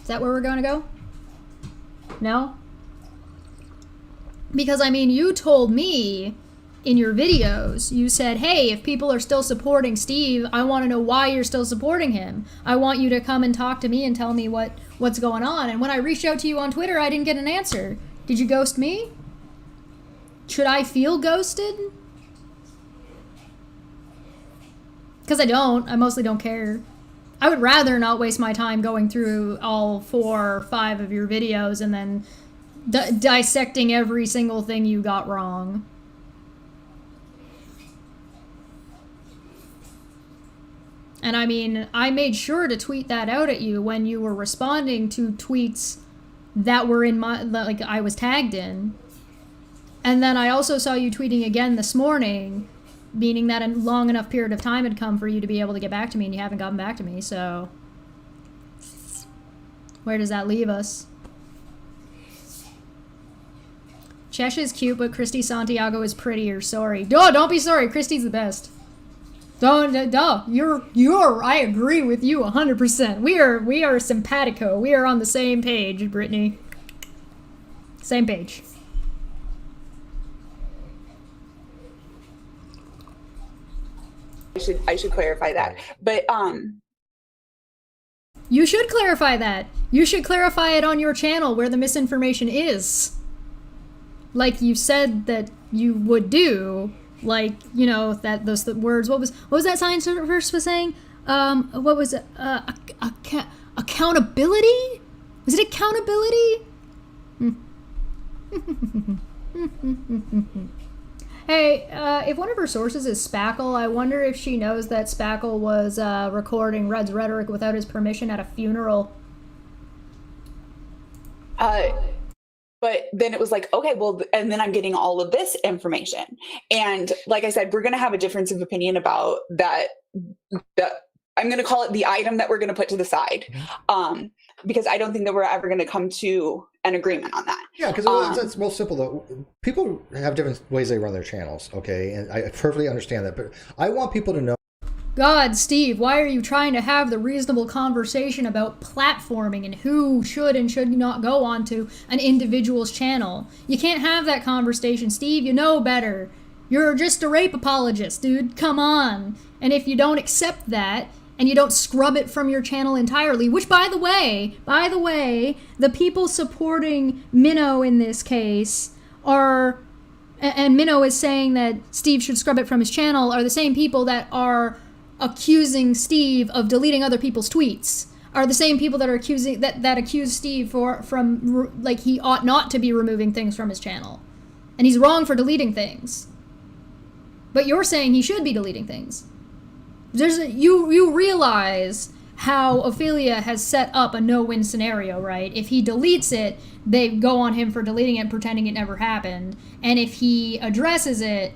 where we're going to go? No? Because, I mean, you told me in your videos, you said, hey, if people are still supporting Steve, I want to know why you're still supporting him. I want you to come and talk to me and tell me what's going on. And when I reached out to you on Twitter, I didn't get an answer. Did you ghost me? Should I feel ghosted? Because I don't. I mostly don't care. I would rather not waste my time going through all 4 or 5 of your videos and then dissecting every single thing you got wrong. And I mean, I made sure to tweet that out at you when you were responding to tweets that were in I was tagged in. And then I also saw you tweeting again this morning, meaning that a long enough period of time had come for you to be able to get back to me, and you haven't gotten back to me, so where does that leave us? Chesh is cute, but Christy Santiago is prettier. Sorry. Don't be sorry. Christy's the best. I agree with you 100%. We are simpatico. We are on the same page, Brittany. Same page. I should clarify that. But you should clarify that. You should clarify it on your channel where the misinformation is. Like you said that you would do. Like, you know, that those words. What was that science verse was saying? What was it? Accountability? Was it accountability? Hey, if one of her sources is Spackle, I wonder if she knows that Spackle was recording Red's rhetoric without his permission at a funeral. But then it was like, okay, well, and then I'm getting all of this information. And like I said, we're going to have a difference of opinion about that. I'm going to call it the item that we're going to put to the side. Because I don't think that we're ever going to come to an agreement on that. Yeah, because it's most simple though. People have different ways they run their channels, okay? And I perfectly understand that. But I want people to know. God, Steve, why are you trying to have the reasonable conversation about platforming and who should and should not go onto an individual's channel? You can't have that conversation, Steve. You know better. You're just a rape apologist, dude. Come on. And if you don't accept that, and you don't scrub it from your channel entirely, which, by the way, the people supporting Minnow in this case are, and Minnow is saying that Steve should scrub it from his channel, are the same people that are accusing Steve of deleting other people's tweets, are the same people that are accusing that accuse Steve from like he ought not to be removing things from his channel, and he's wrong for deleting things. But you're saying he should be deleting things. You realize how Ophelia has set up a no-win scenario, right? If he deletes it, they go on him for deleting it, pretending it never happened, and if he addresses it,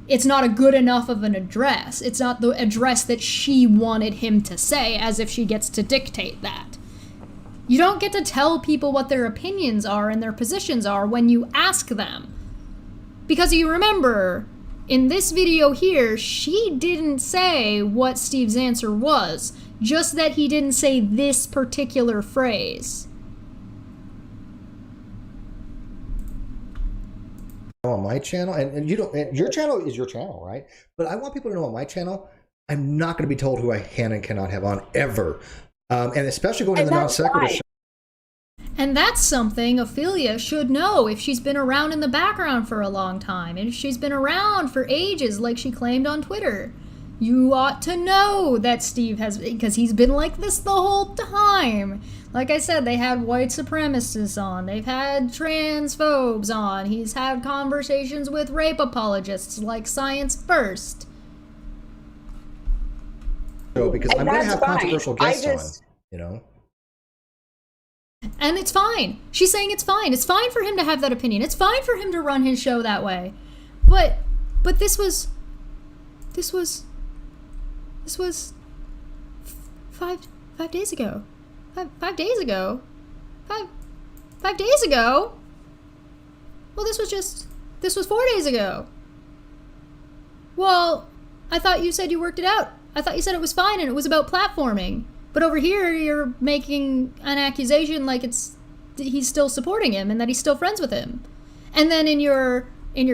it's not a good enough of an address. It's not the address that she wanted him to say, as if she gets to dictate that. You don't get to tell people what their opinions are and their positions are when you ask them. Because you remember, in this video here, she didn't say what Steve's answer was. just that he didn't say this particular phrase. On my channel, and you don't, and your channel is your channel, right? But I want people to know on my channel, I'm not going to be told who I can and cannot have on ever, and especially going to the non sequitur show. And that's something Ophelia should know if she's been around in the background for a long time, and if she's been around for ages like she claimed on Twitter. You ought to know that Steve has, because he's been like this the whole time. Like I said, they had white supremacists on, they've had transphobes on, he's had conversations with rape apologists like Science First. So, because And I'm going to that's have fine. controversial guests on, you know? And it's fine. She's saying it's fine. It's fine for him to have that opinion. It's fine for him to run his show that way. But this was 5 days ago. 5 days ago. 5 days ago. Well, this was 4 days ago. Well, I thought you said you worked it out. I thought you said it was fine and it was about platforming. But over here, you're making an accusation like he's still supporting him and that he's still friends with him. And then in your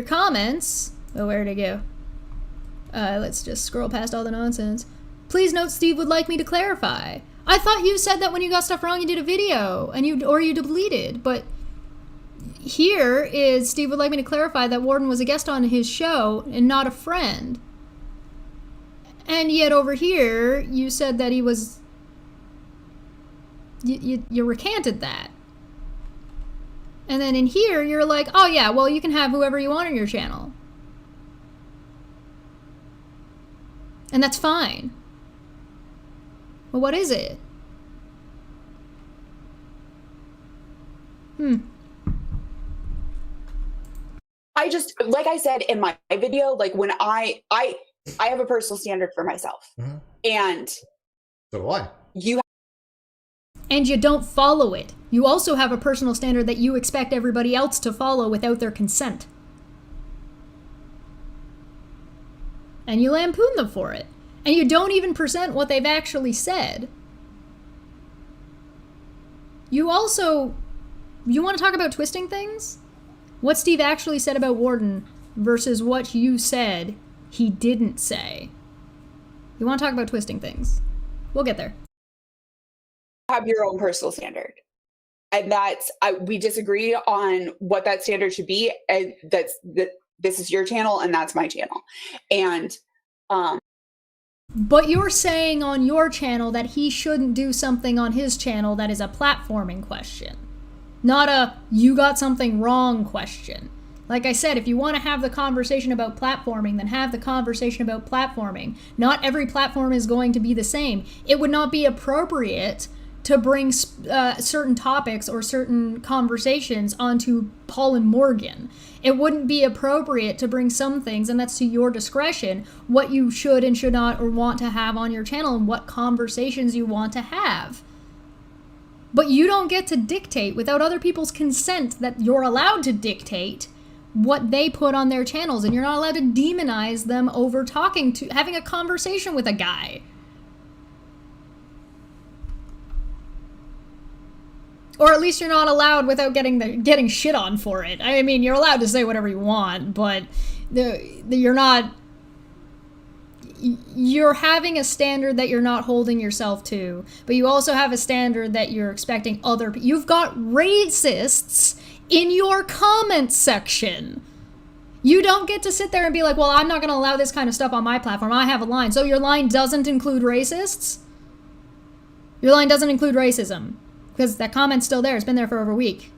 comments, oh, where'd it go? Let's just scroll past all the nonsense. Please note, Steve would like me to clarify. I thought you said that when you got stuff wrong, you did a video and you deleted. But here is Steve would like me to clarify that Warden was a guest on his show and not a friend. And yet over here, you said that he was. You recanted that. And then in here, you're like, oh yeah, well, you can have whoever you want on your channel. And that's fine. Well, what is it? I just, like I said in my video, like when I have a personal standard for myself. Mm-hmm. And So do I. And you don't follow it. You also have a personal standard that you expect everybody else to follow without their consent. And you lampoon them for it. And you don't even present what they've actually said. You want to talk about twisting things? What Steve actually said about Warden versus what you said he didn't say. You want to talk about twisting things? We'll get there. Have your own personal standard. And we disagree on what that standard should be. And this is your channel and that's my channel. And, but you're saying on your channel that he shouldn't do something on his channel that is a platforming question. Not a, you got something wrong question. Like I said, if you want to have the conversation about platforming, then have the conversation about platforming. Not every platform is going to be the same. It would not be appropriate to bring certain topics or certain conversations onto Paul and Morgan. It wouldn't be appropriate to bring some things, and that's to your discretion, what you should and should not or want to have on your channel and what conversations you want to have. But you don't get to dictate without other people's consent that you're allowed to dictate what they put on their channels, and you're not allowed to demonize them over having a conversation with a guy. Or at least you're not allowed without getting shit on for it. I mean, you're allowed to say whatever you want, but you're not. You're having a standard that you're not holding yourself to, but you also have a standard that you're expecting other people. You've got racists in your comment section. You don't get to sit there and be like, well, I'm not going to allow this kind of stuff on my platform. I have a line. So your line doesn't include racists? Your line doesn't include racism. Because that comment's still there. It's been there for over a week.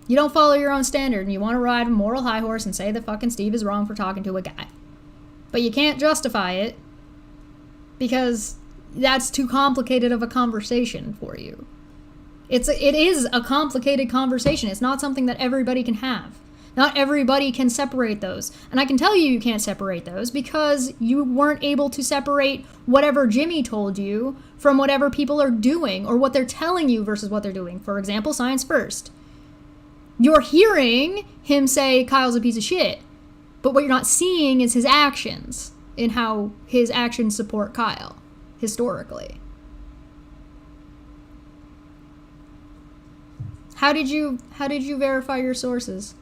You don't follow your own standard, and you want to ride a moral high horse and say that fucking Steve is wrong for talking to a guy. But you can't justify it because that's too complicated of a conversation for you. It is a complicated conversation. It's not something that everybody can have. Not everybody can separate those. And I can tell you can't separate those because you weren't able to separate whatever Jimmy told you from whatever people are doing or what they're telling you versus what they're doing. For example, Science First. You're hearing him say Kyle's a piece of shit. But what you're not seeing is his actions, in how his actions support Kyle, historically. How did you verify your sources?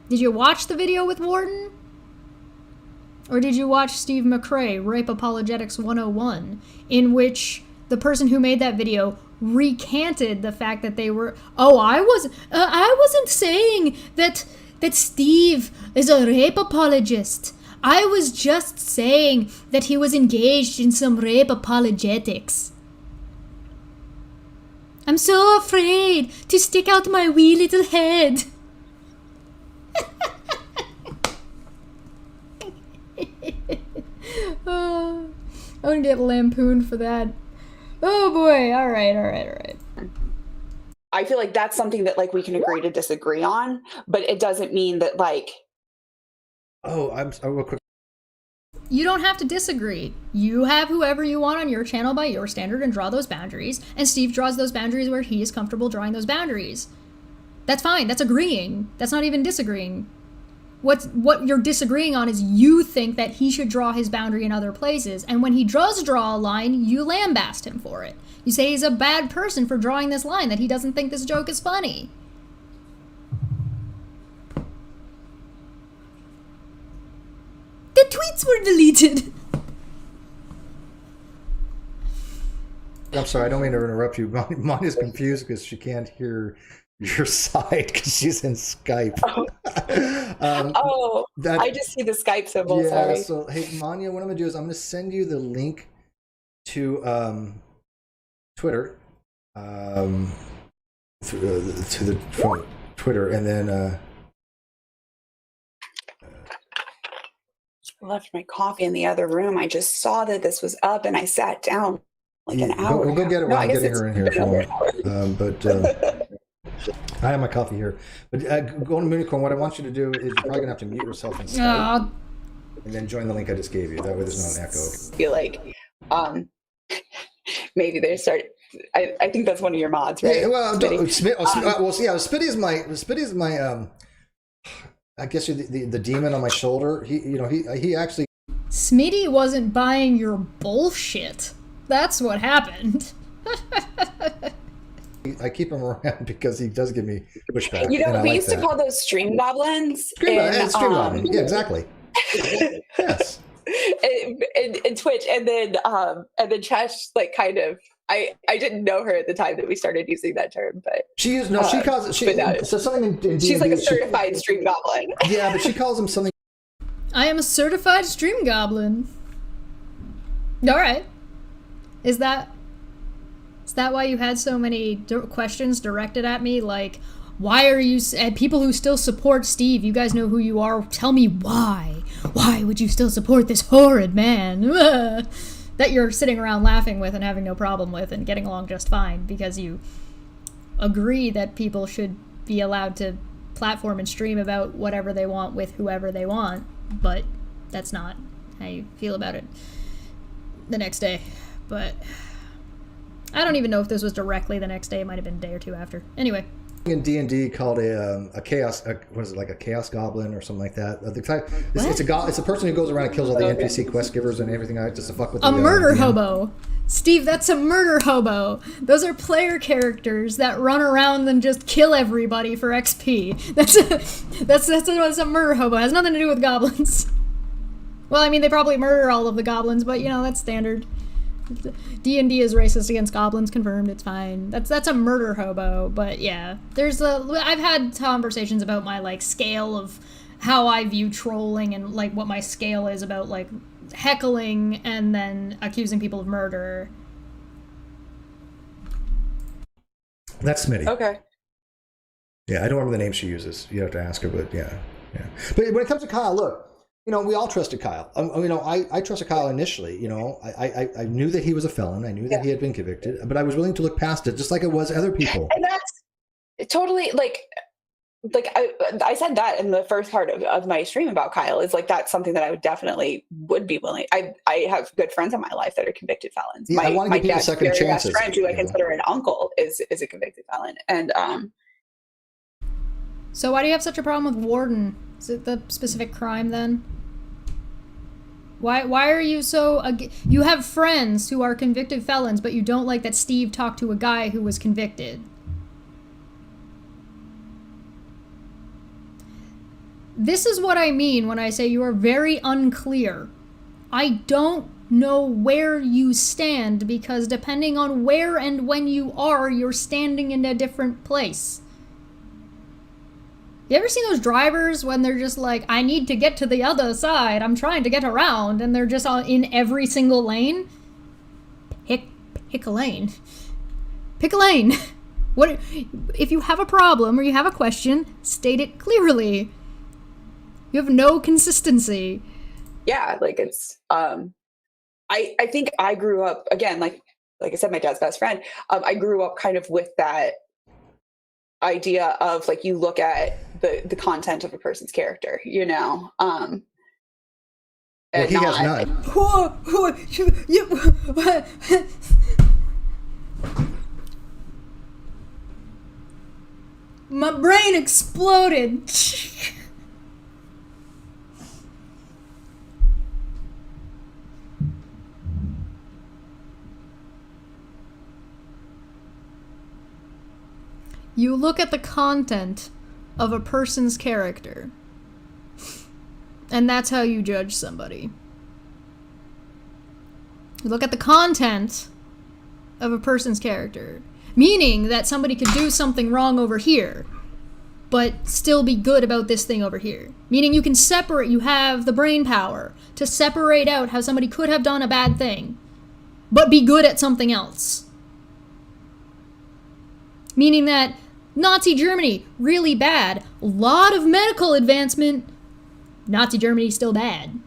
Did you watch the video with Warden? Or did you watch Steve McRae, Rape Apologetics 101, in which the person who made that video recanted the fact that they were, I wasn't saying that Steve is a rape apologist. I was just saying that he was engaged in some rape apologetics. I'm so afraid to stick out my wee little head. Oh, I'm gonna get lampooned for that. Oh boy, all right. I feel like that's something that like we can agree to disagree on, but it doesn't mean that like. Real quick. You don't have to disagree. You have whoever you want on your channel by your standard and draw those boundaries, and Steve draws those boundaries where he is comfortable drawing those boundaries. That's fine. That's agreeing. That's not even disagreeing. What you're disagreeing on is you think that he should draw his boundary in other places, and when he does draw a line, you lambast him for it. You say he's a bad person for drawing this line, that he doesn't think this joke is funny. The tweets were deleted. I'm sorry, I don't mean to interrupt you. Monya's confused because she can't hear your side because she's in Skype. I just see the Skype symbol. Yeah, sorry. so hey, Monya, what I'm gonna do is I'm gonna send you the link to Twitter, from Twitter, and then I left my coffee in the other room. I just saw that this was up, and I sat down like an hour. We'll go get it while I'm getting her in here if you want. But I have my coffee here. But going to Moonicorn, what I want you to do is you're probably gonna have to mute yourself in Skype, and then join the link I just gave you. That way, there's not an echo. I feel like maybe they start. I think that's one of your mods, right? Yeah, well, Spitty is my I guess you're the demon on my shoulder. He actually. Smitty wasn't buying your bullshit. That's what happened. I keep him around because he does give me pushback. We used to call those stream goblins. Stream goblin. Yeah, exactly. Yes. In Twitch, and then Chesh, like, kind of. I didn't know her at the time that we started using that term, but she calls it so something in D&D, she's like a certified stream goblin. Yeah, but she calls him something. I am a certified stream goblin. All right. Is that why you had so many questions directed at me? Like, why are you people who still support Steve? You guys know who you are. Tell me why. Why would you still support this horrid man? That you're sitting around laughing with and having no problem with and getting along just fine because you agree that people should be allowed to platform and stream about whatever they want with whoever they want, but that's not how you feel about it the next day. But I don't even know if this was directly the next day. It might have been a day or two after. Anyway. In D&D called a chaos, what is it, like a chaos goblin or something like that? It's a person who goes around and kills all the NPC quest givers and everything just to fuck with a murder hobo. Steve, that's a murder hobo. Those are player characters that run around and just kill everybody for XP. That's a murder hobo. It has nothing to do with goblins. Well, I mean, they probably murder all of the goblins, but that's standard. D&D is racist against goblins, confirmed. It's fine. That's a murder hobo. But yeah, I've had conversations about my scale of how I view trolling and what my scale is about heckling and then accusing people of murder. That's Smitty. Okay. Yeah, I don't remember the name she uses. You have to ask her, but yeah. But when it comes to Kyle, look. We all trusted Kyle. I trusted Kyle initially. I knew that he was a felon. I knew that he had been convicted, but I was willing to look past it, just like it was other people. And that's totally I said that in the first part of my stream about Kyle is that's something that I would be willing. I have good friends in my life that are convicted felons. Yeah, I want to give people second chances. My best friend, who I consider an uncle, is a convicted felon. And so why do you have such a problem with Warden? Is it the specific crime then? Why are you so... You have friends who are convicted felons, but you don't like that Steve talked to a guy who was convicted. This is what I mean when I say you are very unclear. I don't know where you stand, because depending on where and when you are, you're standing in a different place. You ever seen those drivers when they're just like, I need to get to the other side, I'm trying to get around, and they're just all in every single lane? Pick a lane. Pick a lane. What if you have a problem or you have a question, state it clearly. You have no consistency. Yeah, like it's I think I grew up, again, like I said, my dad's best friend. I grew up kind of with that idea of like, you look at the content of a person's character, you know. Well, he has none. My brain exploded. You look at the content of a person's character, and that's how you judge somebody. You look at the content of a person's character, meaning that somebody could do something wrong over here, but still be good about this thing over here. Meaning you can separate, you have the brain power to separate out how somebody could have done a bad thing, but be good at something else. Meaning that Nazi Germany, really bad. A lot of medical advancement, Nazi Germany still bad.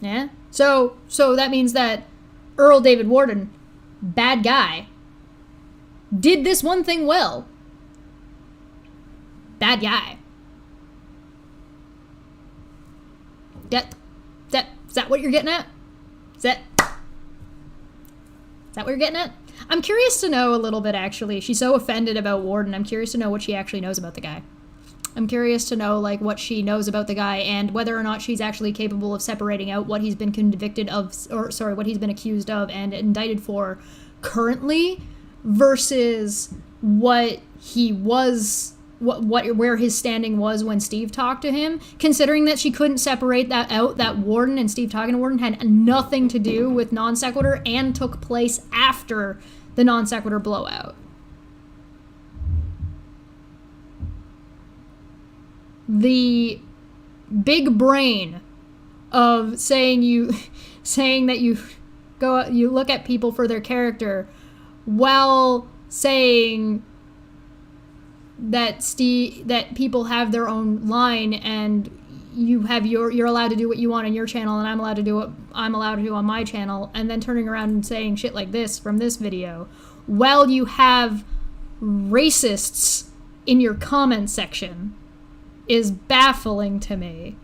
Yeah? So that means that Earl David Warden, bad guy, did this one thing well. Bad guy. Is that what you're getting at? Is that what you're getting at? I'm curious to know a little bit, actually. She's so offended about Warden. I'm curious to know what she actually knows about the guy. I'm curious to know, like, what she knows about the guy and whether or not she's actually capable of separating out what he's been convicted of, what he's been accused of and indicted for currently versus what he was, where his standing was when Steve talked to him, considering that she couldn't separate that out, that Warden and Steve talking to Warden had nothing to do with non sequitur and took place after the non sequitur blowout. The big brain of saying that you look at people for their character while saying that people have their own line and you're allowed to do what you want on your channel and I'm allowed to do what I'm allowed to do on my channel, and then turning around and saying shit like this from this video while you have racists in your comment section is baffling to me.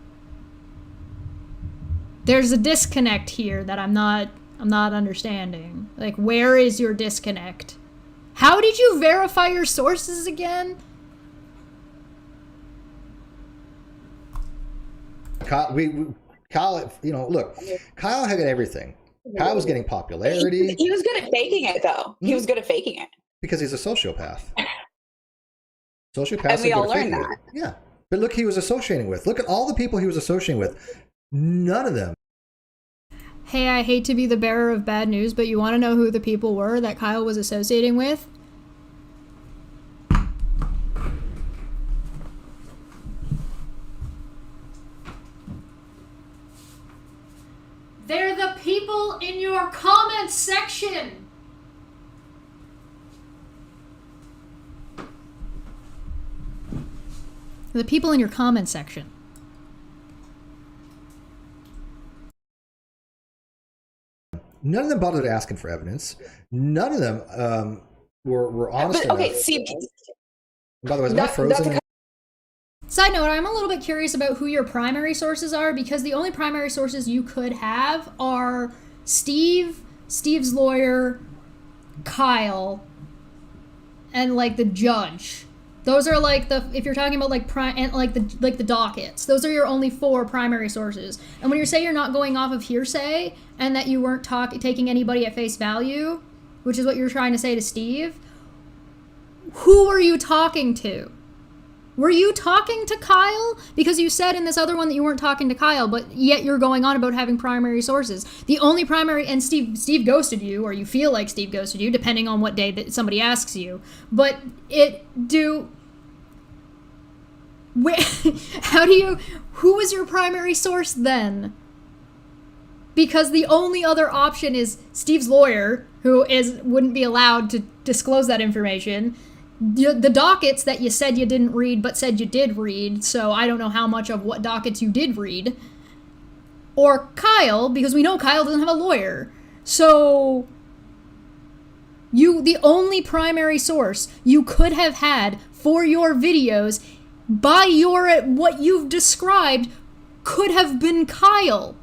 There's a disconnect here that I'm not understanding. Like, where is your disconnect? How did you verify your sources again? Kyle, look, Kyle had everything. Kyle was getting popularity. He was good at faking it, though. He was good at faking it. Because he's a sociopath. Sociopaths and we are all good at learned faking that. it. Yeah. But look, he was associating with. Look at all the people he was associating with. None of them. Hey, I hate to be the bearer of bad news, but you want to know who the people were that Kyle was associating with? They're the people in your comments section. The people in your comment section. None of them bothered asking for evidence. None of them were honest enough. Okay, see, by the way, is that frozen? Side note, I'm a little bit curious about who your primary sources are, because the only primary sources you could have are Steve's lawyer, Kyle, and like the judge. Those are like if you're talking about like the dockets, those are your only 4 primary sources. And when you say you're not going off of hearsay and that you weren't taking anybody at face value, which is what you're trying to say to Steve, who were you talking to? Were you talking to Kyle? Because you said in this other one that you weren't talking to Kyle, but yet you're going on about having primary sources. The only primary, and Steve ghosted you, or you feel like Steve ghosted you, depending on what day that somebody asks you. But who was your primary source then? Because the only other option is Steve's lawyer, who wouldn't be allowed to disclose that information. The dockets that you said you didn't read but said you did read, so I don't know how much of what dockets you did read. Or Kyle, because we know Kyle doesn't have a lawyer. So the only primary source you could have had for your videos by what you've described could have been Kyle.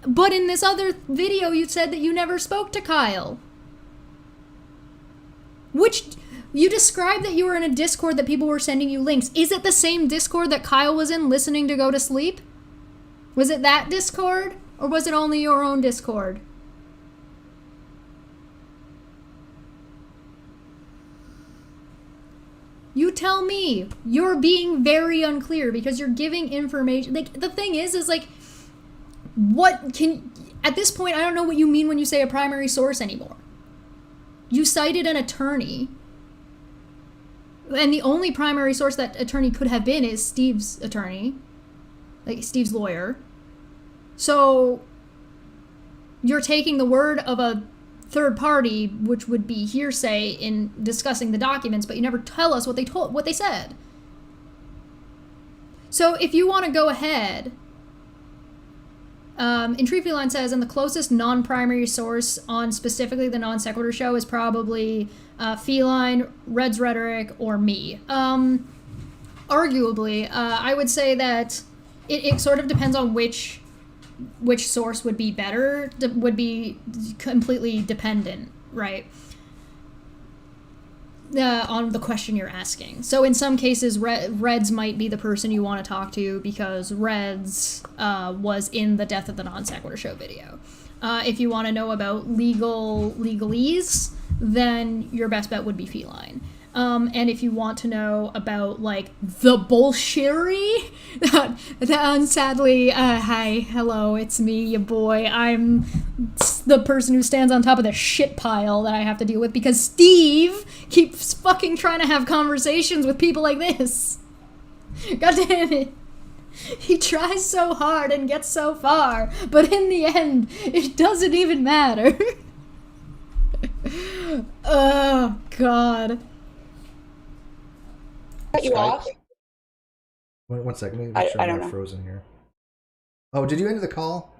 But in this other video you said that you never spoke to Kyle. Which you described that you were in a Discord that people were sending you links. Is it the same Discord that Kyle was in listening to Go to Sleep? Was it that Discord? Or was it only your own Discord? You tell me. You're being very unclear because you're giving information. Like, the thing is like, at this point, I don't know what you mean when you say a primary source anymore. You cited an attorney. And the only primary source that attorney could have been is Steve's attorney, like Steve's lawyer. So you're taking the word of a third party, which would be hearsay in discussing the documents, but you never tell us what they said. So if you want to go ahead, Intrigueline says, and the closest non-primary source on specifically the Non Sequitur show is probably Feline, Red's Rhetoric, or me. Arguably, I would say that it sort of depends on which source would be better, would be completely dependent, right? On the question you're asking. So in some cases, Reds might be the person you want to talk to because Reds was in the Death of the Non Sequitur show video. If you want to know about legalese, then your best bet would be Feline. And if you want to know about, like, the bullshittery, sadly, hi, hello, it's me, your boy. I'm the person who stands on top of the shit pile that I have to deal with because Steve keeps fucking trying to have conversations with people like this. God damn it. He tries so hard and gets so far, but in the end, it doesn't even matter. Oh, God. Cut you off? One second. Let me make sure I'm not frozen here. Oh, did you end the call?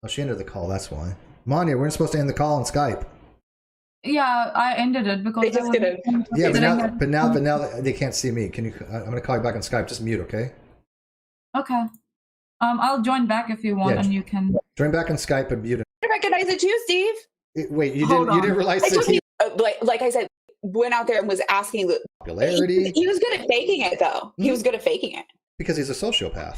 Oh, she ended the call. That's why. Manya, we're supposed to end the call on Skype. Yeah, I ended it because they just did. Yeah, but now they can't see me. Can you? I'm gonna call you back on Skype. Just mute, okay? Okay. I'll join back if you want, and you can join back on Skype and mute. I recognize it too, Steve. Wait, you didn't realize that like I said, went out there and was asking the popularity. He was good at faking it, though. He was good at faking it because he's a sociopath.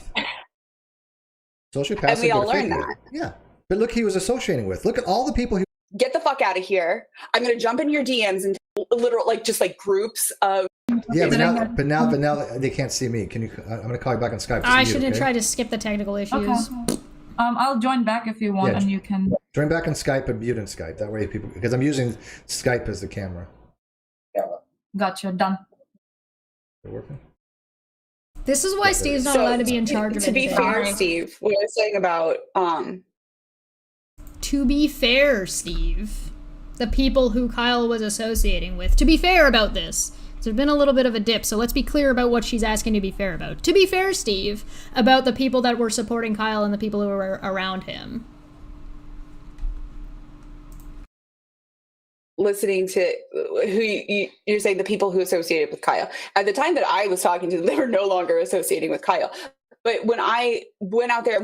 Sociopaths, and we all learned that. Yeah, but look, he was associating with. Look at all the people. Get the fuck out of here! I'm gonna jump in your DMs and literal just groups of. Yeah, but now they can't see me. Can you? I'm gonna call you back on Skype. I shouldn't try to skip the technical issues. Okay. I'll join back if you want, and you can join back on Skype and mute in Skype. That way, people, because I'm using Skype as the camera. Gotcha. Done. Is it working? This is why Steve's not allowed to be in charge of it. To be fair, Steve, what I was saying about To be fair, Steve, the people who Kyle was associating with. To be fair about this, there's been a little bit of a dip, so let's be clear about what she's asking to be fair about. To be fair, Steve, about the people that were supporting Kyle and the people who were around him. Listening to who you're saying the people who associated with Kyle. At the time that I was talking to them, they were no longer associating with Kyle. But when I went out there,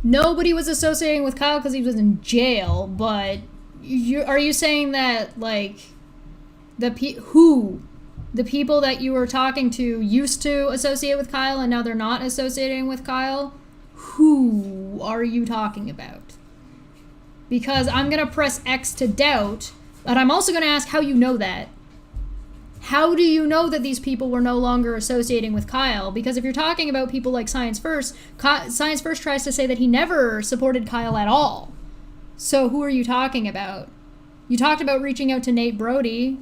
nobody was associating with Kyle because he was in jail. But are you saying that like the the people that you were talking to used to associate with Kyle and now they're not associating with Kyle, who are you talking about? Because I'm going to press X to doubt, but I'm also going to ask how you know that. How do you know that these people were no longer associating with Kyle? Because if you're talking about people like Science First, Science First tries to say that he never supported Kyle at all. So who are you talking about? You talked about reaching out to Nate Brody.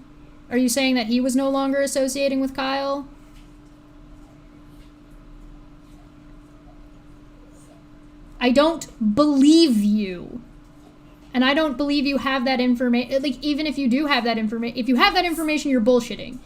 Are you saying that he was no longer associating with Kyle? I don't believe you. And I don't believe you have that information. Like, even if you do have that information, if you have that information, you're bullshitting.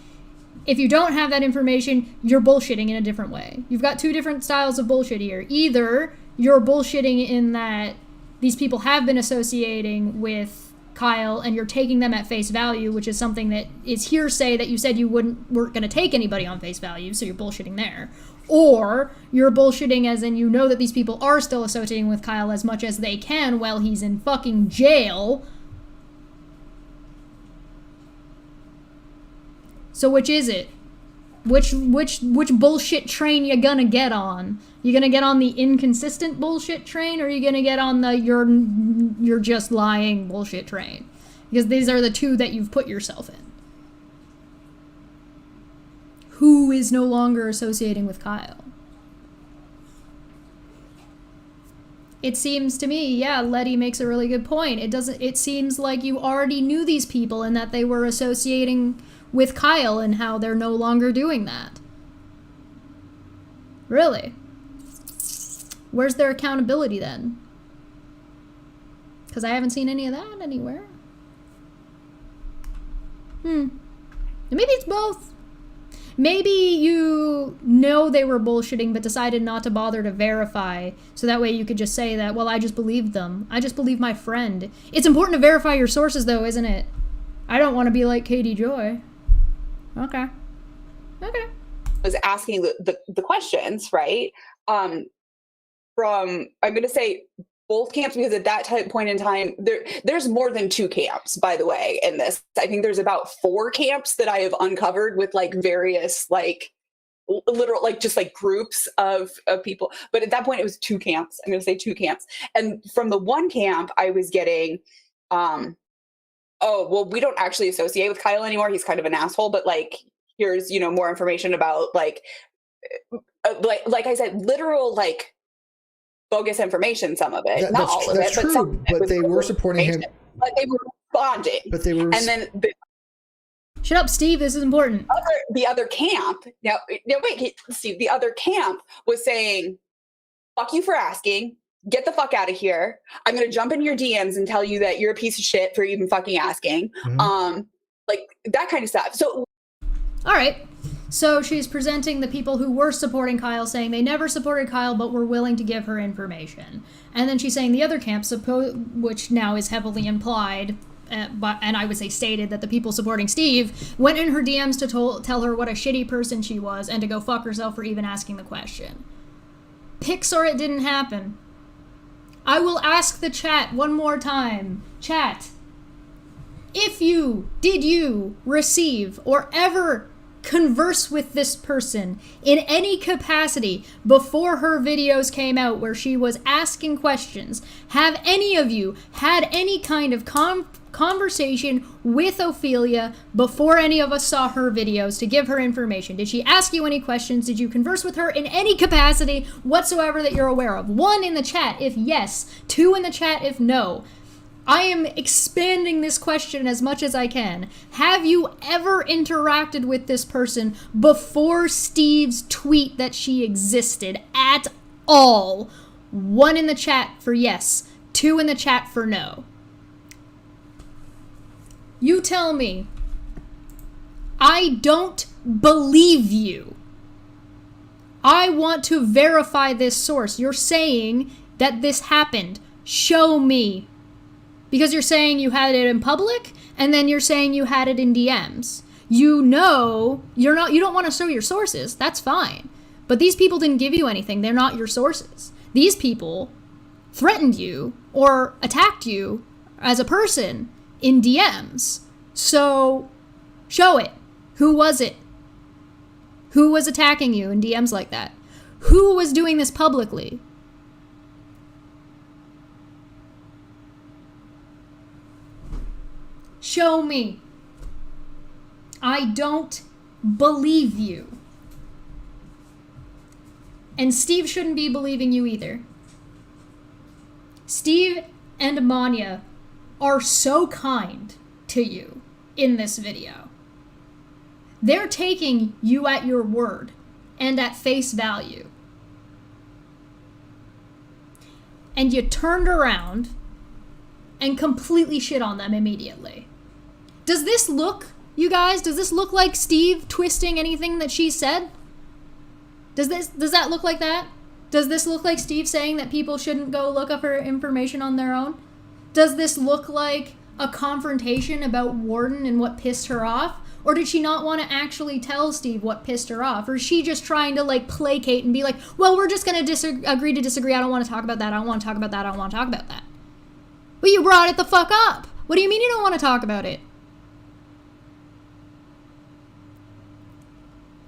If you don't have that information, you're bullshitting in a different way. You've got two different styles of bullshit here. Either you're bullshitting in that these people have been associating with Kyle and you're taking them at face value, which is something that is hearsay that you said you weren't going to take anybody on face value, so you're bullshitting there. Or you're bullshitting as in you know that these people are still associating with Kyle as much as they can while he's in fucking jail. So which is it? Which bullshit train you gonna get on? You gonna get on the inconsistent bullshit train, or you gonna get on the you're just lying bullshit train? Because these are the two that you've put yourself in. Who is no longer associating with Kyle? It seems to me, yeah, Letty makes a really good point. It seems like you already knew these people and that they were associating with Kyle and how they're no longer doing that. Really? Where's their accountability then? Because I haven't seen any of that anywhere. Maybe it's both. Maybe you know they were bullshitting but decided not to bother to verify, so that way you could just say that, well, I just believed them. I just believed my friend. It's important to verify your sources, though, isn't it? I don't want to be like Katie Joy. Okay. Was asking the questions, right? From, I'm going to say both camps, because at that point in time, there's more than two camps, by the way, in this. I think there's about 4 camps that I have uncovered with like various like literal, like just like groups of people. But at that point it was 2 camps. I'm going to say 2 camps. And from the one camp, I was getting, oh, well, we don't actually associate with Kyle anymore. He's kind of an asshole, but like, here's, more information about like I said, literal, like, bogus information, some of it, not all of it, but some of it. But they were supporting him. But they were responding. But they were. And then shut up, Steve. This is important. The other camp. Now wait, Steve. The other camp was saying, "Fuck you for asking. Get the fuck out of here. I'm going to jump in your DMs and tell you that you're a piece of shit for even fucking asking." Mm-hmm. Like that kind of stuff. So, all right. So she's presenting the people who were supporting Kyle, saying they never supported Kyle but were willing to give her information. And then she's saying the other camp, which now is heavily implied, and I would say stated, that the people supporting Steve went in her DMs to tell her what a shitty person she was and to go fuck herself for even asking the question. Pixar, it didn't happen. I will ask the chat one more time. Chat, did you receive or ever converse with this person in any capacity before her videos came out where she was asking questions? Have any of you had any kind of conversation with Ophelia before any of us saw her videos to give her information? Did she ask you any questions? Did you converse with her in any capacity whatsoever that you're aware of? 1 in the chat if yes, 2 in the chat if no. I am expanding this question as much as I can. Have you ever interacted with this person before Steve's tweet that she existed at all? 1 in the chat for yes, 2 in the chat for no. You tell me. I don't believe you. I want to verify this source. You're saying that this happened. Show me. Because you're saying you had it in public, and then you're saying you had it in DMs. You don't want to show your sources. That's fine. But these people didn't give you anything. They're not your sources. These people threatened you or attacked you as a person in DMs. So show it. Who was it? Who was attacking you in DMs like that? Who was doing this publicly? Show me. I don't believe you. And Steve shouldn't be believing you either. Steve and Manya are so kind to you in this video. They're taking you at your word and at face value. And you turned around and completely shit on them immediately. Does this look, you guys, does this look like Steve twisting anything that she said? Does that look like that? Does this look like Steve saying that people shouldn't go look up her information on their own? Does this look like a confrontation about Warden and what pissed her off? Or did she not want to actually tell Steve what pissed her off? Or is she just trying to like placate and be like, well, we're just going to agree to disagree. I don't want to talk about that. I don't want to talk about that. I don't want to talk about that. Well, you brought it the fuck up. What do you mean you don't want to talk about it?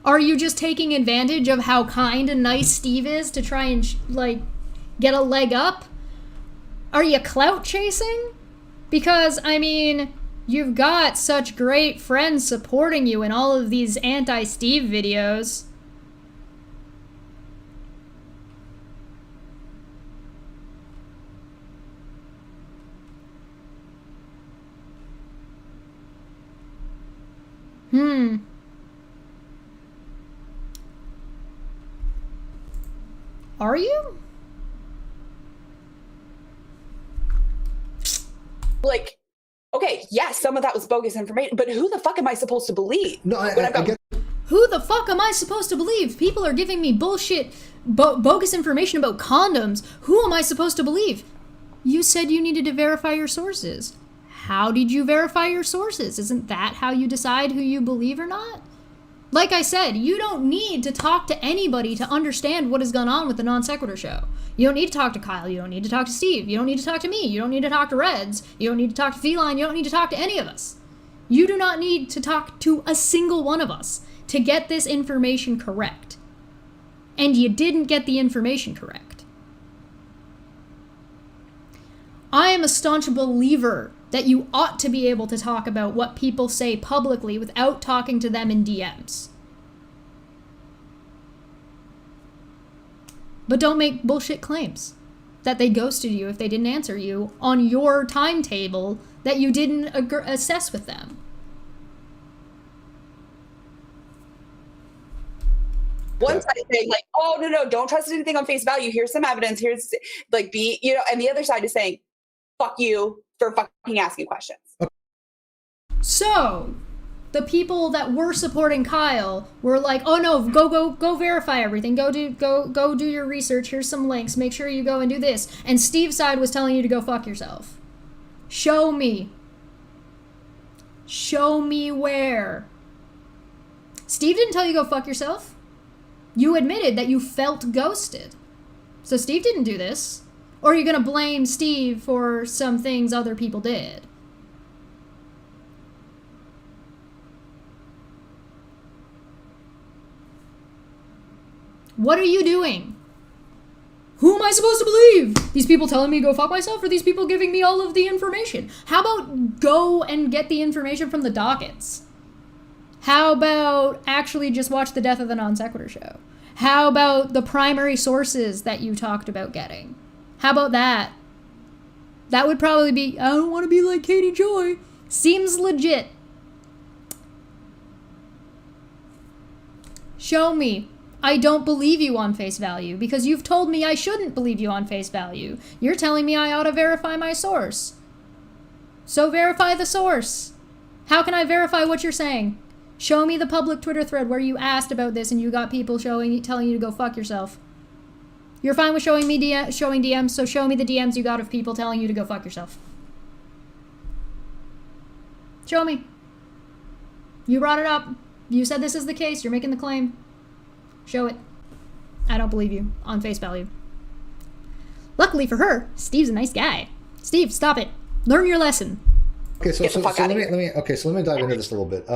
Are you just taking advantage of how kind and nice Steve is to try and like get a leg up? Are you clout chasing? Because, I mean, you've got such great friends supporting you in all of these anti-Steve videos. Are you? Like, okay, yes, some of that was bogus information, but who the fuck am I supposed to believe? No, I get. Who the fuck am I supposed to believe? People are giving me bullshit, bogus information about condoms. Who am I supposed to believe? You said you needed to verify your sources. How did you verify your sources? Isn't that how you decide who you believe or not? Like I said, you don't need to talk to anybody to understand what has gone on with the Non Sequitur show. You don't need to talk to Kyle. You don't need to talk to Steve. You don't need to talk to me. You don't need to talk to Reds. You don't need to talk to Feline. You don't need to talk to any of us. You do not need to talk to a single one of us to get this information correct. And you didn't get the information correct. I am a staunch believer that you ought to be able to talk about what people say publicly without talking to them in DMs. But don't make bullshit claims that they ghosted you if they didn't answer you on your timetable that you didn't assess with them. One side saying like, oh, no, don't trust anything on face value. Here's some evidence. Here's like, and the other side is saying, fuck you for fucking asking questions. So, the people that were supporting Kyle were like, "Oh no, go verify everything. Go do your research. Here's some links. Make sure you go and do this." And Steve's side was telling you to go fuck yourself. Show me. Show me where. Steve didn't tell you to go fuck yourself. You admitted that you felt ghosted. So Steve didn't do this. Or are you going to blame Steve for some things other people did? What are you doing? Who am I supposed to believe? These people telling me to go fuck myself, or these people giving me all of the information? How about go and get the information from the dockets? How about actually just watch the Death of the Non Sequitur show? How about the primary sources that you talked about getting? How about that? That would probably be, I don't want to be like Katie Joy. Seems legit. Show me. I don't believe you on face value because you've told me I shouldn't believe you on face value. You're telling me I ought to verify my source. So verify the source. How can I verify what you're saying? Show me the public Twitter thread where you asked about this and you got people telling you to go fuck yourself. You're fine with showing me showing DMs, so show me the DMs you got of people telling you to go fuck yourself. Show me. You brought it up. You said this is the case. You're making the claim. Show it. I don't believe you on face value. Luckily for her, Steve's a nice guy. Steve, stop it. Learn your lesson. Okay, so let me dive into this a little bit.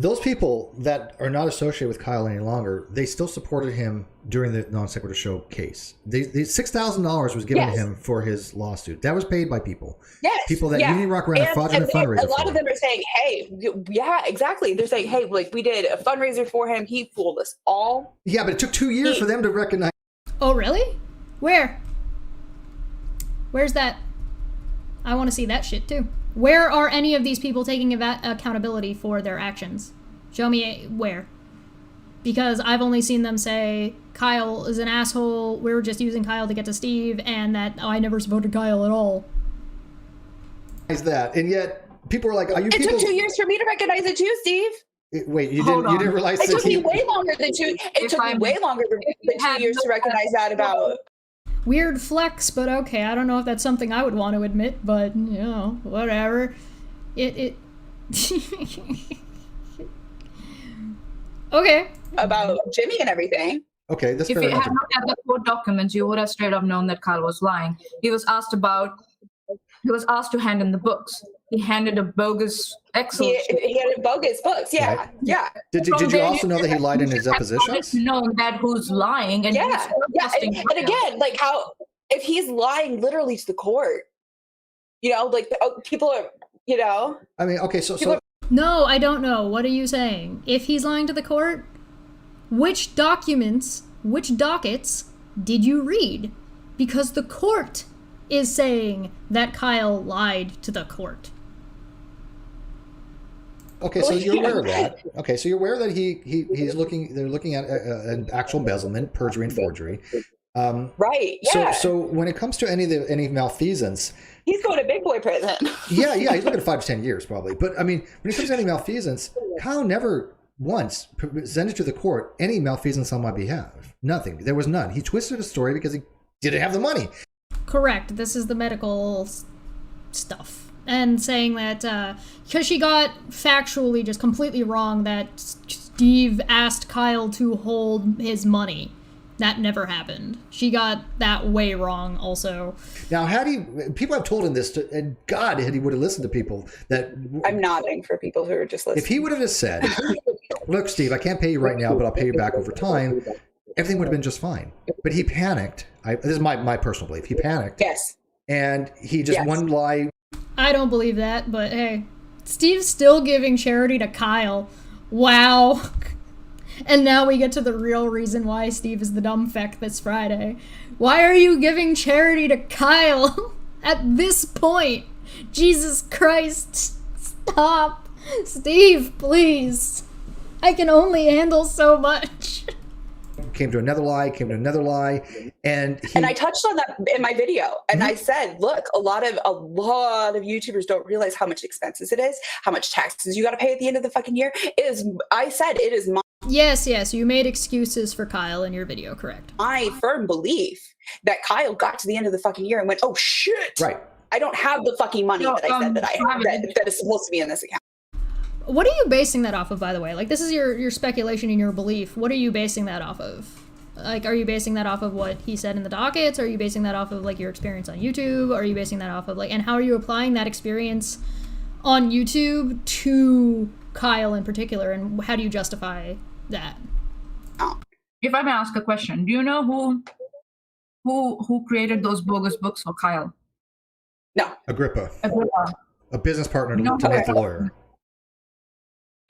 those people that are not associated with Kyle any longer, they still supported him during the non sequitur show case. The $6,000 was given to him for his lawsuit. That was paid by people. Yes. People that Unity Rock ran a fraudulent fundraiser. A lot of them are saying, "Hey, yeah, exactly." They're saying, "Hey, like we did a fundraiser for him. He fooled us all." Yeah, but it took 2 years for them to recognize. Oh, really? Where? Where's that? I want to see that shit too. Where are any of these people taking accountability for their actions? Show me where. Because I've only seen them say, Kyle is an asshole, we were just using Kyle to get to Steve, and that I never supported Kyle at all. That, and yet people are like, "Are you?" It took 2 years for me to recognize it too, Steve. Wait, you didn't realize it took me way longer than 2 years to recognize that about. Weird flex, but okay. I don't know if that's something I would want to admit, but you know, whatever. It okay. About Jimmy and everything. Okay, that's if fair you enough. had looked at the court documents, you would have straight up known that Kyle was lying. He was asked to hand in the books. He handed a bogus Excel sheet. He had bogus books. Yeah, Right. yeah. Did you also know that he lied in his depositions? Known that who's lying and Yeah. And again, like how if he's lying literally to the court, you know, like people are, you know. I mean, okay, so No, I don't know. What are you saying? If he's lying to the court, which documents, which dockets did you read? Because the court is saying that Kyle lied to the court. okay, so you're aware of that. Okay, so you're aware that he's looking. They're looking at an actual embezzlement, perjury, and forgery. Right. Yeah. So when it comes to any malfeasance, he's going to big boy prison. yeah, he's looking at 5 to 10 years probably. But I mean, when it comes to any malfeasance, Kyle never once presented to the court any malfeasance on my behalf. Nothing. There was none. He twisted a story because he didn't have the money. Correct. This is the medical stuff. And saying that, because she got factually just completely wrong that Steve asked Kyle to hold his money. That never happened. She got that way wrong also. Now, people have told him this, and God, he would have listened to people that... I'm nodding for people who are just listening. If he would have just said, "Look, Steve, I can't pay you right now, but I'll pay you back over time," everything would have been just fine. But he panicked. This is my personal belief. He panicked. Yes. And he just one lie. I don't believe that, but hey. Steve's still giving charity to Kyle. Wow. And now we get to the real reason why Steve is the dumb Fekk this Friday. Why are you giving charity to Kyle at this point? Jesus Christ. Stop. Steve, please. I can only handle so much. Came to another lie, and I touched on that in my video, and I said, look, a lot of YouTubers don't realize how much expenses it is, how much taxes you got to pay at the end of the fucking year. I said it is Yes, you made excuses for Kyle in your video, correct? my firm belief that Kyle got to the end of the fucking year and went, oh shit, right. I don't have the fucking money that I said that I have that is supposed to be in this account. What are you basing that off of, by the way? Like, this is your speculation and your belief. What are you basing that off of? Like, are you basing that off of what he said in the dockets? Are you basing that off of, like, your experience on YouTube? Are you basing that off of, like, and how are you applying that experience on YouTube to Kyle in particular? And how do you justify that? If I may ask a question, do you know who created those bogus books for Kyle? No. Agrippa. A business partner to Nate the lawyer.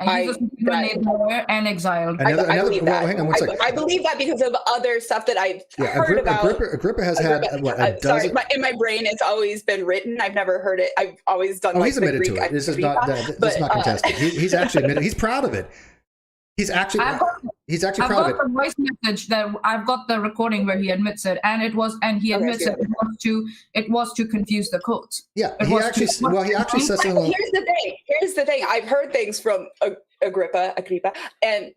And he's a lawyer and exiled. I believe that. Hang on one second. I believe that because of other stuff that I've heard about. Agrippa has had a dozen. Sorry, in my brain, it's always been written. I've never heard it. I've always done. He's admitted to it. This is not contested. He's actually admitted. He's proud of it. He's actually proud of it. I've got the voice message that I've got the recording where he admits it, and he admits it was to confuse the courts. Yeah, he actually says something. Here's the thing. I've heard things from Agrippa, and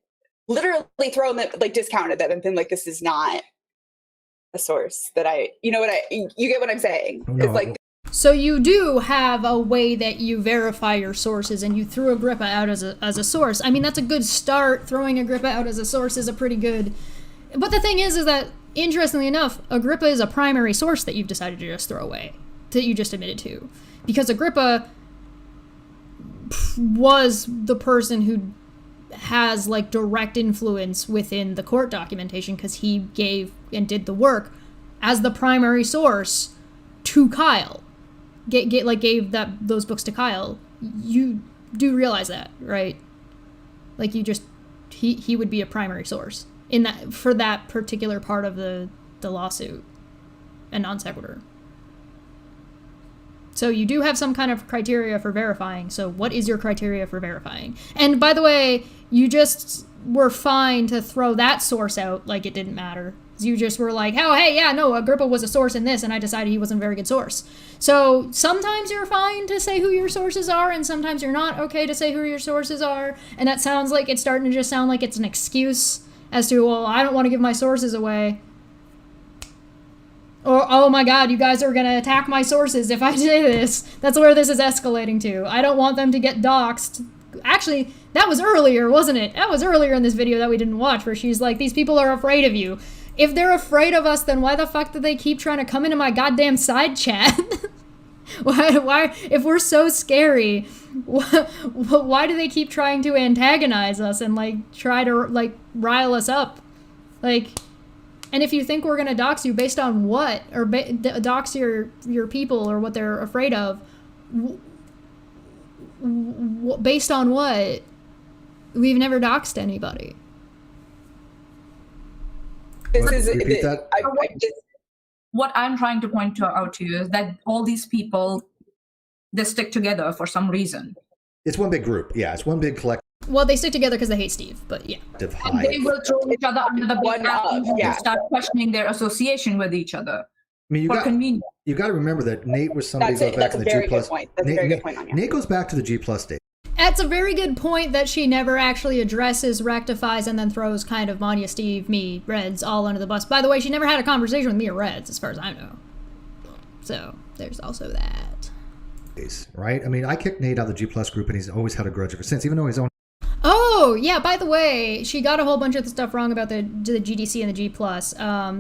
literally thrown them, like discounted them and been like, this is not a source that you get what I'm saying? No. It's like. So you do have a way that you verify your sources, and you threw Agrippa out as a source. I mean, that's a good start. Throwing Agrippa out as a source is a pretty good... But the thing is that, interestingly enough, Agrippa is a primary source that you've decided to just throw away, that you just admitted to. Because Agrippa was the person who has like direct influence within the court documentation because he gave and did the work as the primary source to Kyle. Gave those books to Kyle. You do realize that, right? Like he would be a primary source in that for that particular part of the lawsuit and non sequitur. So you do have some kind of criteria for verifying. So what is your criteria for verifying? And by the way, you just were fine to throw that source out like it didn't matter. You just were like, oh, hey, yeah, no, Agrippa was a source in this, and I decided he wasn't a very good source. So sometimes you're fine to say who your sources are, and sometimes you're not okay to say who your sources are. And that sounds like it's starting to just sound like it's an excuse as to, well, I don't want to give my sources away. Or, oh my god, you guys are going to attack my sources if I say this. That's where this is escalating to. I don't want them to get doxxed. Actually, that was earlier, wasn't it? That was earlier in this video that we didn't watch, where she's like, these people are afraid of you. If they're afraid of us, then why the fuck do they keep trying to come into my goddamn side chat? Why, if we're so scary, why do they keep trying to antagonize us and, like, try to, like, rile us up? Like... And if you think we're going to dox you based on what? Or dox your people or what they're afraid of, based on what? We've never doxed anybody. Repeat that? What I'm trying to point out to you is that all these people, they stick together for some reason. It's one big group. Yeah, it's one big collective. Well, they stick together because they hate Steve, but yeah. And they will throw each other under the bus and start questioning their association with each other. I mean, convenience. You got to remember that Nate was somebody who goes back to the G+. That's a very good point, Anya. Nate goes back to the G+ stage. That's a very good point that she never actually addresses, rectifies, and then throws kind of Manya, Steve, me, Reds all under the bus. By the way, she never had a conversation with me or Reds, as far as I know. So, there's also that. Right? I mean, I kicked Nate out of the G+ group, and he's always had a grudge ever since, even though his own... Oh, yeah, by the way, she got a whole bunch of the stuff wrong about the GDC and the G+.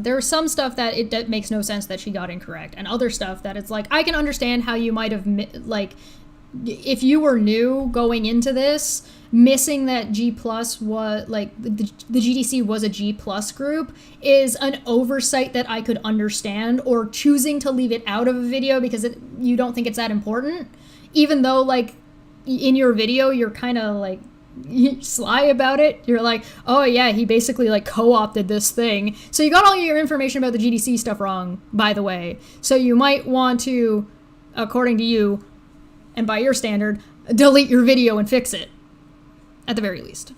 There was some stuff that makes no sense that she got incorrect, and other stuff that it's like, I can understand how you might have, like, if you were new going into this, missing that G+ was, like, the GDC was a G+ group is an oversight that I could understand, or choosing to leave it out of a video because you don't think it's that important, even though, like, in your video, you're kind of, like, sly about it. You're like, oh yeah, he basically like co-opted this thing. So you got all your information about the GDC stuff wrong, by the way. So you might want to, according to you, and by your standard, delete your video and fix it. At the very least.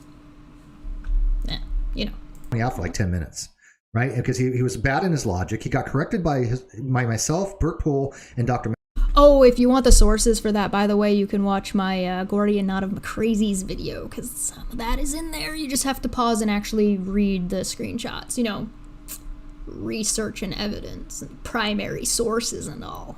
Yeah, you know. Out for like 10 minutes, right? Because he was bad in his logic. He got corrected by myself, Burt Poole, and Dr. Oh, if you want the sources for that, by the way, you can watch my Gordian Knot of McCrazy's video, because some of that is in there. You just have to pause and actually read the screenshots, you know, research and evidence and primary sources and all.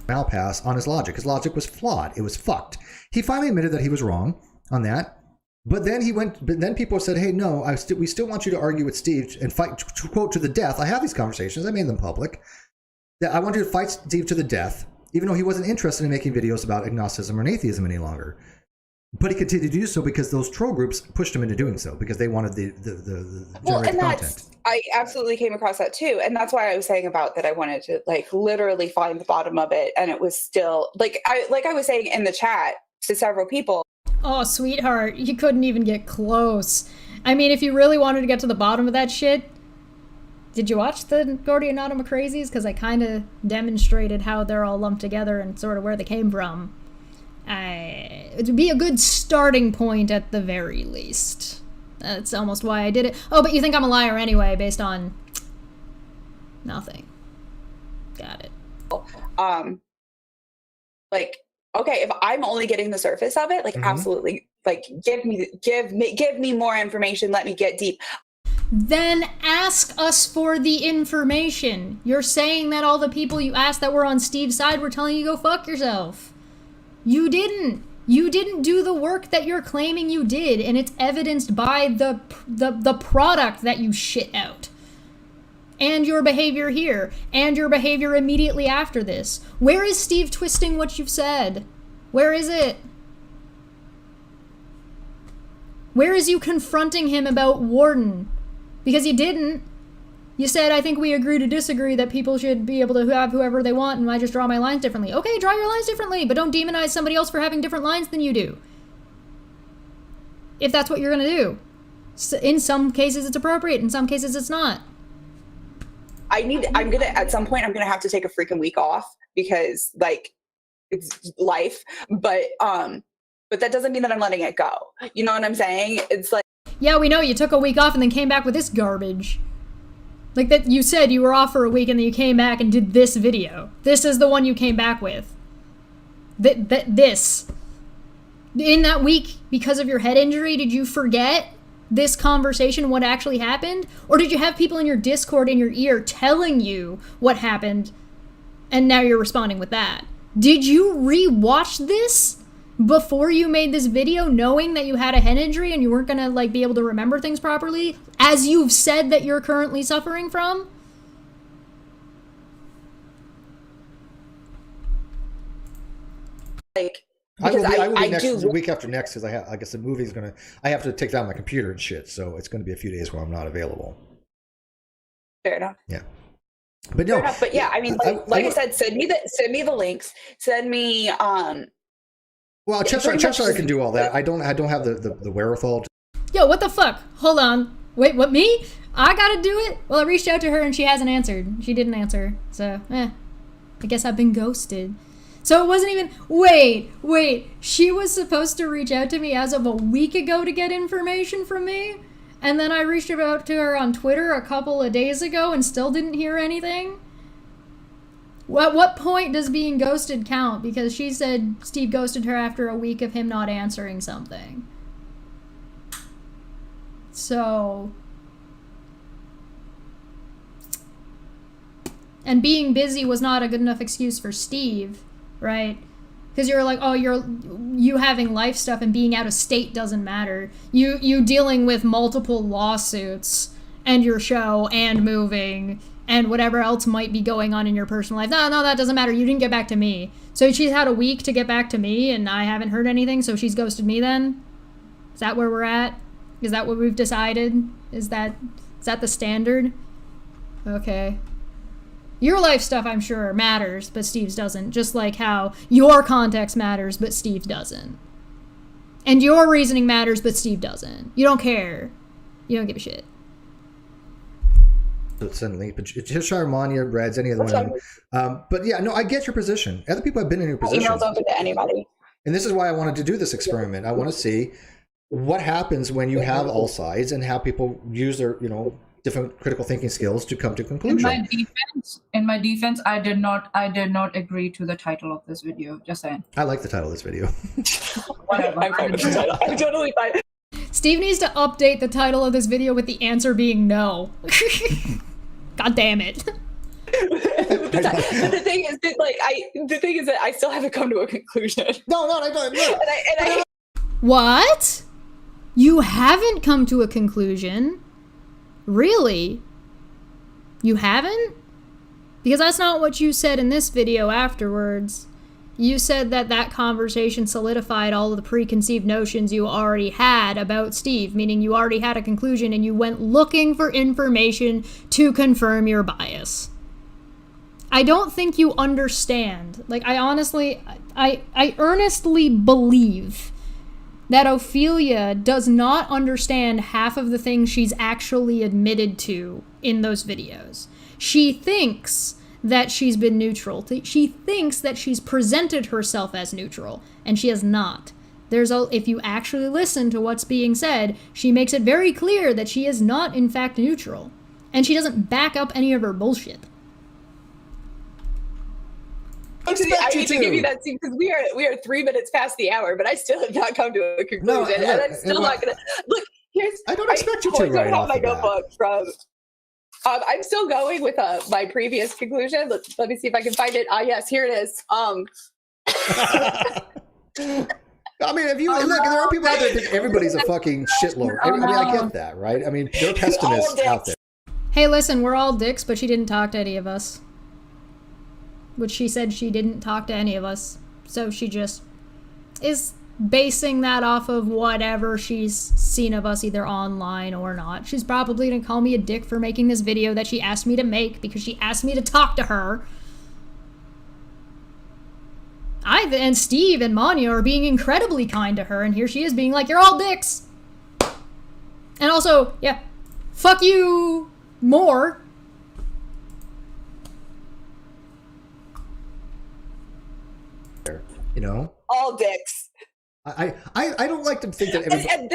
Malpass on his logic. His logic was flawed. It was fucked. He finally admitted that he was wrong on that. But then people said, hey, no, we still want you to argue with Steve and fight, quote, to the death. I have these conversations. I made them public. That I want you to fight Steve to the death, even though he wasn't interested in making videos about agnosticism or atheism any longer. But he continued to do so because those troll groups pushed him into doing so, because they wanted the generated content. I absolutely came across that too. And that's why I was saying about that I wanted to like literally find the bottom of it. And it was still like I was saying in the chat to several people. Oh, sweetheart, you couldn't even get close. I mean, if you really wanted to get to the bottom of that shit, did you watch the Gordian Knot of McCrazy's? Because I kind of demonstrated how they're all lumped together and sort of where they came from. It would be a good starting point at the very least. That's almost why I did it. Oh, but you think I'm a liar anyway, based on nothing. Got it. Like, okay, if I'm only getting the surface of it, like absolutely, like give me more information. Let me get deep. Then ask us for the information. You're saying that all the people you asked that were on Steve's side were telling you go fuck yourself. You didn't. You didn't do the work that you're claiming you did, and it's evidenced by the product that you shit out. And your behavior here, and your behavior immediately after this. Where is Steve twisting what you've said? Where is it? Where is you confronting him about Warden? Because you didn't. You said, I think we agree to disagree that people should be able to have whoever they want and I just draw my lines differently. Okay, draw your lines differently, but don't demonize somebody else for having different lines than you do. If that's what you're gonna do. So in some cases it's appropriate, in some cases it's not. At some point, I'm gonna have to take a freaking week off because, like, it's life. But that doesn't mean that I'm letting it go. You know what I'm saying? It's like, yeah, we know you took a week off and then came back with this garbage. Like that, you said you were off for a week and then you came back and did this video. This is the one you came back with. This. In that week, because of your head injury, did you forget this conversation, what actually happened? Or did you have people in your Discord in your ear telling you what happened and now you're responding with that? Did you re-watch this before you made this video knowing that you had a head injury and you weren't gonna like be able to remember things properly, as you've said that you're currently suffering from? like, I will because be next the week after next because I guess the movie's I have to take down my computer and shit, so it's gonna be a few days where I'm not available. fair enough. Yeah. But no, Fair enough. But yeah, I mean, like I said, send me the links. Send me well, chances are I can do all that. I don't have the wherewithal. Yo, what the fuck? Hold on. Wait, what, me? I gotta do it? Well, I reached out to her and she hasn't answered. She didn't answer. So, I guess I've been ghosted. So it wasn't even... Wait. She was supposed to reach out to me as of a week ago to get information from me? And then I reached out to her on Twitter a couple of days ago and still didn't hear anything? At what point does being ghosted count? Because she said Steve ghosted her after a week of him not answering something. So... And being busy was not a good enough excuse for Steve, right? Because you're like, oh, you having life stuff and being out of state doesn't matter. You dealing with multiple lawsuits and your show and moving and whatever else might be going on in your personal life. No, that doesn't matter. You didn't get back to me. So she's had a week to get back to me and I haven't heard anything, so she's ghosted me then? Is that where we're at? Is that what we've decided? Is that the standard? Okay. Your life stuff, I'm sure, matters, but Steve's doesn't. Just like how your context matters, but Steve doesn't. And your reasoning matters, but Steve doesn't. You don't care. You don't give a shit. Suddenly, but Cheshire, Manya, Reds, any other one. But yeah, no, I get your position. Other people have been in your position. Emails open to anybody. And this is why I wanted to do this experiment. I want to see what happens when you have all sides and how people use their, different critical thinking skills to come to conclusion. In my defense, I did not agree to the title of this video. Just saying. I like the title of this video. Whatever. I'm fine with the title. I'm totally fine. Steve needs to update the title of this video with the answer being no. God damn it. But the thing is that I still haven't come to a conclusion. No, I don't. No. And I What? You haven't come to a conclusion? Really? You haven't? Because that's not what you said in this video afterwards. You said that conversation solidified all of the preconceived notions you already had about Steve, meaning you already had a conclusion and you went looking for information to confirm your bias. I don't think you understand. Like, I earnestly believe that Ophelia does not understand half of the things she's actually admitted to in those videos. She thinks that she's been neutral. She thinks that she's presented herself as neutral, and she has not. If you actually listen to what's being said, she makes it very clear that she is not, in fact, neutral. And she doesn't back up any of her bullshit. I hate to give you that scene because we are 3 minutes past the hour, but I still have not come to a conclusion, No, and I'm still not gonna look. I don't expect you to right off my the bat. notebook from. I'm still going with my previous conclusion. Let me see if I can find it. Yes, here it is. I mean, if you look, there are people out there that think everybody's a fucking shitlord. I mean, I get that, right? I mean, there are pessimists out there. Hey, listen, we're all dicks, but she didn't talk to any of us. Which she said she didn't talk to any of us. So she just is basing that off of whatever she's seen of us either online or not. She's probably gonna call me a dick for making this video that she asked me to make because she asked me to talk to her. And Steve and Manya are being incredibly kind to her, and here she is being like, you're all dicks. And also, yeah, fuck you more. You know? All dicks. I don't like to think that And at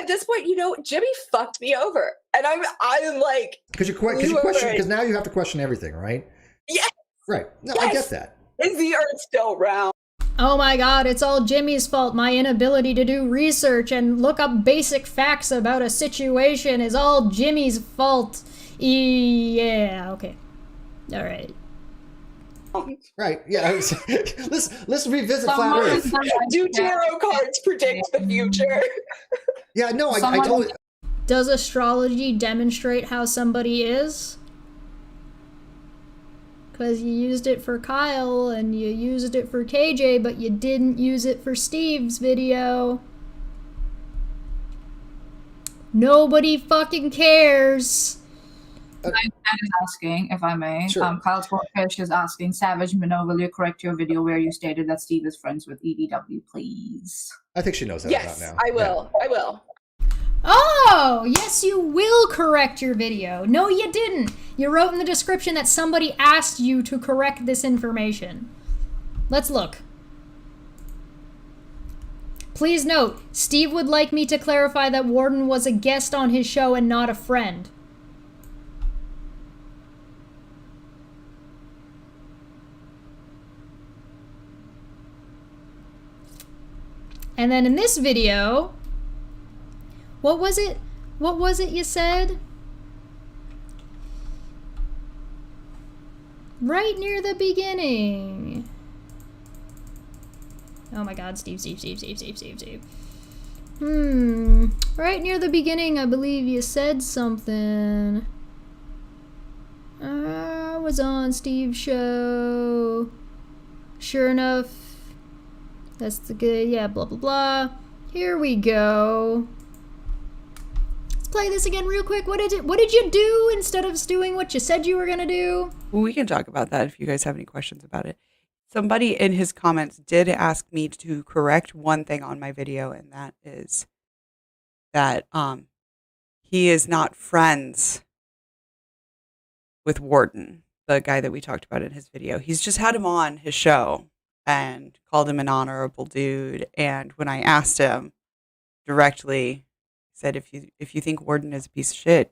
this point, you know, Jimmy fucked me over, and I'm like, because you question, because now you have to question everything, right? Yes. Right. No, Yes. I get that. Is the earth still round? Oh my god, it's all Jimmy's fault. My inability to do research and look up basic facts about a situation is all Jimmy's fault. Yeah, okay. Alright. Right. Yeah. Let's revisit flat Someone- Earth. Do tarot cards predict the future? Yeah. No. I Someone- totally. Does astrology demonstrate how somebody is? Because you used it for Kyle and you used it for KJ, but you didn't use it for Steve's video. Nobody fucking cares. That is asking, if I may. Sure. Kyle Fish is asking, Savage Minnow, will you correct your video where you stated that Steve is friends with EDW, please? I think she knows that Yes, about now. I will. I will. Oh, yes, you will correct your video. No, you didn't. You wrote in the description that somebody asked you to correct this information. Let's look. Please note, Steve would like me to clarify that Warden was a guest on his show and not a friend. And then in this video, what was it? What was it you said? Right near the beginning. Oh my god, Steve. Right near the beginning, I believe you said something. I was on Steve's show. Sure enough. That's the good, yeah, blah, blah, blah. Here we go. Let's play this again real quick. What did you do instead of doing what you said you were gonna do? Well, we can talk about that if you guys have any questions about it. Somebody in his comments did ask me to correct one thing on my video, and that is that he is not friends with Warden, the guy that we talked about in his video. He's just had him on his show and called him an honorable dude. And when I asked him directly, he said, if you think Warden is a piece of shit,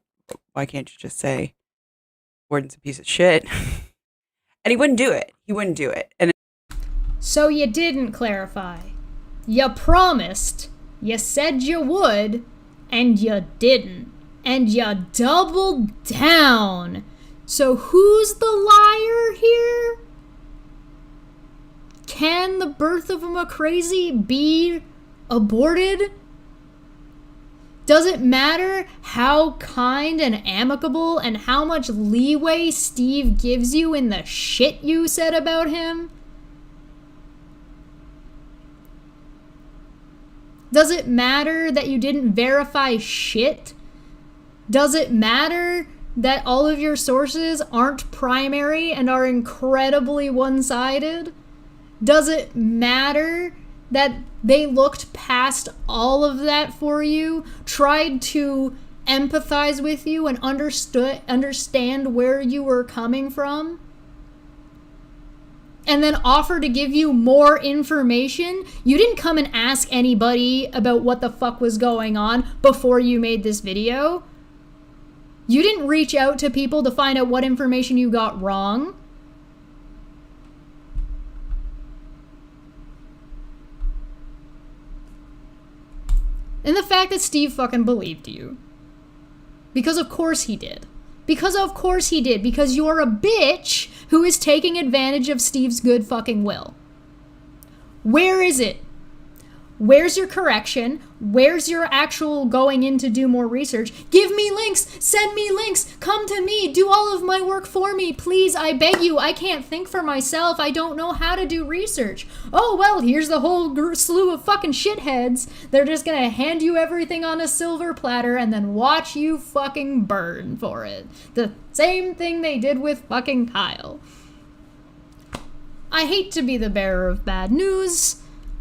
why can't you just say Warden's a piece of shit? And he wouldn't do it. And So you didn't clarify. You promised. You said you would, and you didn't. And you doubled down. So who's the liar here? Can the birth of a McCrazy be aborted? Does it matter how kind and amicable and how much leeway Steve gives you in the shit you said about him? Does it matter that you didn't verify shit? Does it matter that all of your sources aren't primary and are incredibly one-sided? Does it matter that they looked past all of that for you, tried to empathize with you and understand where you were coming from, and then offer to give you more information? You didn't come and ask anybody about what the fuck was going on before you made this video. You didn't reach out to people to find out what information you got wrong. And the fact that Steve fucking believed you. Because of course he did. Because of course he did. Because you're a bitch who is taking advantage of Steve's good fucking will. Where is it? Where's your correction? Where's your actual going in to do more research? Give me links! Send me links! Come to me! Do all of my work for me! Please, I beg you! I can't think for myself! I don't know how to do research! Oh, well, here's the whole slew of fucking shitheads. They're just gonna hand you everything on a silver platter and then watch you fucking burn for it. The same thing they did with fucking Kyle. I hate to be the bearer of bad news.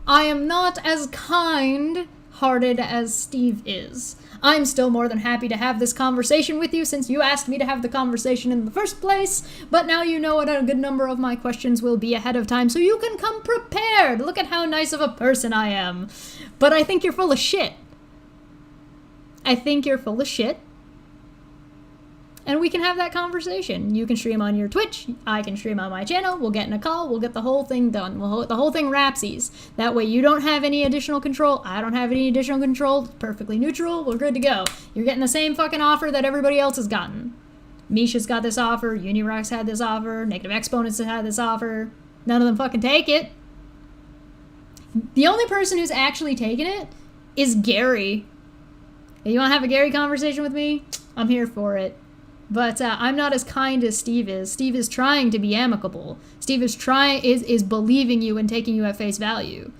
I am not as kind-hearted as Steve is. I'm still more than happy to have this conversation with you since you asked me to have the conversation in the first place, but now you know what a good number of my questions will be ahead of time, so you can come prepared. Look at how nice of a person I am. But I think you're full of shit. I think you're full of shit. And we can have that conversation. You can stream on your Twitch, I can stream on my channel, we'll get in a call, we'll get the whole thing done. The whole thing rapsies. That way you don't have any additional control, I don't have any additional control, it's perfectly neutral, we're good to go. You're getting the same fucking offer that everybody else has gotten. Misha's got this offer, Unirock's had this offer, Negative Exponents has had this offer. None of them fucking take it. The only person who's actually taken it is Gary. You wanna have a Gary conversation with me? I'm here for it. But I'm not as kind as Steve is. Steve is trying to be amicable. Steve is believing you and taking you at face value.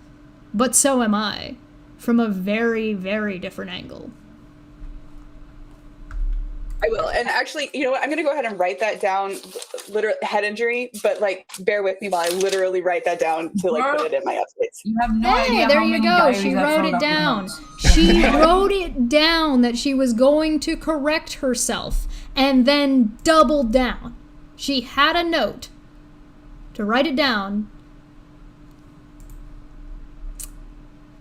But so am I, from a very, very different angle. I will. And actually, you know what? I'm going to go ahead and write that down, literally head injury, but like, bear with me while I literally write that down to like put it in my updates. You have no idea. Hey, there how you many go. diaries She I've wrote thrown it up in down. house. She wrote it down that she was going to correct herself and then doubled down. She had a note to write it down.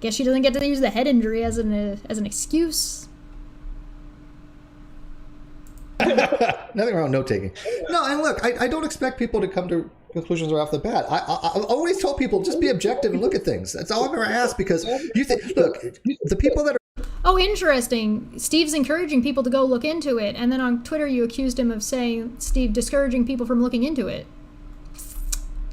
Guess she doesn't get to use the head injury as an excuse. Nothing wrong with note taking. No, and look, I don't expect people to come to conclusions right off the bat. I always tell people just be objective and look at things. That's all I've ever asked, because you think, look, the people that are. Oh, interesting. Steve's encouraging people to go look into it, and then on Twitter you accused him of saying Steve discouraging people from looking into it.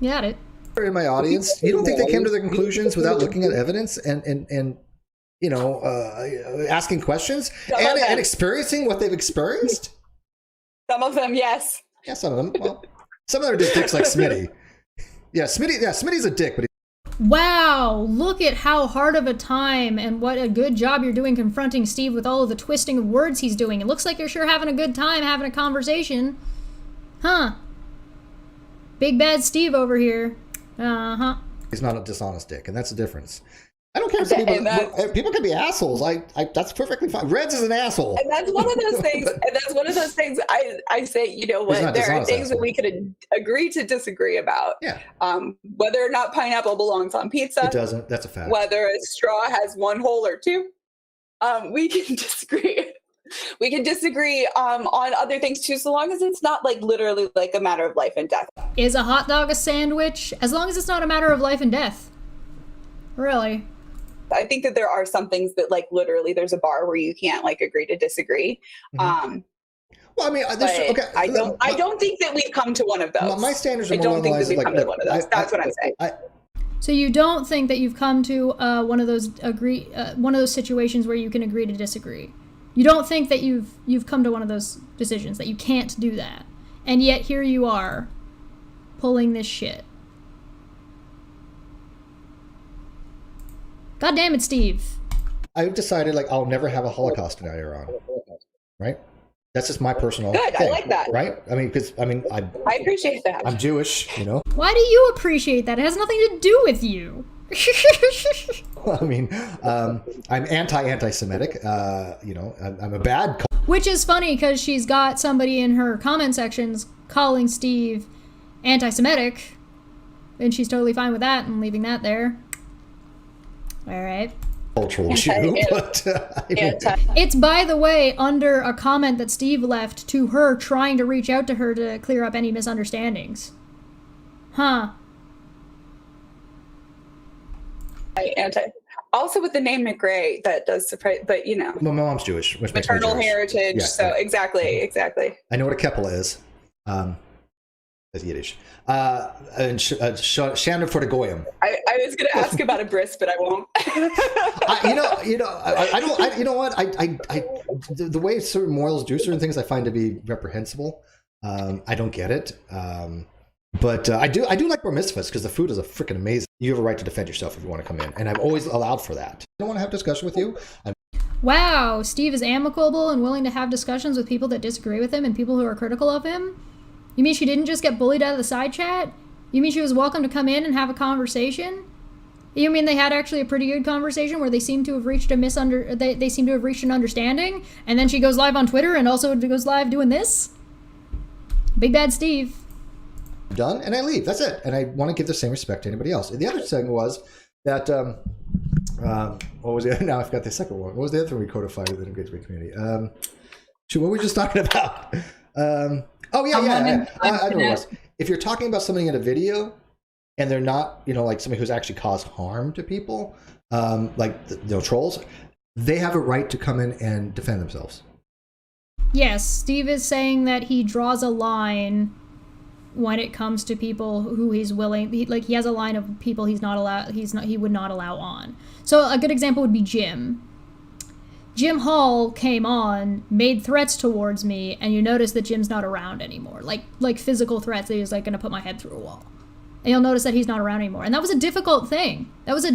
You got it. In my audience, you don't think they came to their conclusions without looking at evidence and you know, asking questions and experiencing what they've experienced? Some of them, yes. Yeah, some of them. Well, some of them are just dicks like Smitty. Yeah, Smitty's a dick, but Wow, look at how hard of a time and what a good job you're doing confronting Steve with all of the twisting of words he's doing. It looks like you're sure having a good time having a conversation. Huh. Big bad Steve over here. Uh-huh. he's not a dishonest dick, and that's the difference. I don't care if people can be assholes. That's perfectly fine. Reds is an asshole. And that's one of those things. And that's one of those things I say, you know what, there are things that we could agree to disagree about. Yeah. Whether or not pineapple belongs on pizza. It doesn't. That's a fact. Whether a straw has one hole or two. We can disagree. We can disagree on other things too, so long as it's not like literally like a matter of life and death. Is a hot dog a sandwich? As long as it's not a matter of life and death. Really. I think that there are some things that like literally there's a bar where you can't like agree to disagree. Mm-hmm. Well, I mean, okay. I don't think that we've come to one of those. My standards are I more don't along think the lines that we've of come to one of those. That's what I'm saying. So you don't think that you've come to one of those situations where you can agree to disagree. You don't think that you've come to one of those decisions that you can't do that, and yet here you are, pulling this shit. God damn it, Steve. I've decided like I'll never have a Holocaust denier on, right? That's just my personal Good, thing, I like that. Right? I mean, because I appreciate that. I'm Jewish, you know. Why do you appreciate that? It has nothing to do with you. I mean, I'm anti-Semitic. You know, I'm a bad. Which is funny because she's got somebody in her comment sections calling Steve anti-Semitic, and she's totally fine with that and leaving that there. All right. Cultural Jew, but it's, by the way, under a comment that Steve left to her trying to reach out to her to clear up any misunderstandings. Huh. Also with the name McRae, that does surprise, but you know. My mom's Jewish, which makes me maternal Jewish. heritage, Yeah, so exactly. I know what a keppel is. That's Yiddish. And Shannon for the Goyim. I was going to ask about a bris, but I won't. You know what? The way certain morals do certain things, I find to be reprehensible. I don't get it. But I do like bar mitzvahs because the food is freaking amazing. You have a right to defend yourself if you want to come in, and I've always allowed for that. I don't want to have discussion with you. Wow, Steve is amicable and willing to have discussions with people that disagree with him and people who are critical of him? You mean she didn't just get bullied out of the side chat? You mean she was welcome to come in and have a conversation? You mean they had actually a pretty good conversation where they seem to have reached they seem to have reached an understanding, and then she goes live on Twitter and also goes live doing this? Big bad Steve. Done, and I leave. That's it. And I want to give the same respect to anybody else. The other thing was that what was it? Now I forgot the second one. What was the other thing we codified within the engagement community? What were we just talking about? I know what it was. If you're talking about somebody in a video and they're not, like somebody who's actually caused harm to people, trolls, they have a right to come in and defend themselves. Yes, Steve is saying that he draws a line when it comes to people who he's willing, he has a line of people he would not allow on. So a good example would be Jim. Jim Hall came on, made threats towards me, and you notice that Jim's not around anymore. Like physical threats, that he was gonna put my head through a wall. And you'll notice that he's not around anymore. And that was a difficult thing. That was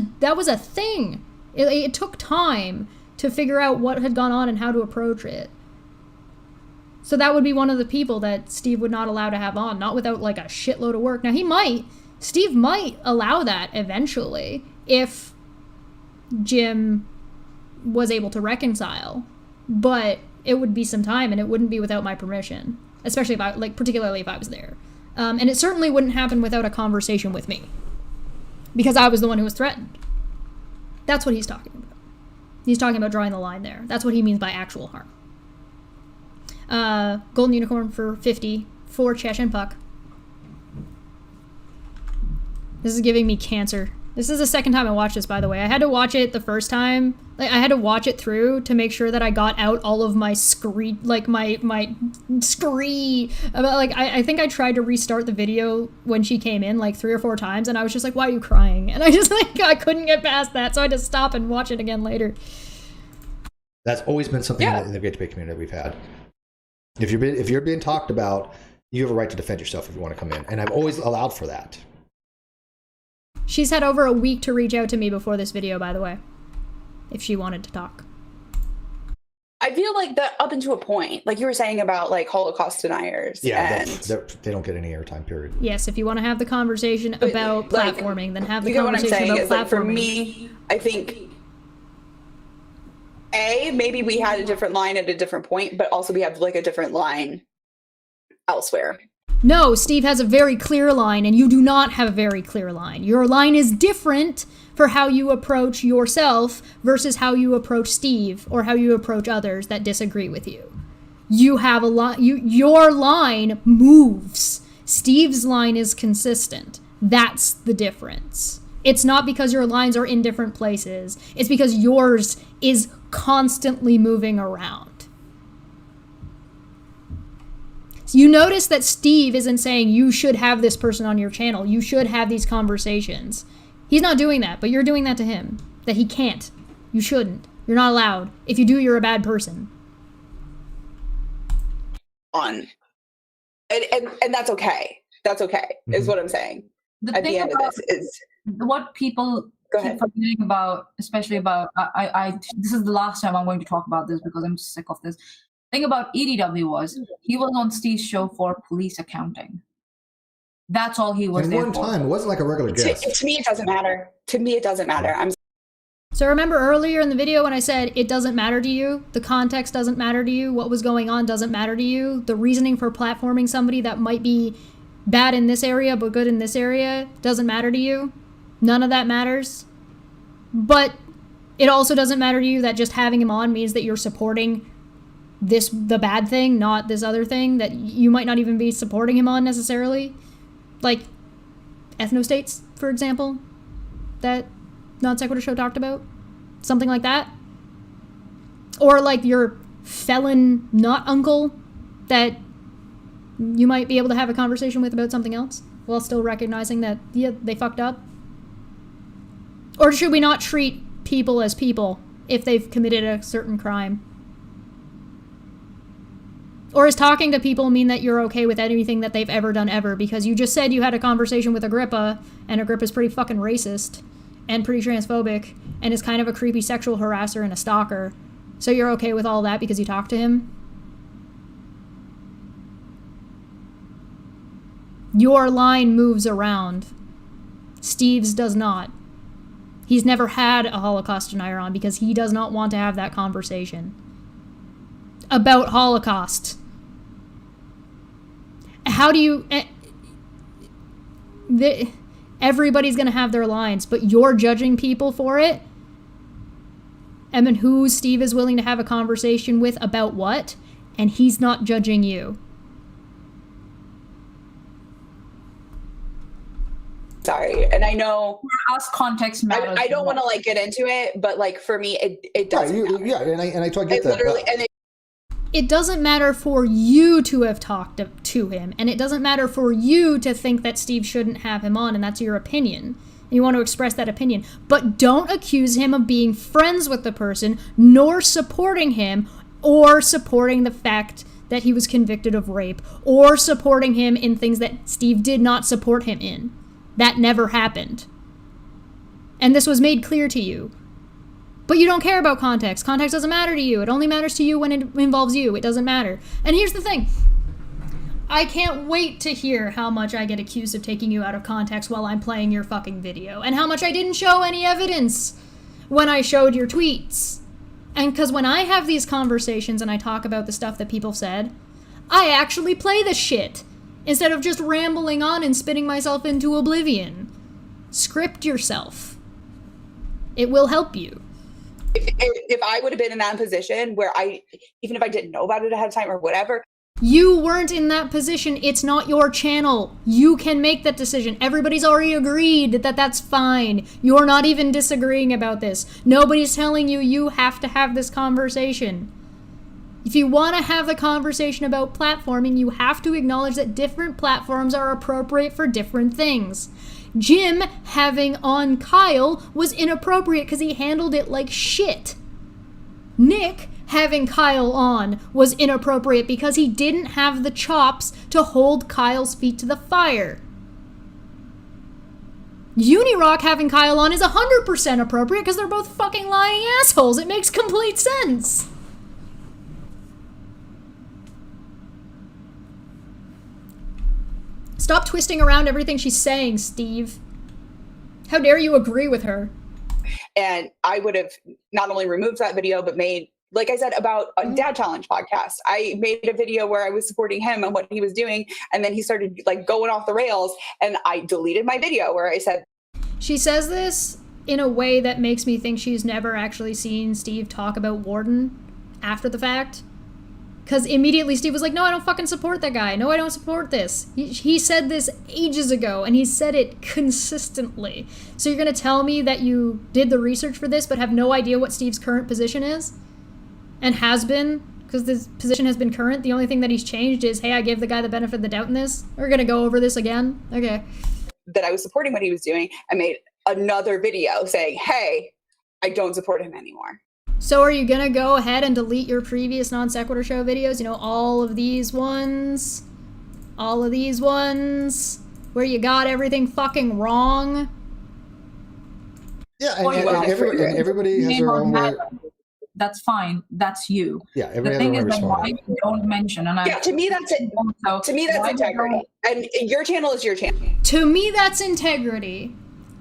a thing. It took time to figure out what had gone on and how to approach it. So that would be one of the people that Steve would not allow to have on, not without a shitload of work. Now Steve might allow that eventually if Jim was able to reconcile, but it would be some time and it wouldn't be without my permission, especially particularly if I was there. And it certainly wouldn't happen without a conversation with me because I was the one who was threatened. That's what he's talking about. He's talking about drawing the line there. That's what he means by actual harm. Golden Unicorn for 50 for Chesh and Puck. This is giving me cancer. This is the second time I watched this, by the way. I had to watch it the first time. I had to watch it through to make sure that I got out all of my scree, my scree. I think I tried to restart the video when she came in 3 or 4 times, and I was just like, why are you crying? And I just I couldn't get past that, so I had to stop and watch it again later. That's always been something in the Great Debate community that we've had. If you're being talked about, you have a right to defend yourself if you want to come in, and I've always allowed for that. She's had over a week to reach out to me before this video, by the way, if she wanted to talk. I feel like that up until a point, like you were saying about Holocaust deniers. Yeah, they don't get any airtime, period. Yes, if you want to have the conversation about platforming, then have the conversation about platforming. For me, I think maybe we had a different line at a different point, but also we have a different line elsewhere. No, Steve has a very clear line, and you do not have a very clear line. Your line is different for how you approach yourself versus how you approach Steve or how you approach others that disagree with you. You have a line. Your line moves. Steve's line is consistent. That's the difference. It's not because your lines are in different places. It's because yours is constantly moving around. You notice that Steve isn't saying you should have this person on your channel. You should have these conversations. He's not doing that, but you're doing that to him. That he can't. You shouldn't. You're not allowed. If you do, you're a bad person. And that's okay. That's okay, is what I'm saying. At the end of this is what people keep forgetting about, especially about, this is the last time I'm going to talk about this because I'm sick of this. Thing about EDW was he was on Steve's show for police accounting. That's all he was there for. One time, it wasn't like a regular guest. To me, it doesn't matter. To me, it doesn't matter. So remember earlier in the video when I said it doesn't matter to you, the context doesn't matter to you, what was going on doesn't matter to you, the reasoning for platforming somebody that might be bad in this area but good in this area doesn't matter to you. None of that matters. But it also doesn't matter to you that just having him on means that you're supporting the bad thing, not this other thing that you might not even be supporting him on necessarily. Like ethnostates, for example, that Non Sequitur Show talked about. Something like that. Or like your felon not uncle that you might be able to have a conversation with about something else while still recognizing that, yeah, they fucked up. Or should we not treat people as people if they've committed a certain crime? Or is talking to people mean that you're okay with anything that they've ever done ever? Because you just said you had a conversation with Agrippa, and Agrippa's pretty fucking racist and pretty transphobic and is kind of a creepy sexual harasser and a stalker. So you're okay with all that because you talked to him? Your line moves around. Steve's does not. He's never had a Holocaust denier on because he does not want to have that conversation about Holocaust. How do you... everybody's going to have their lines, but you're judging people for it? And then who Steve is willing to have a conversation with about what? And he's not judging you. Sorry, and I know For us, context matters. I don't want to like get into it, but like for me, it doesn't. Yeah, and I totally get that. Literally, and It doesn't matter for you to have talked to him, and it doesn't matter for you to think that Steve shouldn't have him on, and that's your opinion. And you want to express that opinion. But don't accuse him of being friends with the person, nor supporting him, or supporting the fact that he was convicted of rape, or supporting him in things that Steve did not support him in. That never happened. And this was made clear to you. But you don't care about context. Context doesn't matter to you. It only matters to you when it involves you. It doesn't matter. And here's the thing. I can't wait to hear how much I get accused of taking you out of context while I'm playing your fucking video. And how much I didn't show any evidence when I showed your tweets. And because when I have these conversations and I talk about the stuff that people said, I actually play the shit. Instead of just rambling on and spitting myself into oblivion. Script yourself. It will help you. if I would have been in that position where even if I didn't know about it ahead of time or whatever. You weren't in that position. It's not your channel. You can make that decision. Everybody's already agreed that that's fine. You're not even disagreeing about this. Nobody's telling you you have to have this conversation. If you want to have the conversation about platforming, you have to acknowledge that different platforms are appropriate for different things. Jim having on Kyle was inappropriate because he handled it like shit. Nick having Kyle on was inappropriate because he didn't have the chops to hold Kyle's feet to the fire. Unirock having Kyle on is 100% appropriate because they're both fucking lying assholes. It makes complete sense. Stop twisting around everything she's saying, Steve. How dare you agree with her? And I would have not only removed that video, but made, like I said, about a Dad Challenge podcast. I made a video where I was supporting him and what he was doing. And then he started like going off the rails. And I deleted my video where I said. She says this in a way that makes me think she's never actually seen Steve talk about Warden after the fact. Because immediately Steve was like, no, I don't fucking support that guy. No, I don't support this. He said this ages ago, and he said it consistently. So you're going to tell me that you did the research for this, but have no idea what Steve's current position is? And has been? Because this position has been current. The only thing that he's changed is, hey, I gave the guy the benefit of the doubt in this. We're going to go over this again? Okay. That I was supporting what he was doing. I made another video saying, hey, I don't support him anymore. So are you gonna go ahead and delete your previous Non Sequitur Show videos? You know, all of these ones, where you got everything fucking wrong? Yeah, and everybody has their own way. That's fine. That's you. Yeah, everybody the thing has is their that own why you don't mention, and yeah, to me that's it. To me that's integrity, and your channel is your channel. To me, that's integrity.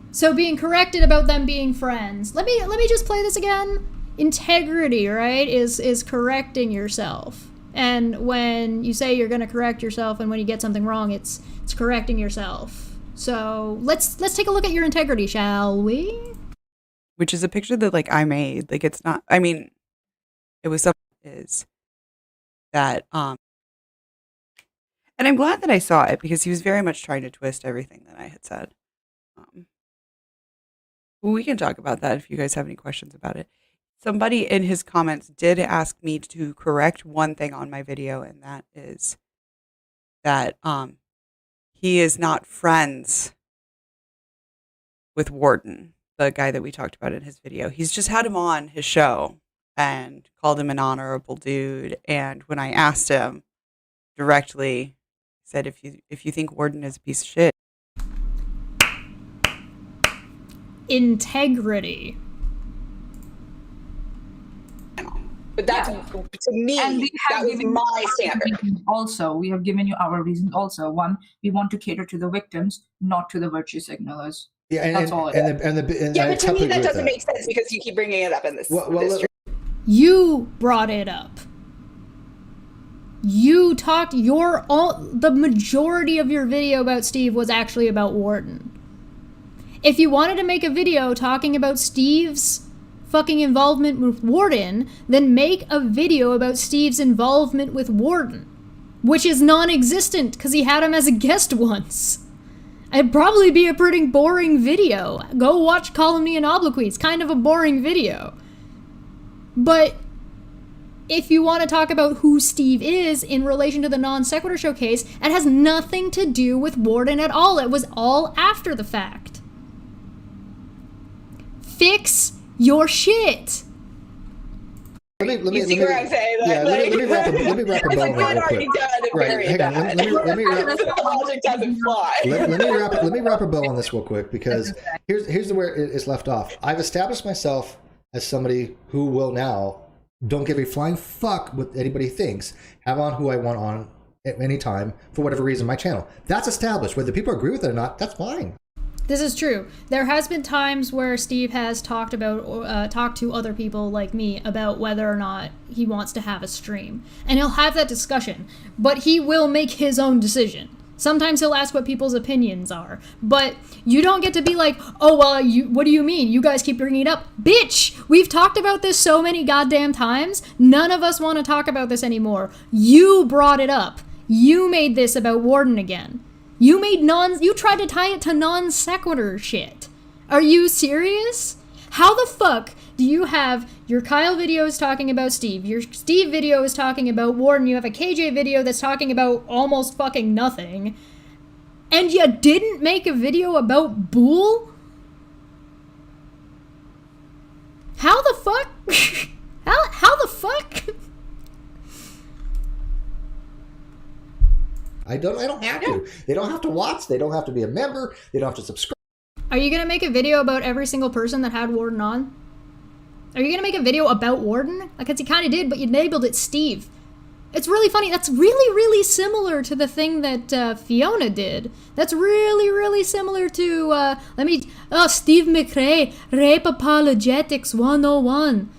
So being corrected about them being friends. Let me just play this again. Integrity, right, is correcting yourself. And when you say you're going to correct yourself and when you get something wrong, it's correcting yourself. So let's take a look at your integrity, shall we? Which is a picture that like I made. Like it's not, I mean, it was something is that and I'm glad that I saw it because he was very much trying to twist everything that I had said. We can talk about that if you guys have any questions about it. Somebody in his comments did ask me to correct one thing on my video, and that is that he is not friends with Warden. the guy that we talked about in his video. He's just had him on his show and called him an honorable dude. And when I asked him directly, he said, if you think Warden is a piece of shit. Integrity. But that's, to me, And that was my standard. Also, we have given you our reasons also. One, we want to cater to the victims, not to the virtue signalers. Yeah, and, That's all it is. Yeah, I but to totally me, that agree with doesn't make sense because you keep bringing it up in this. This You brought it up. You talked the majority of your video about Steve was actually about Warden. If you wanted to make a video talking about Steve's fucking involvement with Warden, then make a video about Steve's involvement with Warden, which is non-existent because he had him as a guest once. It'd probably be a pretty boring video. Go watch Calumny and Obloquy. It's kind of a boring video. But if you want to talk about who Steve is in relation to the non sequitur showcase, it has nothing to do with Warden at all. It was all after the fact. Fix your shit. Let me see where I'm saying that? Yeah, let me wrap a bow It's like, on that real already quick. done and Right, very hang on. bad. Let me wrap. The logic doesn't fly. Let me wrap a bow on this real quick, because here's where it is left off. I've established myself as somebody who will now don't give a flying fuck what anybody thinks. Have on who I want on at any time for whatever reason my channel. That's established. Whether people agree with it or not, that's fine. This is true. There has been times where Steve has talked to other people like me about whether or not he wants to have a stream. And he'll have that discussion, but he will make his own decision. Sometimes he'll ask what people's opinions are, but you don't get to be like, oh, well, what do you mean? You guys keep bringing it up. Bitch, we've talked about this so many goddamn times. None of us want to talk about this anymore. You brought it up. You made this about Warden again. You tried to tie it to non sequitur shit. Are you serious? How the fuck do you have your Kyle videos talking about Steve, your Steve video is talking about Warden, you have a KJ video that's talking about almost fucking nothing, and you didn't make a video about Boole? How the fuck? How the fuck? I don't have to. They don't have to watch. They don't have to be a member. They don't have to subscribe. Are you gonna make a video about every single person that had Warden on? Are you gonna make a video about Warden? Because you kind of did, but you labeled it Steve. It's really funny. That's really, really similar to the thing that Fiona did. That's really, really similar to, Steve McRae, Rape Apologetics 101.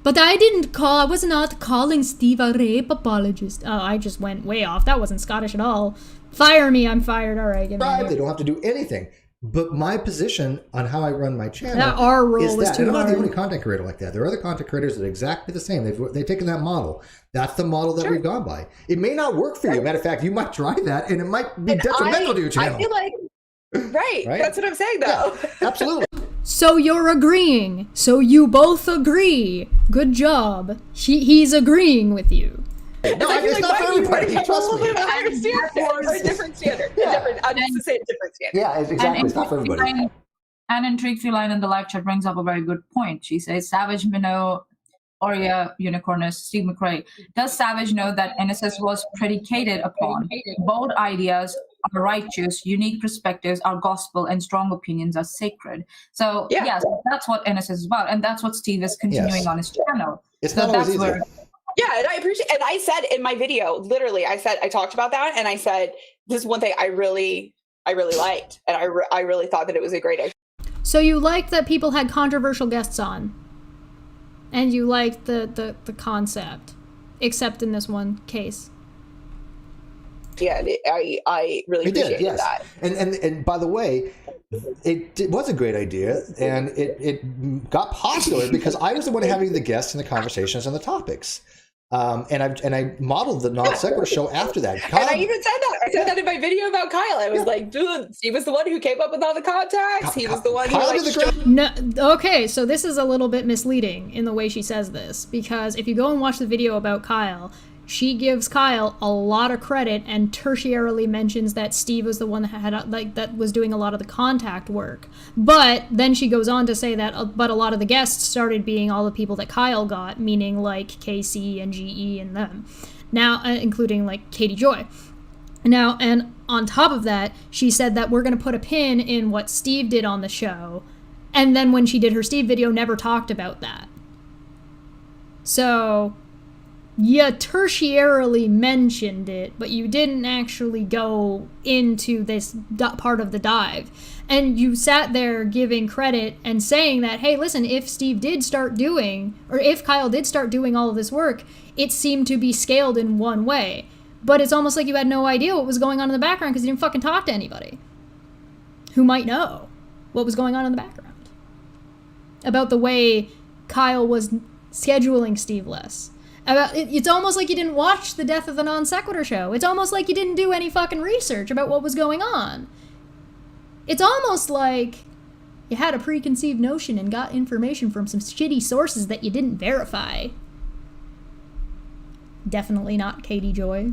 But I was not calling Steve a rape apologist. Oh, I just went way off. That wasn't Scottish at all. Fire me, I'm fired. All right, give me They don't have to do anything. But my position on how I run my channel that R rule is was that, too and I'm not hard. the only content creator like that. There are other content creators that are exactly the same. They've taken that model. That's the model that we've gone by. It may not work for you. Matter of fact, you might try that, and it might be detrimental to your channel. I feel like, right? That's what I'm saying, though. Yeah, absolutely. So you're agreeing. So you both agree. Good job. He's agreeing with you. No, it's not for everybody. Trust me. I understand. A different standard. I'm just to say a different standard. Yeah, exactly. It's not for everybody. And Intrigue Feline in the live chat brings up a very good point. She says, Savage Minnow, Oria Unicornus, Steve McRae. Does Savage know that NSS was predicated upon bold ideas are righteous, unique perspectives are gospel, and strong opinions are sacred? So, yes, that's what NSS is about. And that's what Steve is continuing on his channel. It's not always easy. Yeah, and I appreciate, and I said in my video, literally, I talked about that, and I said, this is one thing I really liked, and I really thought that it was a great idea. So you liked that people had controversial guests on, and you liked the concept, except in this one case. Yeah, I really appreciated that. And by the way, it was a great idea, and it got popular because I was the one having the guests and the conversations and the topics. And I modeled the non sequitur show after that. And I even said that. I said that in my video about Kyle. I was like, dude, he was the one who came up with all the contacts. He was the one who No, okay, so this is a little bit misleading in the way she says this, because if you go and watch the video about Kyle, she gives Kyle a lot of credit and tertiarily mentions that Steve was the one that had that was doing a lot of the contact work. But then she goes on to say that but a lot of the guests started being all the people that Kyle got, meaning like Casey and GE and them. Now, including like Katie Joy. Now, and on top of that, she said that we're going to put a pin in what Steve did on the show. And then when she did her Steve video, never talked about that. So, you tertiarily mentioned it, but you didn't actually go into this part of the dive. And you sat there giving credit and saying that, hey, listen, if Steve did start doing, or if Kyle did start doing all of this work, it seemed to be scaled in one way. But it's almost like you had no idea what was going on in the background because you didn't fucking talk to anybody who might know what was going on in the background about the way Kyle was scheduling Steve less. It's almost like you didn't watch the Death of the Non Sequitur show. It's almost like you didn't do any fucking research about what was going on. It's almost like you had a preconceived notion and got information from some shitty sources that you didn't verify. Definitely not Katie Joy.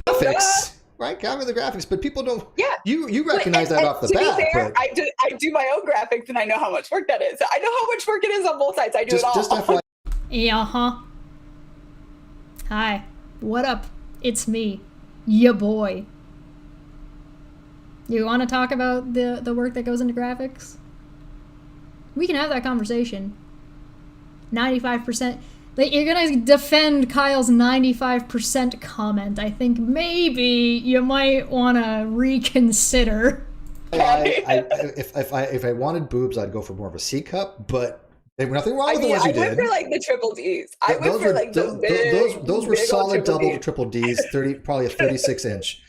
Graphics, right? Cover the graphics, but people don't. Yeah, you recognize that off the bat. To be fair, but I do my own graphics, and I know how much work that is. I know how much work it is on both sides. I do it all. Just FYI. Yeah, Hi, what up? It's me, ya boy. You want to talk about the work that goes into graphics? We can have that conversation. 95%. You're gonna defend Kyle's 95% comment. I think maybe you might want to reconsider. If I wanted boobs, I'd go for more of a C cup, but there's nothing wrong with the ones you did. I went for like the triple Ds. I went for like the big, those were solid double to D. triple Ds, probably a 36-inch.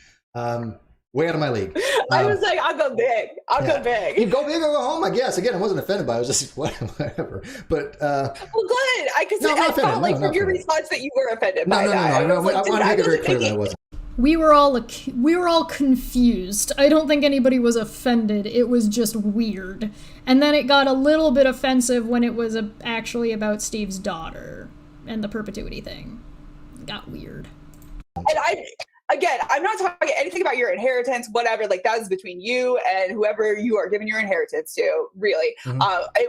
Way out of my league. I was like, I'll go big. I'll go big. You go big or go home, I guess. Again, I wasn't offended by it. I was just whatever. But well, good. Because I felt like from your response that you were offended by that. No. I want to make it very clear that I wasn't. We were all confused. I don't think anybody was offended. It was just weird. And then it got a little bit offensive when it was actually about Steve's daughter and the perpetuity thing. It got weird. And Again, I'm not talking anything about your inheritance, whatever. Like, that is between you and whoever you are giving your inheritance to, really. Mm-hmm. I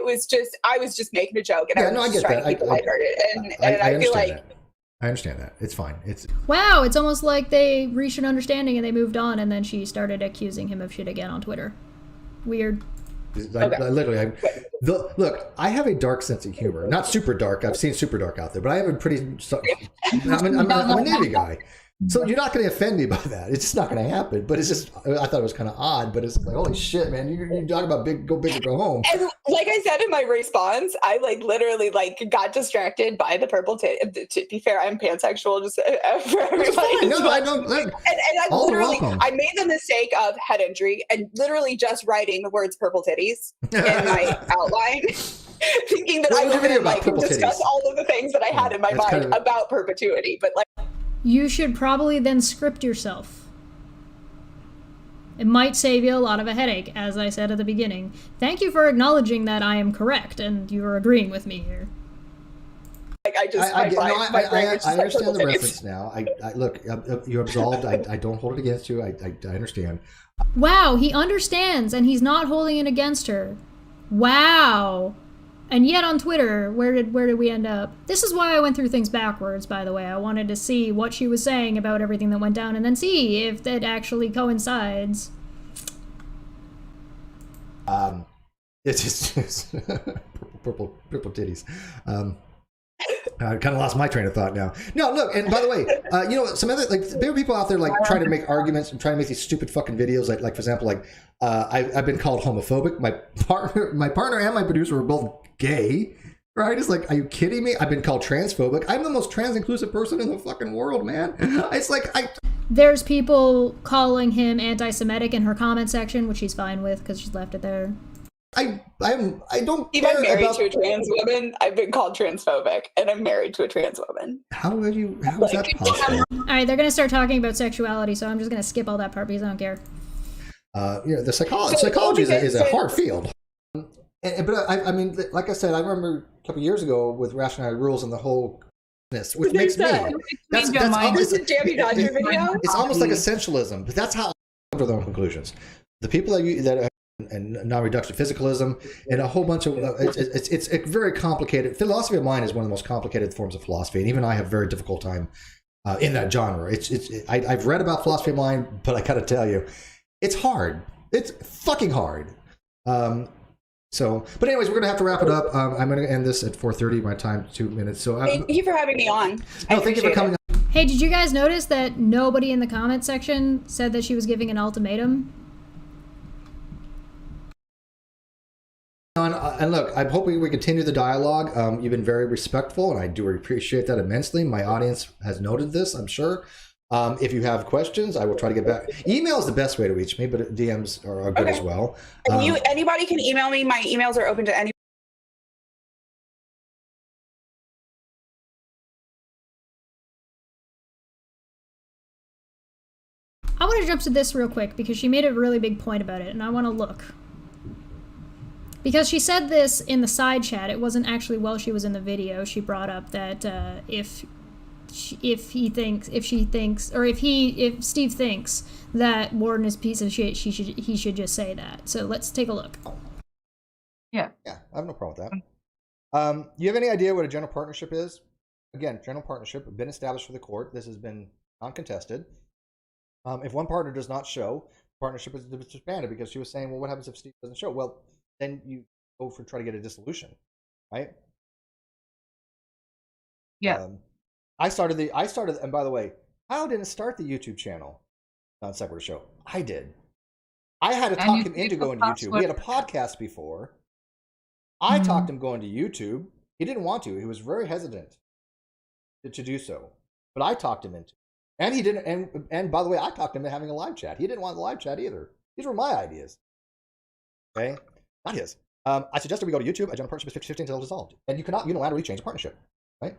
was just making a joke, and I was just trying to keep it lighthearted. And I feel like... I understand that. It's fine. Wow, it's almost like they reached an understanding and they moved on, and then she started accusing him of shit again on Twitter. Weird. Look, I have a dark sense of humor. Not super dark. I've seen super dark out there, but I have a pretty... I'm a Navy guy. So you're not going to offend me by that. It's just not going to happen. But it's just, I thought it was kind of odd, but it's like, holy shit, man. You're talking about go big or go home. And like I said in my response, I literally got distracted by the purple titty. To be fair, I'm pansexual, just for everybody. No, I don't. And I literally, I made the mistake of head injury and literally just writing the words purple titties in my outline. Thinking that I was going to discuss all of the things that I had in my mind about perpetuity. But you should probably then script yourself. It might save you a lot of a headache, as I said at the beginning. Thank you for acknowledging that I am correct and you are agreeing with me here. I understand the reference now. Look, you're absolved. I don't hold it against you. I understand. Wow, he understands and he's not holding it against her. Wow. And yet on Twitter, where did we end up? This is why I went through things backwards, by the way. I wanted to see what she was saying about everything that went down and then see if it actually coincides. It's just purple titties. I kind of lost my train of thought now. No, look, and by the way, some other, there are people out there trying to make arguments and trying to make these stupid fucking videos. Like for example, I've been called homophobic. My partner and my producer were both gay. Right? It's like, are you kidding me? I've been called transphobic. I'm the most trans-inclusive person in the fucking world, man. It's like There's people calling him anti-Semitic in her comment section, which she's fine with because she's left it there. I don't even care married about... to a trans woman. I've been called transphobic, and I'm married to a trans woman. How is that possible? All right, they're gonna start talking about sexuality, so I'm just gonna skip all that part because I don't care. The psychology is a hard field. But I mean, like I said, I remember a couple of years ago with Rationality Rules and the whole which makes me. That's This is Jamie Dodger video. It's almost like essentialism, but that's how I come to their own conclusions. The people that and non-reductive physicalism and a whole bunch of it's very complicated. Philosophy of mind is one of the most complicated forms of philosophy, and even I have a very difficult time in that genre. I've read about philosophy of mind, but I gotta tell you, it's hard. It's fucking hard. But anyways, we're gonna have to wrap it up. I'm gonna end this at 4:30. My time, 2 minutes. So Thank you for having me on. No, thank you for coming. Hey, did you guys notice that nobody in the comment section said that she was giving an ultimatum? And look, I'm hoping we continue the dialogue. You've been very respectful, and I do appreciate that immensely. My audience has noted this, I'm sure. If you have questions, I will try to get back. Email is the best way to reach me, but DMs are good as well. Anybody can email me. My emails are open to any. I want to jump to this real quick because she made a really big point about it, and I want to look. Because she said this in the side chat, it wasn't actually while she was in the video. She brought up that if Steve thinks that Warden is a piece of shit, he should just say that. So let's take a look. Yeah, I have no problem with that. You have any idea what a general partnership is? Again, general partnership been established for the court. This has been uncontested. If one partner does not show, partnership is disbanded, because she was saying, well, what happens if Steve doesn't show? Well, then you go for try to get a dissolution, right? Yeah. I started, and by the way, Kyle didn't start the YouTube channel, Non Sequitur Show. I did. I had to talk him into going to YouTube. We had a podcast before. I talked him going to YouTube. He didn't want to. He was very hesitant to do so, but I talked him into it. And he didn't. And by the way, I talked him into having a live chat. He didn't want the live chat either. These were my ideas. Okay, not his. I suggested we go to YouTube. A general partnership is 50-50 until dissolved, and you cannot unilaterally change a partnership, right?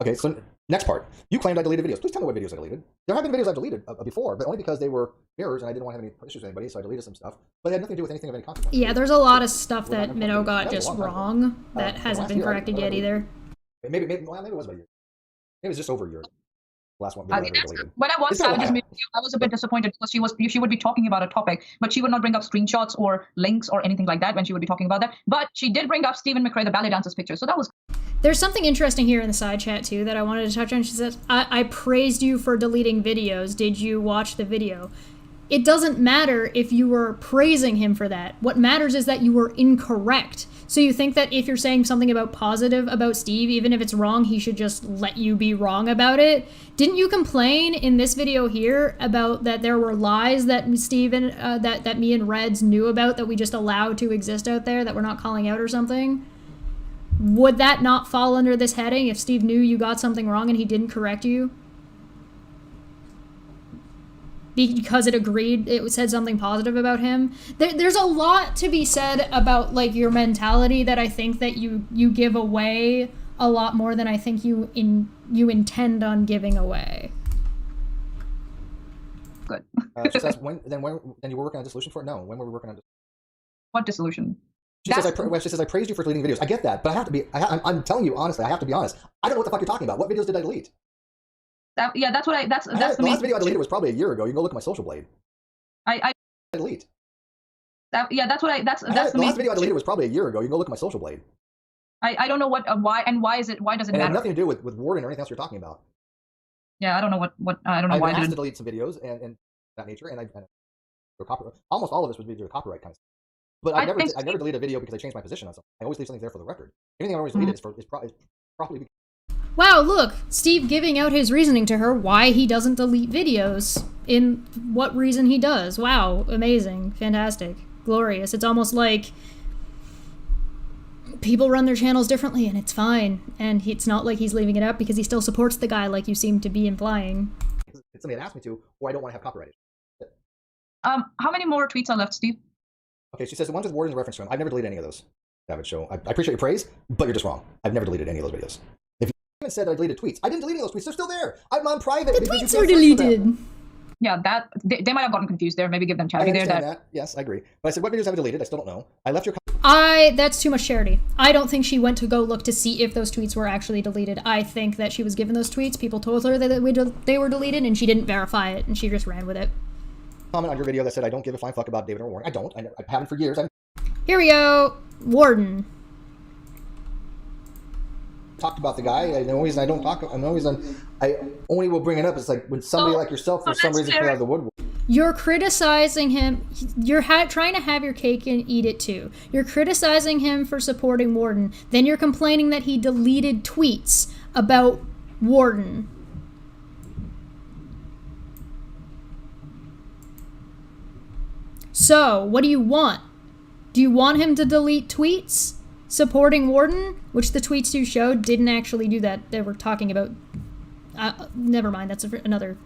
Okay, so next part. You claimed I deleted videos. Please tell me what videos I deleted. There have been videos I've deleted before, but only because they were mirrors and I didn't want to have any issues with anybody, so I deleted some stuff. But it had nothing to do with anything of any consequence. Yeah, there's a lot of stuff that Minnow got just wrong that hasn't been corrected yet either. Maybe it was about a year. Maybe it was just over a year. Last one. When I watched Savage's video, I was a bit disappointed because she would be talking about a topic, but she would not bring up screenshots or links or anything like that when she would be talking about that. But she did bring up Stephen McRae, the ballet dancers picture, so that was. There's something interesting here in the side chat too that I wanted to touch on. She says, I praised you for deleting videos. Did you watch the video? It doesn't matter if you were praising him for that. What matters is that you were incorrect. So you think that if you're saying something about positive about Steve, even if it's wrong, he should just let you be wrong about it? Didn't you complain in this video here about that there were lies that Steven, that me and Reds knew about that we just allowed to exist out there that we're not calling out or something? Would that not fall under this heading if Steve knew you got something wrong and he didn't correct you? Because it said something positive about him. There's a lot to be said about like your mentality that I think that you give away a lot more than I think you intend on giving away. Good. She says, when you were working on a dissolution for it? No. When were we working on what dissolution? She says, I praised you for deleting videos. I get that, but I have to be. I'm telling you honestly. I have to be honest. I don't know what the fuck you're talking about. What videos did I delete? That's the last video I deleted was probably a year ago. You can go look at my social blade. I delete. That's the last video I deleted was probably a year ago. You can go look at my social blade. I don't know what why does it matter? It had nothing to do with Warden or anything else you're talking about. Yeah, I don't know what I don't know why I asked to delete some videos and that nature, and almost all of this was due to copyright kind of stuff. But I never delete a video because I changed my position on something. I always leave something there for the record. Anything I always delete is probably because. Wow, look, Steve giving out his reasoning to her why he doesn't delete videos, in what reason he does. Wow, amazing, fantastic, glorious. It's almost like people run their channels differently and it's fine. And it's not like he's leaving it out because he still supports the guy like you seem to be implying. It's somebody that asked me to, or I don't want to have copyrighted. How many more tweets are left, Steve? Okay, she says the ones with Warden's reference to him. I've never deleted any of those. Savage Show. I appreciate your praise, but you're just wrong. I've never deleted any of those videos. If you even said that I deleted tweets, I didn't delete any of those tweets. They're still there. I'm on private. The tweets are deleted. yeah, that they might have gotten confused there. Maybe give them I charity there. understand that. Yes, I agree. But I said, what videos have I deleted? I still don't know. I left your That's too much charity. I don't think she went to go look to see if those tweets were actually deleted. I think that she was given those tweets. People told her that they were deleted, and she didn't verify it, and she just ran with it. comment on your video that said I don't give a flying fuck about David or Warren. I don't. I haven't for years. I Here we go. Warden. talked about the guy. The only reason I don't talk, I only will bring it up is like when somebody like yourself for some reason came out of the woodwork. You're criticizing him. You're trying to have your cake and eat it too. You're criticizing him for supporting Warden. Then you're complaining that he deleted tweets about Warden. So, what do you want? Do you want him to delete tweets supporting Warden? Which the tweets you showed didn't actually do that. They were talking about... never mind, that's another...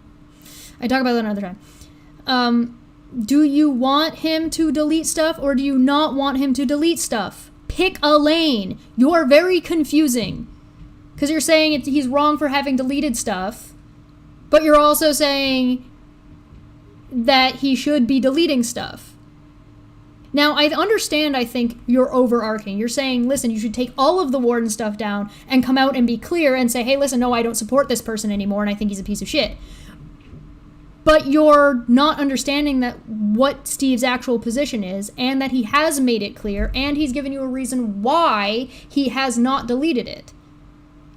I talk about that another time. Do you want him to delete stuff or do you not want him to delete stuff? Pick a lane. You're very confusing. Because you're saying he's wrong for having deleted stuff, but you're also saying that he should be deleting stuff. Now, I understand, I think, you're overarching. You're saying, listen, you should take all of the Warden stuff down and come out and be clear and say, hey, listen, no, I don't support this person anymore and I think he's a piece of shit. But you're not understanding that what Steve's actual position is and that he has made it clear and he's given you a reason why he has not deleted it.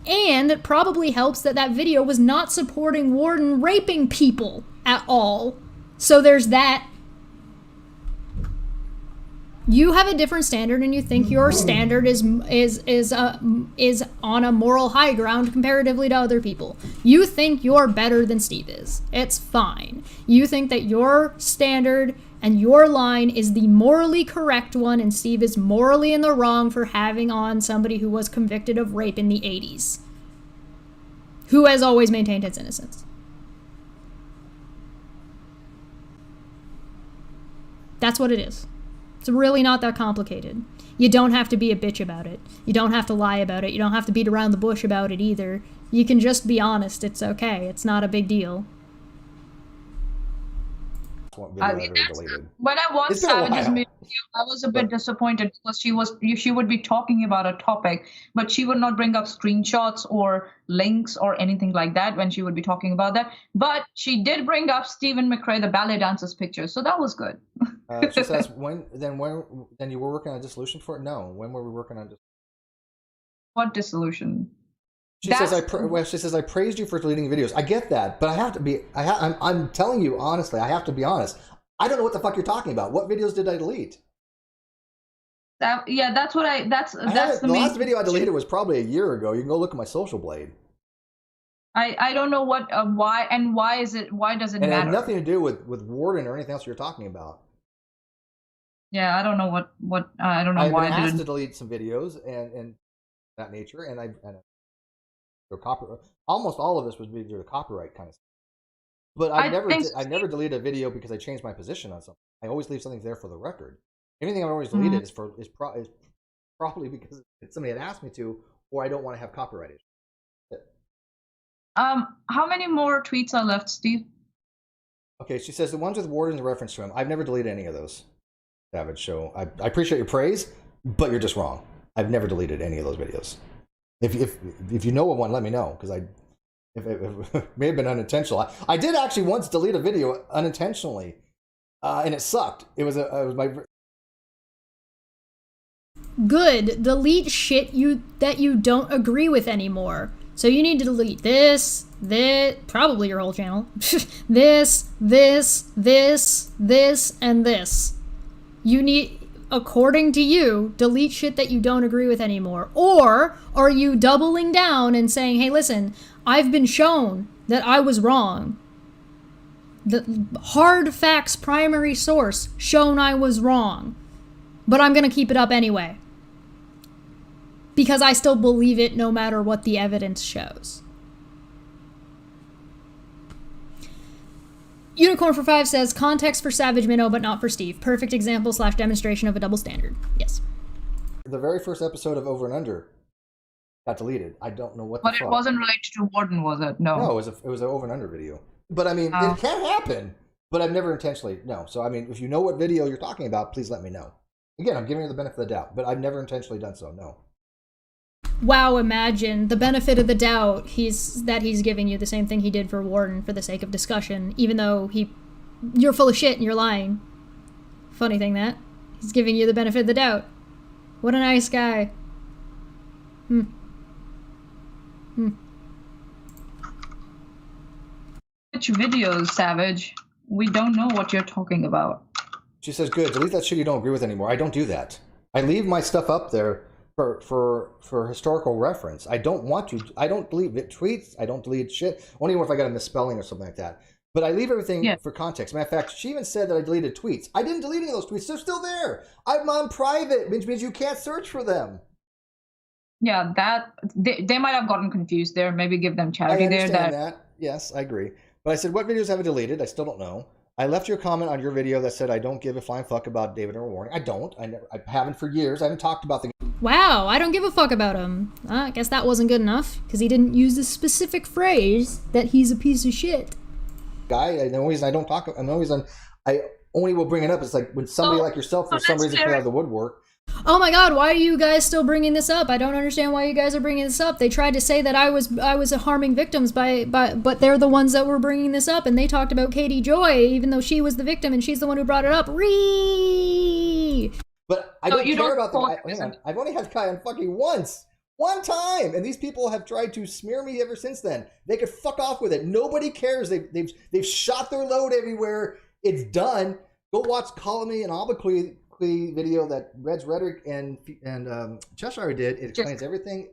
And it probably helps that that video was not supporting Warden raping people at all. So there's that. You have a different standard and you think your standard is on a moral high ground comparatively to other people. You think you're better than Steve is. It's fine. You think that your standard and your line is the morally correct one and Steve is morally in the wrong for having on somebody who was convicted of rape in the 80s. Who has always maintained his innocence. That's what it is. It's really not that complicated. You don't have to be a bitch about it. You don't have to lie about it. You don't have to beat around the bush about it either. You can just be honest. It's okay. It's not a big deal. When I watched Savage's video, I was a bit disappointed because she would be talking about a topic, but she would not bring up screenshots or links or anything like that when she would be talking about that. But she did bring up Stephen McRae, the ballet dancer's picture, so that was good. She says, then you were working on a dissolution for it? No. When were we working on what dissolution? She says, I praised you for deleting videos. I get that, but I have to be, I'm telling you honestly, I have to be honest. I don't know what the fuck you're talking about. What videos did I delete? That's the last video I deleted was probably a year ago. You can go look at my social blade. I don't know what, why does it matter? It had nothing to do with Warden or anything else you're talking about. Yeah, I don't know I don't know why I asked to delete some videos and that nature, and almost all of this was due to the copyright kind of stuff. But I never deleted a video because I changed my position on something. I always leave something there for the record. Anything I've always deleted is probably because somebody had asked me to, or I don't want to have copyright issues. How many more tweets are left, Steve? Okay, she says the ones with Warden's reference to him. I've never deleted any of those, Savage. So I appreciate your praise, but you're just wrong. I've never deleted any of those videos. If you know of one, let me know, because it may have been unintentional. I did actually once delete a video unintentionally, and it sucked. It was my Good. Delete shit that you don't agree with anymore. So you need to delete this, probably your whole channel. this, and this. You need, according to you, delete shit that you don't agree with anymore. Or are you doubling down and saying, hey, listen, I've been shown that I was wrong. The hard facts primary source shown I was wrong. But I'm going to keep it up anyway. Because I still believe it no matter what the evidence shows. Unicorn for 5 says, context for Savage Minnow, but not for Steve. Perfect example / demonstration of a double standard. Yes. The very first episode of Over and Under got deleted. I don't know what But it wasn't related to Warden, was it? No. No, it was an Over and Under video. But I mean, it can happen. But I've never intentionally, no. So I mean, if you know what video you're talking about, please let me know. Again, I'm giving you the benefit of the doubt, but I've never intentionally done so, no. Wow, imagine the benefit of the doubt he's giving you the same thing he did for Warden for the sake of discussion, even though you're full of shit and you're lying. Funny thing that. He's giving you the benefit of the doubt. What a nice guy. Which videos, Savage? We don't know what you're talking about. She says, good, delete that shit you don't agree with anymore. I don't do that. I leave my stuff up there for historical reference. I don't want to. I don't delete tweets. I don't delete shit. Only if I got a misspelling or something like that. But I leave everything for context. Matter of fact, she even said that I deleted tweets. I didn't delete any of those tweets. They're still there. I'm on private, which means you can't search for them. Yeah, that they might have gotten confused there. Maybe give them charity there. I understand that. Yes, I agree. But I said, what videos have I deleted? I still don't know. I left your comment on your video that said I don't give a flying fuck about David or Warren. I don't. I haven't for years. I haven't talked about the. Wow, I don't give a fuck about him. I guess that wasn't good enough because he didn't use the specific phrase that he's a piece of shit. Guy, the only reason I don't talk, I only will bring it up. It's like when somebody like yourself, for some reason, came out of the woodwork. Oh my god, why are you guys still bringing this up? I don't understand why you guys are bringing this up. They tried to say that I was harming victims but they're the ones that were bringing this up, and they talked about Katie Joy, even though she was the victim and she's the one who brought it up. But I don't care about the guy. Hang on. I've only had Kai on fucking one time, and these people have tried to smear me ever since then. They could fuck off with it. Nobody cares. They've shot their load everywhere. It's done. Go watch Colony and Obloquy video that Red's Rhetoric and Cheshire did. It explains everything.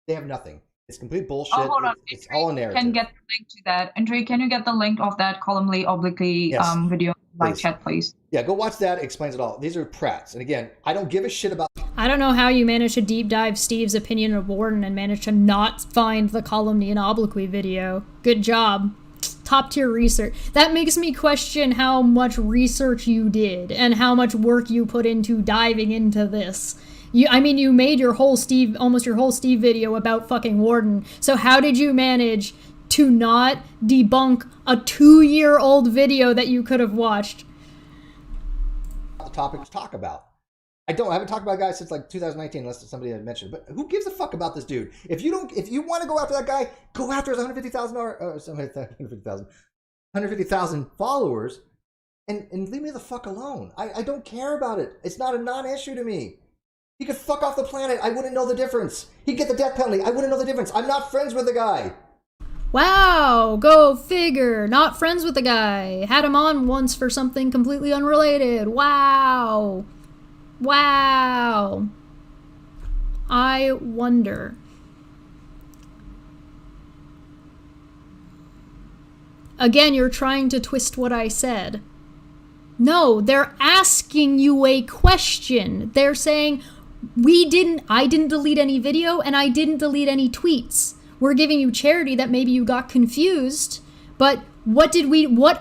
They have nothing. It's complete bullshit. Oh, hold on. It's all a narrative. Can get the link to that. Andre, can you get the link of that Columnly Obloquy video by chat, please? Yeah, go watch that. It explains it all. These are prats. And again, I don't give a shit about. I don't know how you managed to deep dive Steve's opinion of Warden and managed to not find the Columny and Obloquy video. Good job. Top tier research. That makes me question how much research you did and how much work you put into diving into this. You made almost your whole Steve video about fucking Warden. So how did you manage to not debunk a 2-year-old video that you could have watched? The topic to talk about. I haven't talked about guys since like 2019, unless somebody had mentioned. But who gives a fuck about this dude? If you want to go after that guy, go after his 150,000 followers, and leave me the fuck alone. I don't care about it. It's not a non-issue to me. He could fuck off the planet. I wouldn't know the difference. He'd get the death penalty. I wouldn't know the difference. I'm not friends with the guy. Wow, go figure. Not friends with the guy. Had him on once for something completely unrelated. Wow. I wonder. Again, you're trying to twist what I said. No, they're asking you a question. They're saying, I didn't delete any video and I didn't delete any tweets. We're giving you charity that maybe you got confused, but what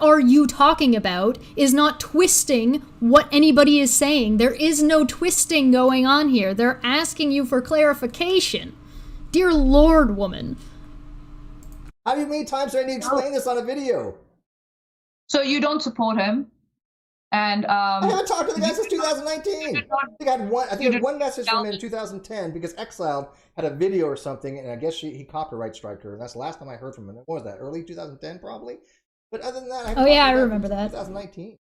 are you talking about is not twisting what anybody is saying. There is no twisting going on here. They're asking you for clarification. Dear Lord, woman. How many times do I need to explain this on a video? So you don't support him? And I haven't talked to the guy since 2019. I think I had one message from him in 2010 because Exiled had a video or something, and I guess he copyright striked her. And that's the last time I heard from him. What was that? Early 2010, probably. But other than that, I remember that. 2019.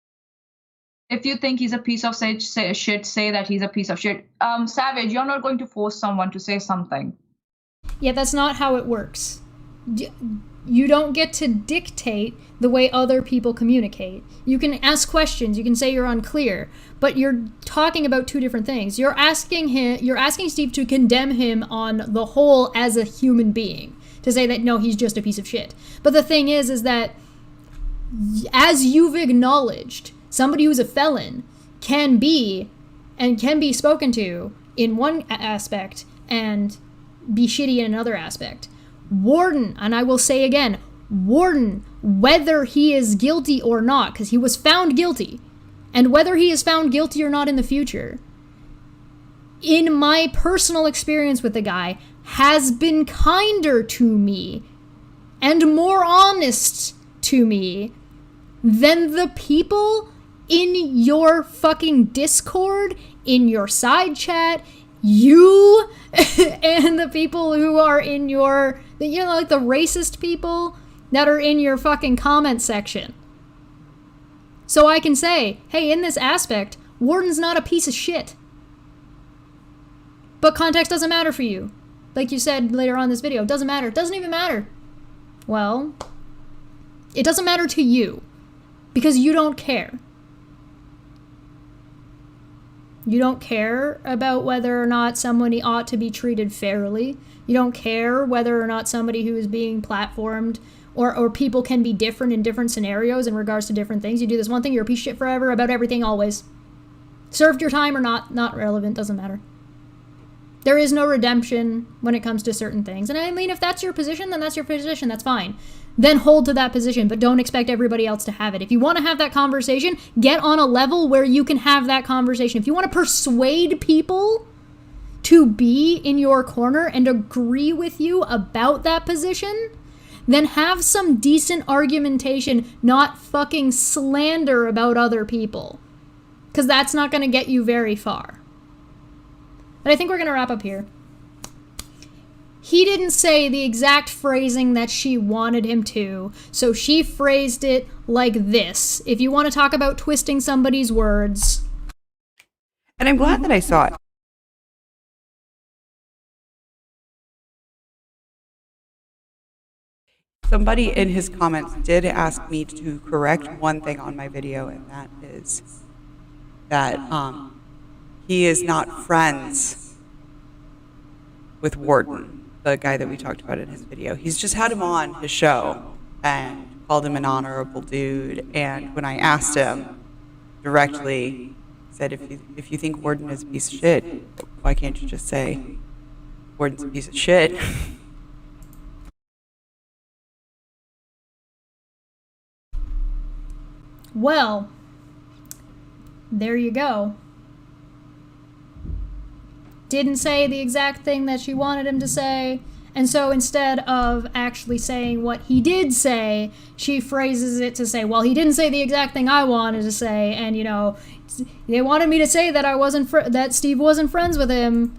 If you think he's a piece of shit, say that he's a piece of shit. Savage, you're not going to force someone to say something. Yeah, that's not how it works. You don't get to dictate the way other people communicate. You can ask questions, you can say you're unclear, but you're talking about two different things. You're asking Steve to condemn him on the whole as a human being, to say that no, he's just a piece of shit. But the thing is that as you've acknowledged, somebody who's a felon can be spoken to in one aspect and be shitty in another aspect. Warden, and I will say again, Warden, whether he is guilty or not, because he was found guilty, and whether he is found guilty or not in the future, in my personal experience with the guy, has been kinder to me and more honest to me, then the people in your fucking Discord, in your side chat, you and the people who are in your, you know, like the racist people that are in your fucking comment section. So I can say, hey, in this aspect, Warden's not a piece of shit. But context doesn't matter for you. Like you said later on in this video, it doesn't matter. It doesn't even matter. Well, it doesn't matter to you because you don't care. You don't care about whether or not somebody ought to be treated fairly. You don't care whether or not somebody who is being platformed or people can be different in different scenarios in regards to different things. You do this one thing, you're a piece of shit forever about everything always. Served your time or not relevant, doesn't matter. There is no redemption when it comes to certain things. And I mean, if that's your position, then that's your position, that's fine. Then hold to that position, but don't expect everybody else to have it. If you want to have that conversation, get on a level where you can have that conversation. If you want to persuade people to be in your corner and agree with you about that position, then have some decent argumentation, not fucking slander about other people. Because that's not going to get you very far. But I think we're going to wrap up here. He didn't say the exact phrasing that she wanted him to, so she phrased it like this. If you want to talk about twisting somebody's words. And I'm glad that I saw it. Somebody in his comments did ask me to correct one thing on my video, and that is that he is not friends with Warden, the guy that we talked about in his video. He's just had him on his show and called him an honorable dude. And when I asked him directly, said, if you think Warden is a piece of shit, why can't you just say Warden's a piece of shit? Well, there you go. Didn't say the exact thing that she wanted him to say, and so instead of actually saying what he did say, she phrases it to say, well, he didn't say the exact thing I wanted to say, and, you know, they wanted me to say that that Steve wasn't friends with him,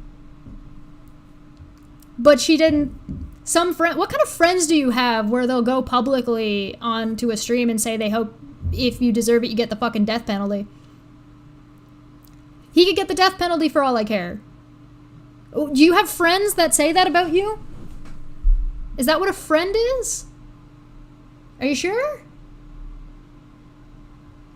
but she didn't. What kind of friends do you have where they'll go publicly onto a stream and say they hope if you deserve it, you get the fucking death penalty? He could get the death penalty for all I care. Do you have friends that say that about you? Is that what a friend is? Are you sure?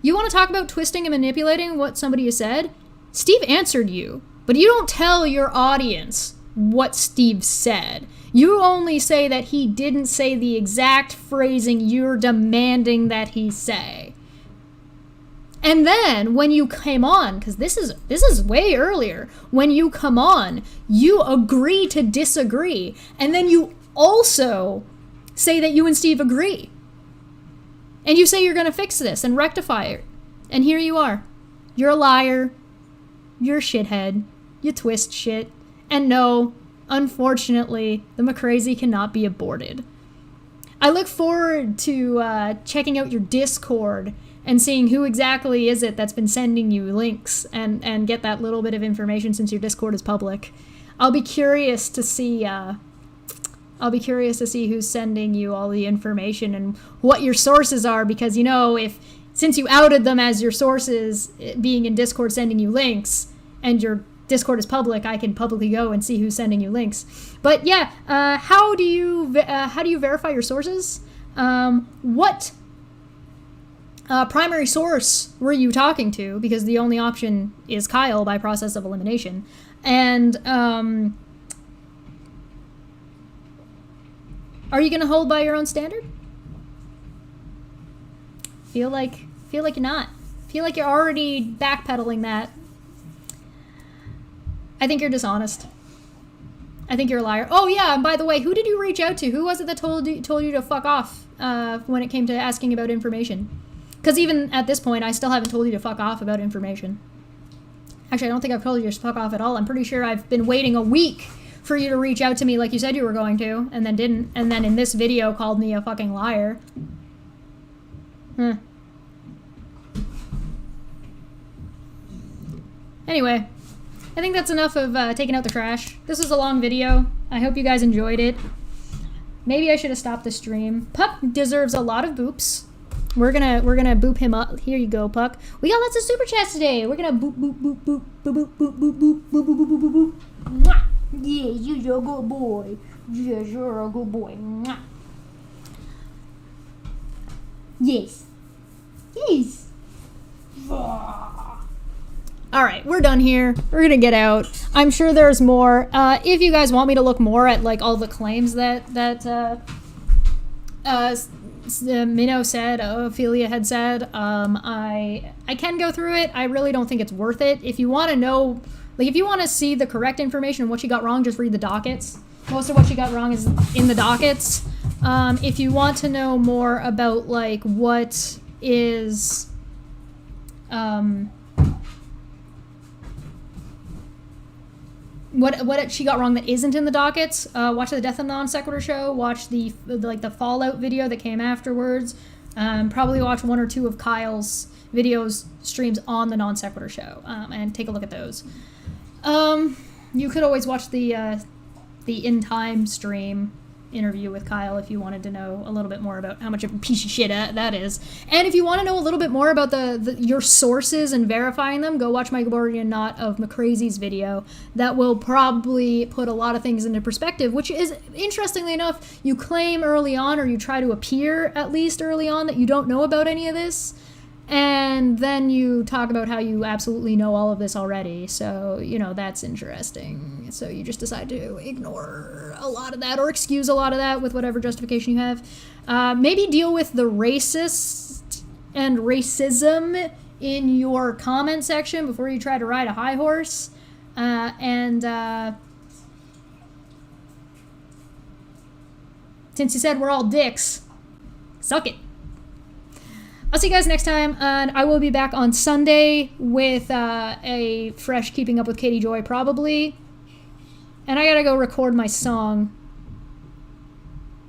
You want to talk about twisting and manipulating what somebody has said? Steve answered you, but you don't tell your audience what Steve said. You only say that he didn't say the exact phrasing you're demanding that he say. And then when you came on, because this is way earlier, when you come on, you agree to disagree, and then you also say that you and Steve agree. And you say you're going to fix this and rectify it. And here you are. You're a liar. You're a shithead. You twist shit. And no, unfortunately, the McCrazy cannot be aborted. I look forward to checking out your Discord and seeing who exactly is it that's been sending you links and get that little bit of information since your Discord is public. I'll be curious to see who's sending you all the information and what your sources are, because, you know, since you outed them as your sources being in Discord sending you links and your Discord is public, I can publicly go and see who's sending you links. But yeah, how do you verify your sources? What primary source were you talking to? Because the only option is Kyle by process of elimination. And are you gonna hold by your own standard? Feel like you're not. Feel like you're already backpedaling that. I think you're dishonest. I think you're a liar. Oh yeah, and by the way, who did you reach out to? Who was it that told you to fuck off when it came to asking about information? Because even at this point, I still haven't told you to fuck off about information. Actually, I don't think I've told you to fuck off at all. I'm pretty sure I've been waiting a week for you to reach out to me like you said you were going to, and then didn't, and then in this video called me a fucking liar. Anyway, I think that's enough of taking out the trash. This was a long video. I hope you guys enjoyed it. Maybe I should have stopped the stream. Puck deserves a lot of boops. We're gonna boop him up. Here you go, Puck. We got lots of super chats today. We're gonna boop boop boop boop boop boop boop boop boop boop boop boop boop boop. Mwah. Yes, you're a good boy. Yes, you're a good boy. Mwah. Yes. Yes. All right, we're done here. We're gonna get out. I'm sure there's more. If you guys want me to look more at like all the claims that Minnow said, Ophelia had said, I can go through it. I really don't think it's worth it. If you want to know, like, if you want to see the correct information and what she got wrong, just read the dockets. Most of what she got wrong is in the dockets. If you want to know more about like what is what she got wrong that isn't in the dockets, watch the Death and Non Sequitur show, watch the Fallout video that came afterwards, probably watch one or two of Kyle's videos, streams on the Non Sequitur show, and take a look at those. You could always watch the In Time stream interview with Kyle if you wanted to know a little bit more about how much of a piece of shit that is. And if you want to know a little bit more about your sources and verifying them, go watch my Gordian Knot of McCrazy's video. That will probably put a lot of things into perspective, which is, interestingly enough, you claim early on, or you try to appear at least early on, that you don't know about any of this. And then you talk about how you absolutely know all of this already. So, you know, that's interesting. So you just decide to ignore a lot of that or excuse a lot of that with whatever justification you have. Maybe deal with the racist and racism in your comment section before you try to ride a high horse. Since you said we're all dicks, suck it. I'll see you guys next time, and I will be back on Sunday with a fresh Keeping Up with Katie Joy, probably. And I gotta go record my song,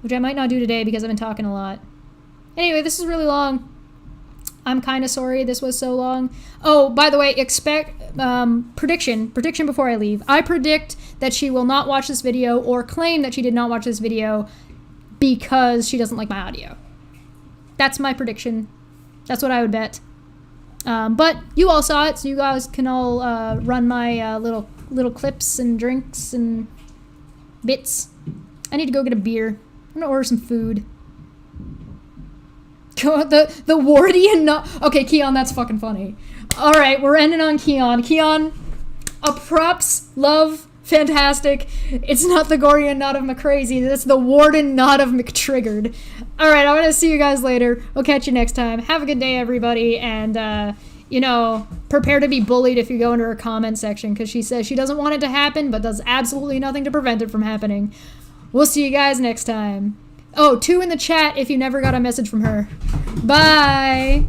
which I might not do today because I've been talking a lot. Anyway, this is really long. I'm kind of sorry this was so long. Oh, by the way, expect prediction before I leave. I predict that she will not watch this video or claim that she did not watch this video because she doesn't like my audio. That's my prediction. That's what I would bet. But you all saw it, so you guys can all run my little clips and drinks and bits. I need to go get a beer. I'm gonna order some food. The Wardian not. Okay, Keon, that's fucking funny. All right, we're ending on Keon. Keon, a props, love, fantastic. It's not the Gordian Knot of McCrazy. It's the Warden Knot of McTriggered. All right, I'm going to see you guys later. We'll catch you next time. Have a good day, everybody. And, you know, prepare to be bullied if you go into her comment section, because she says she doesn't want it to happen, but does absolutely nothing to prevent it from happening. We'll see you guys next time. Oh, 2 in the chat if you never got a message from her. Bye.